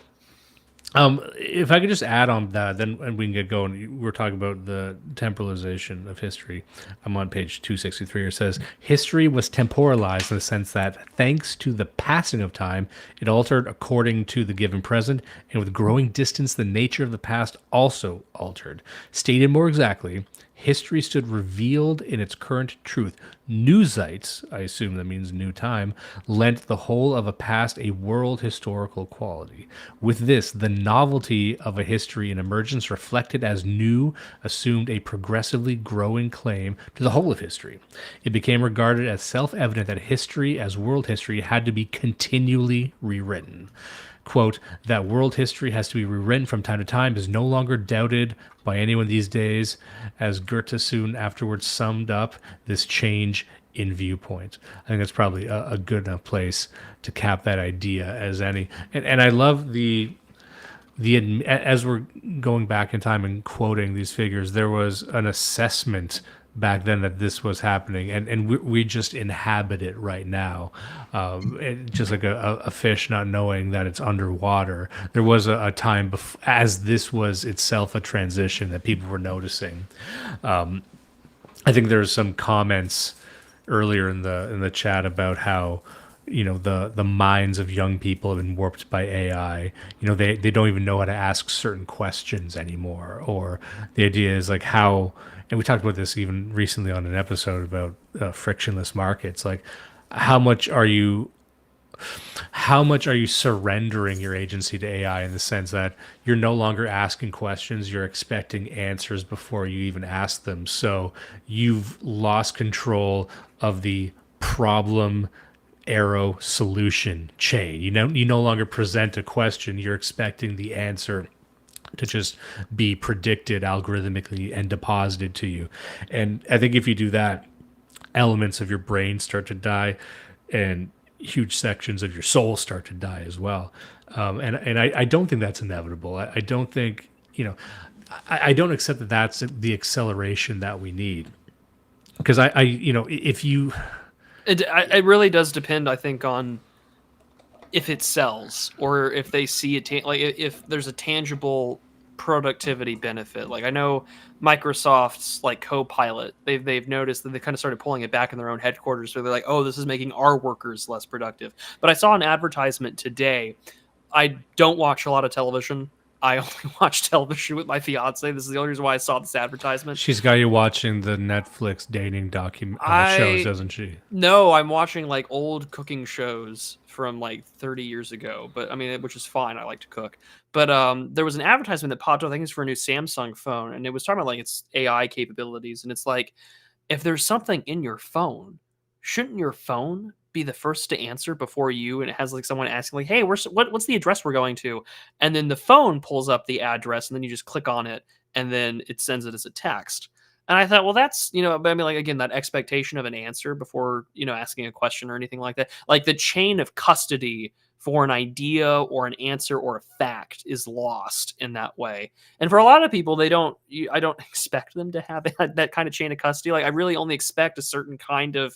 If I could just add on that, then and we can get going. We're talking about the temporalization of history. I'm on page 263. It says, history was temporalized in the sense that, thanks to the passing of time, it altered according to the given present, and with growing distance, the nature of the past also altered. Stated more exactly, history stood revealed in its current truth. New sites, I assume that means new time, lent the whole of a past a world historical quality. With this, the novelty of a history in emergence reflected as new assumed a progressively growing claim to the whole of history. It became regarded as self-evident that history as world history had to be continually rewritten. Quote, that world history has to be rewritten from time to time is no longer doubted by anyone these days, as Goethe soon afterwards summed up this change in viewpoint. I think that's probably a good enough place to cap that idea as any. And I love the as we're going back in time and quoting these figures, there was an assessment back then that this was happening, and we just inhabit it right now, just like a fish not knowing that it's underwater. There was a time as this was itself a transition that people were noticing. I think there's some comments earlier in the chat about how the minds of young people have been warped by AI. They don't even know how to ask certain questions anymore, or the idea is like how. And we talked about this even recently on an episode about frictionless markets. Like, how much are you surrendering your agency to AI, in the sense that you're no longer asking questions, you're expecting answers before you even ask them. So you've lost control of the problem arrow solution chain. You no longer present a question, you're expecting the answer to just be predicted algorithmically and deposited to you. And I think if you do that, elements of your brain start to die, and huge sections of your soul start to die as well. And I don't think that's inevitable. I don't think, I don't accept that that's the acceleration that we need. Because if you... It really does depend, I think, on if it sells, or if they see it, if there's a tangible productivity benefit. Like, I know Microsoft's like Copilot, they've noticed that they kind of started pulling it back in their own headquarters. So they're like, oh, this is making our workers less productive. But I saw an advertisement today. I don't watch a lot of television. I only watch television with my fiance. This is the only reason why I saw this advertisement. She's got you watching the Netflix dating shows, doesn't she? No, I'm watching like old cooking shows from like 30 years ago. But I mean, which is fine. I like to cook. But there was an advertisement that popped up. I think it's for a new Samsung phone, and it was talking about like its AI capabilities. And it's like, if there's something in your phone, shouldn't your phone be the first to answer before you? And it has like someone asking like, hey, what's the address we're going to? And then the phone pulls up the address, and then you just click on it, and then it sends it as a text. And I thought, well, that's, I mean, like, again, that expectation of an answer before, asking a question or anything like that. Like, the chain of custody for an idea or an answer or a fact is lost in that way. And for a lot of people, I don't expect them to have that kind of chain of custody. Like, I really only expect a certain kind of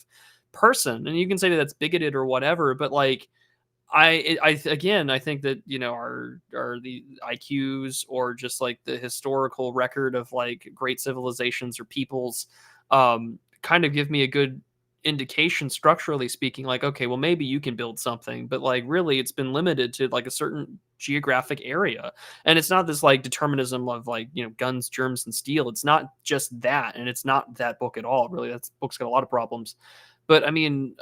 person. And you can say that that's bigoted or whatever, but like, Again, I think that, you know, our the IQs, or just like the historical record of like great civilizations or peoples, kind of give me a good indication, structurally speaking, like, okay, well, maybe you can build something, but like really it's been limited to like a certain geographic area. And it's not this like determinism of like, you know, guns, germs, and steel. It's not just that, and it's not that book at all, really. That book's got a lot of problems. But I mean,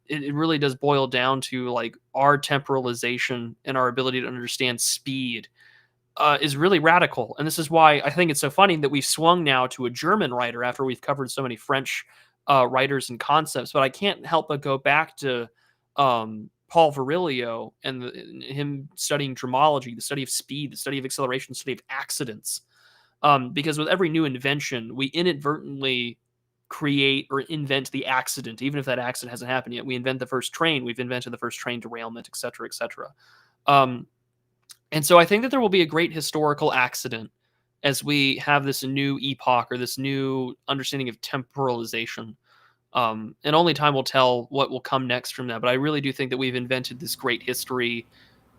it really does boil down to like our temporalization and our ability to understand speed is really radical. And this is why I think it's so funny that we've swung now to a German writer after we've covered so many French writers and concepts. But I can't help but go back to Paul Virilio and him studying dromology, the study of speed, the study of acceleration, the study of accidents. Because with every new invention, we inadvertently create or invent the accident, even if that accident hasn't happened yet. We invent the first train, we've invented the first train derailment, et cetera, et cetera. And so I think that there will be a great historical accident as we have this new epoch, or this new understanding of temporalization. And only time will tell what will come next from that. But I really do think that we've invented this great history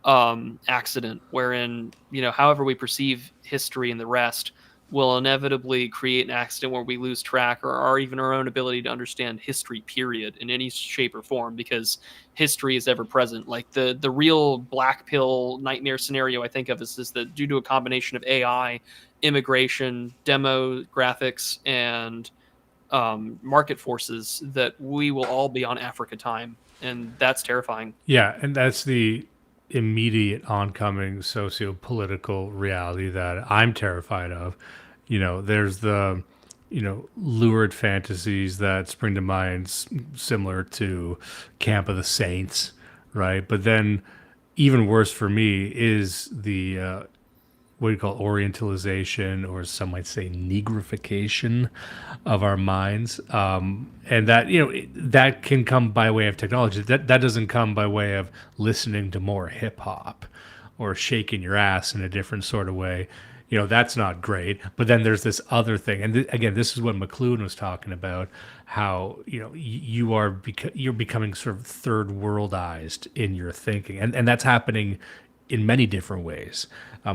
accident, wherein, you know, however we perceive history and the rest will inevitably create an accident where we lose track, or even our own ability to understand history, period, in any shape or form, because history is ever present. Like the real black pill nightmare scenario I think of is that due to a combination of AI, immigration, demographics, and market forces, that we will all be on Africa time. And that's terrifying. Yeah, and that's the immediate oncoming socio-political reality that I'm terrified of. You know, there's the, you know, lurid fantasies that spring to mind, similar to Camp of the Saints, right? But then even worse for me is the what do you call Orientalization, or some might say negrification of our minds, and that, you know, that can come by way of technology. That doesn't come by way of listening to more hip hop or shaking your ass in a different sort of way. You know, that's not great. But then there's this other thing, and again, this is what McLuhan was talking about. How, you know, you're becoming sort of third worldized in your thinking, and that's happening in many different ways.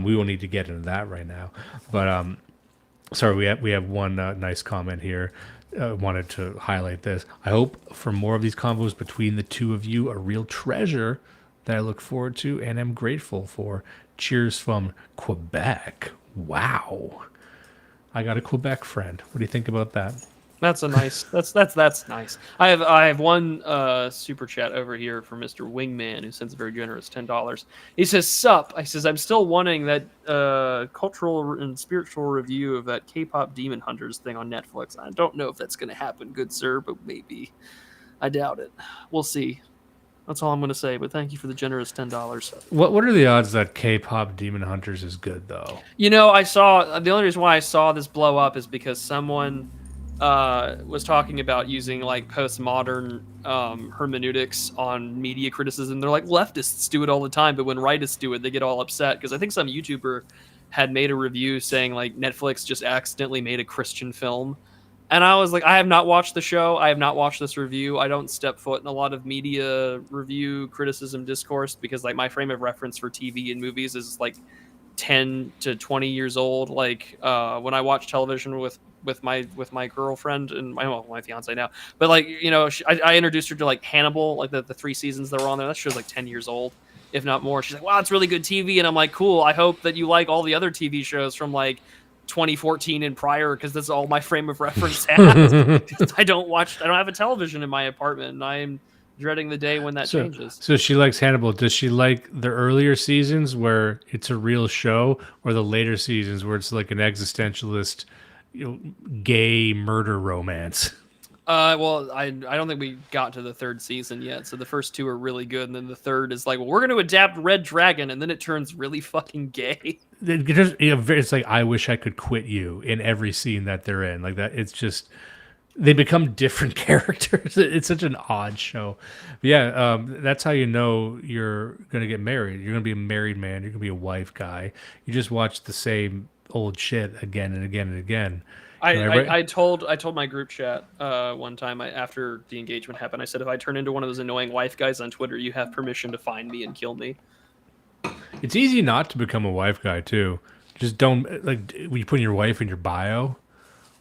We won't need to get into that right now, but sorry, we have one nice comment here. Wanted to highlight this. I hope for more of these convos between the two of you, a real treasure that I look forward to and am grateful for. Cheers from Quebec. Wow, I got a Quebec friend. What do you think about that? That's a nice. That's nice. I have one super chat over here from Mr. Wingman, who sends a very generous $10. He says, "Sup?" I says, "I'm still wanting that cultural and spiritual review of that K-pop Demon Hunters thing on Netflix. I don't know if that's going to happen, good sir, but maybe. I doubt it. We'll see." That's all I'm going to say. But thank you for the generous $10. What are the odds that K-pop Demon Hunters is good, though? You know, I saw the only reason why I saw this blow up is because someone was talking about using like postmodern hermeneutics on media criticism. They're like, leftists do it all the time, but when rightists do it, they get all upset. Because I think some YouTuber had made a review saying like Netflix just accidentally made a Christian film. And I was like, I have not watched the show. I have not watched this review. I don't step foot in a lot of media review criticism discourse, because like my frame of reference for TV and movies is like 10 to 20 years old. Like when I watch television with my girlfriend and my fiance now, but like, you know, I introduced her to like Hannibal, like the 3 seasons that were on there. That show's like 10 years old, if not more. She's like, wow, it's really good TV. And I'm like, cool. I hope that you like all the other TV shows from like 2014 and prior, because that's all my frame of reference has. I don't have a television in my apartment, and I'm dreading the day when that changes. So she likes Hannibal. Does she like the earlier seasons where it's a real show, or the later seasons where it's like an existentialist, you know, gay murder romance? Well, I don't think we got to the 3rd season yet. So the first 2 are really good, and then the 3rd is like, well, we're going to adapt Red Dragon, and then it turns really fucking gay. It's like, I wish I could quit you in every scene that they're in. Like that, it's just, they become different characters. It's such an odd show. But yeah, that's how you know you're going to get married. You're going to be a married man. You're going to be a wife guy. You just watch the same old shit again and again and again. I told my group chat one time after the engagement happened. I said, if I turn into one of those annoying wife guys on Twitter, you have permission to find me and kill me. It's easy not to become a wife guy too. Just don't like when you put your wife in your bio,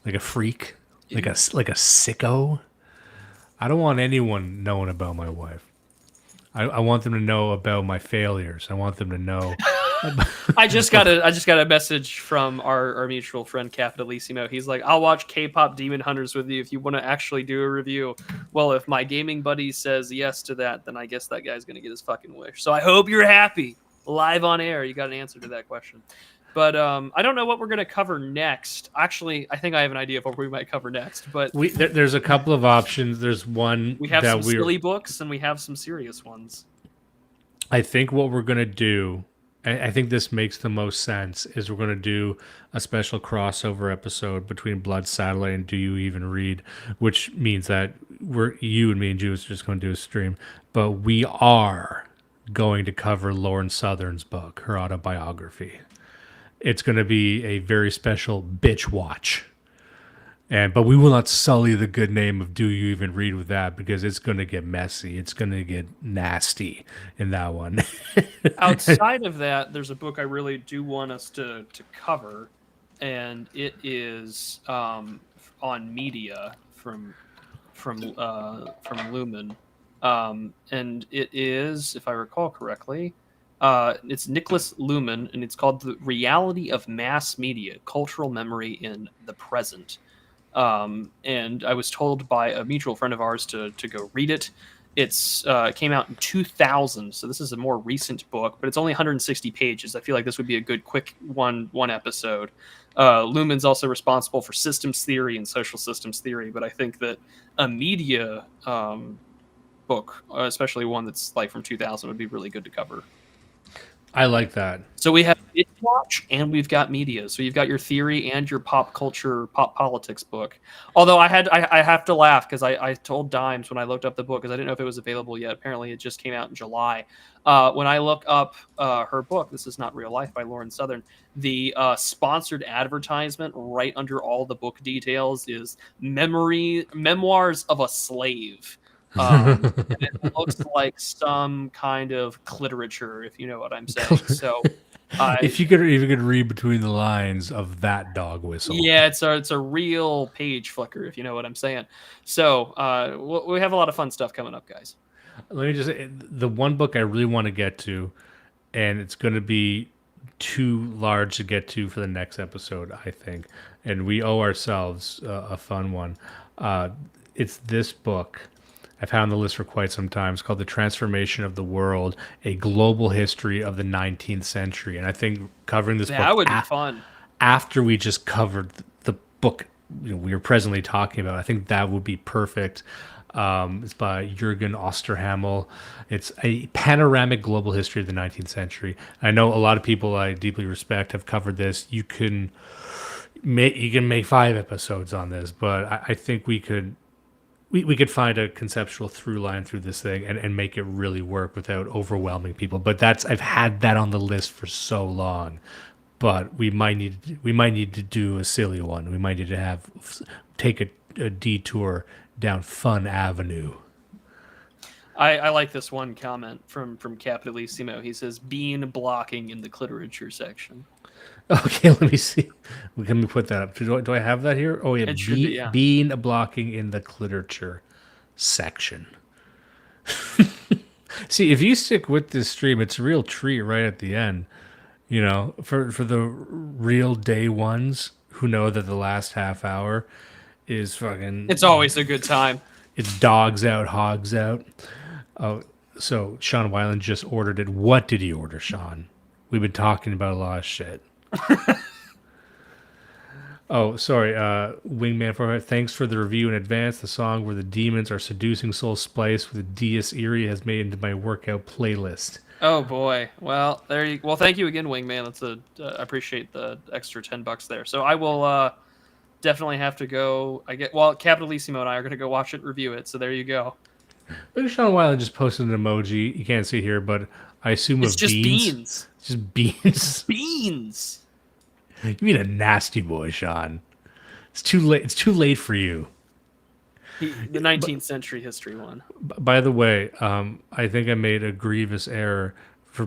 like a freak, like a sicko. I don't want anyone knowing about my wife. I want them to know about my failures. I want them to know. I just got a message from our mutual friend Capitalissimo. He's like, I'll watch K-pop Demon Hunters with you if you want to actually do a review. Well, if my gaming buddy says yes to that, then I guess that guy's gonna get his fucking wish. So I hope you're happy. Live on air, you got an answer to that question. But I don't know what we're going to cover next. Actually, I think I have an idea of what we might cover next. But there's a couple of options. There's one. We have some silly books and we have some serious ones. I think what we're going to do, I think this makes the most sense, is we're going to do a special crossover episode between Blood Satellite and Do You Even Read, which means that you and me and Juice are just going to do a stream. But we are going to cover Lauren Southern's book, her autobiography. It's going to be a very special bitch watch. But we will not sully the good name of Do You Even Read with that, because it's going to get messy. It's going to get nasty in that one. Outside of that, there's a book I really do want us to cover, and it is on media from Lumen. And it is, if I recall correctly, it's Nicholas Luhmann, and it's called The Reality of Mass Media, Cultural Memory in the Present. And I was told by a mutual friend of ours to go read it. It came out in 2000, so this is a more recent book, but it's only 160 pages. I feel like this would be a good quick one episode. Luhmann's also responsible for systems theory and social systems theory, but I think that a media book, especially one that's like from 2000, would be really good to cover. I like that. So we have Bitch Watch and we've got media. So you've got your theory and your pop culture, pop politics book. Although I have to laugh because I told Dimes when I looked up the book, because I didn't know if it was available yet. Apparently it just came out in July. When I look up her book, This Is Not Real Life by Lauren Southern, the sponsored advertisement right under all the book details is Memoirs of a Slave. And it looks like some kind of literature, if you know what I'm saying. So, if you could read between the lines of that dog whistle, yeah, it's a real page flicker, if you know what I'm saying. So, we have a lot of fun stuff coming up, guys. Let me just say, the one book I really want to get to, and it's going to be too large to get to for the next episode, I think, and we owe ourselves a fun one. It's this book. I've had on the list for quite some time. It's called The Transformation of the World, A Global History of the 19th Century. And I think covering this book... That would be fun. After we just covered the book we are presently talking about, I think that would be perfect. It's by Jürgen Osterhammel. It's a panoramic global history of the 19th century. I know a lot of people I deeply respect have covered this. You can make 5 episodes on this, but I think we could find a conceptual through line through this thing and make it really work without overwhelming people. But I've had that on the list for so long. But we might need to do a silly one. We might need to take a detour down Fun Avenue. I like this one comment from Capitalissimo. He says, "Bean blocking in the literature section." Okay, let me see. Let me put that up. Do I have that here? Oh, yeah. Bean blocking in the literature section. See, if you stick with this stream, it's a real treat right at the end. You know, for the real day ones who know that the last half hour is fucking... It's always a good time. It's dogs out, hogs out. Oh, so Sean Weiland just ordered it. What did he order, Sean? We've been talking about a lot of shit. Oh, sorry. Wingman for thanks for the review in advance. The song where the demons are seducing soul spliced with Dies Irae has made it into my workout playlist. Oh boy. Well, thank you again, Wingman. I appreciate the extra $10 there. So I will definitely have to go. Capitalissimo and I are going to go watch it and review it. So there you go. Look at Sean Weiland just posted an emoji. You can't see here, but I assume it's just beans. It's just beans. Beans. You mean a nasty boy, Sean. It's too late. It's too late for you. The 19th century history one. By the way, I think I made a grievous error for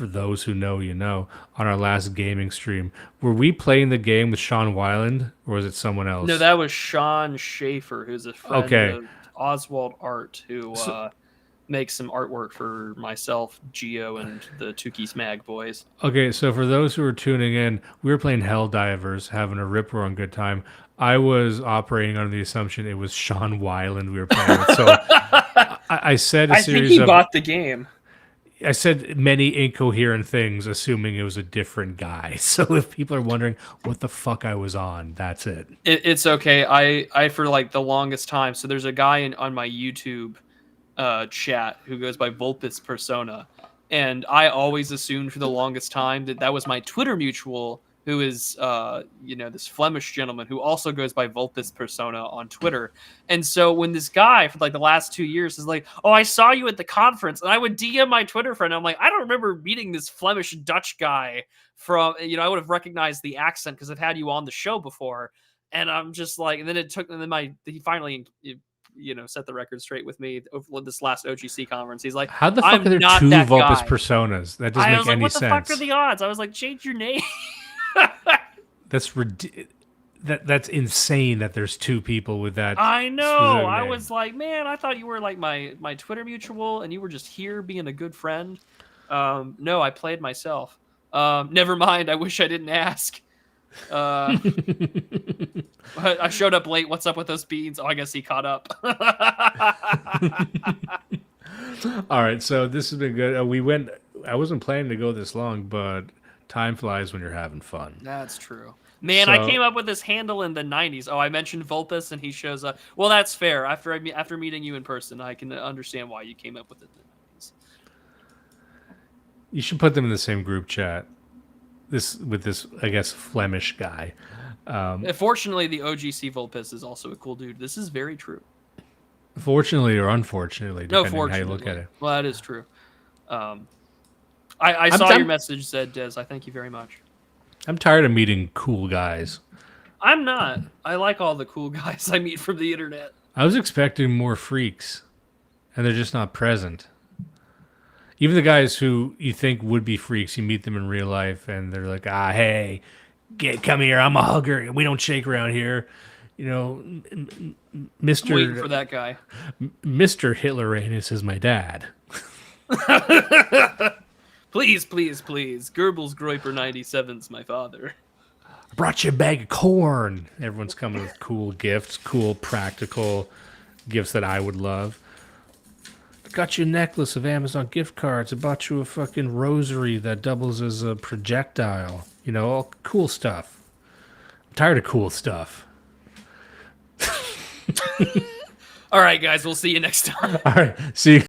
those who know, on our last gaming stream. Were we playing the game with Sean Weiland, or was it someone else? No, that was Sean Schaefer, who's a friend of Oswald Art, who makes some artwork for myself, Geo, and the Tukey's Mag boys. Okay, so for those who are tuning in, we were playing Helldivers, having a rip-roaring good time. I was operating under the assumption it was Sean Weiland we were playing with. So I said a series I think he bought the game. I said many incoherent things, assuming it was a different guy. So if people are wondering what the fuck I was on, that's it. It's okay. I for like the longest time. So there's a guy on my YouTube chat who goes by Vulpus Persona, and I always assumed for the longest time that was my Twitter mutual, who is this Flemish gentleman who also goes by Vulpus Persona on Twitter. And so when this guy for like the last 2 years is like, oh, I saw you at the conference, and I would DM my Twitter friend, I'm like, I don't remember meeting this Flemish Dutch guy from, I would have recognized the accent because I've had you on the show before. And I'm just like, and then he finally set the record straight with me over this last OGC conference. He's like, how the fuck are there two Vulpus Personas? That doesn't make any sense. What the fuck are the odds? I was like, change your name. That's insane that there's two people with that. I know. I was like, man, I thought you were like my Twitter mutual, and you were just here being a good friend. No, I played myself. Never mind. I wish I didn't ask. But I showed up late. What's up with those beans? Oh, I guess he caught up. All right, so this has been good. I wasn't planning to go this long, but time flies when you're having fun. That's true. Man, I came up with this handle in the 90s. Oh, I mentioned Vulpus, and he shows up. Well, that's fair. After meeting you in person, I can understand why you came up with it in the 90s. You should put them in the same group chat. With this, I guess, Flemish guy. Fortunately, the OGC Vulpus is also a cool dude. This is very true. Fortunately or unfortunately, depending on how you look at it. Well, that is true. I saw your message, said Des. I thank you very much. I'm tired of meeting cool guys. I'm not. I like all the cool guys I meet from the internet. I was expecting more freaks, and they're just not present. Even the guys who you think would be freaks, you meet them in real life, and they're like, hey, come here, I'm a hugger. We don't shake around here. Mr. I'm waiting for that guy. Mr. Hitleranus is my dad. Please, please, please. Goebbels Groiper 97's my father. I brought you a bag of corn. Everyone's coming with cool gifts, cool practical gifts that I would love. Got you a necklace of Amazon gift cards. I bought you a fucking rosary that doubles as a projectile. All cool stuff. I'm tired of cool stuff. All right, guys. We'll see you next time. All right. See you.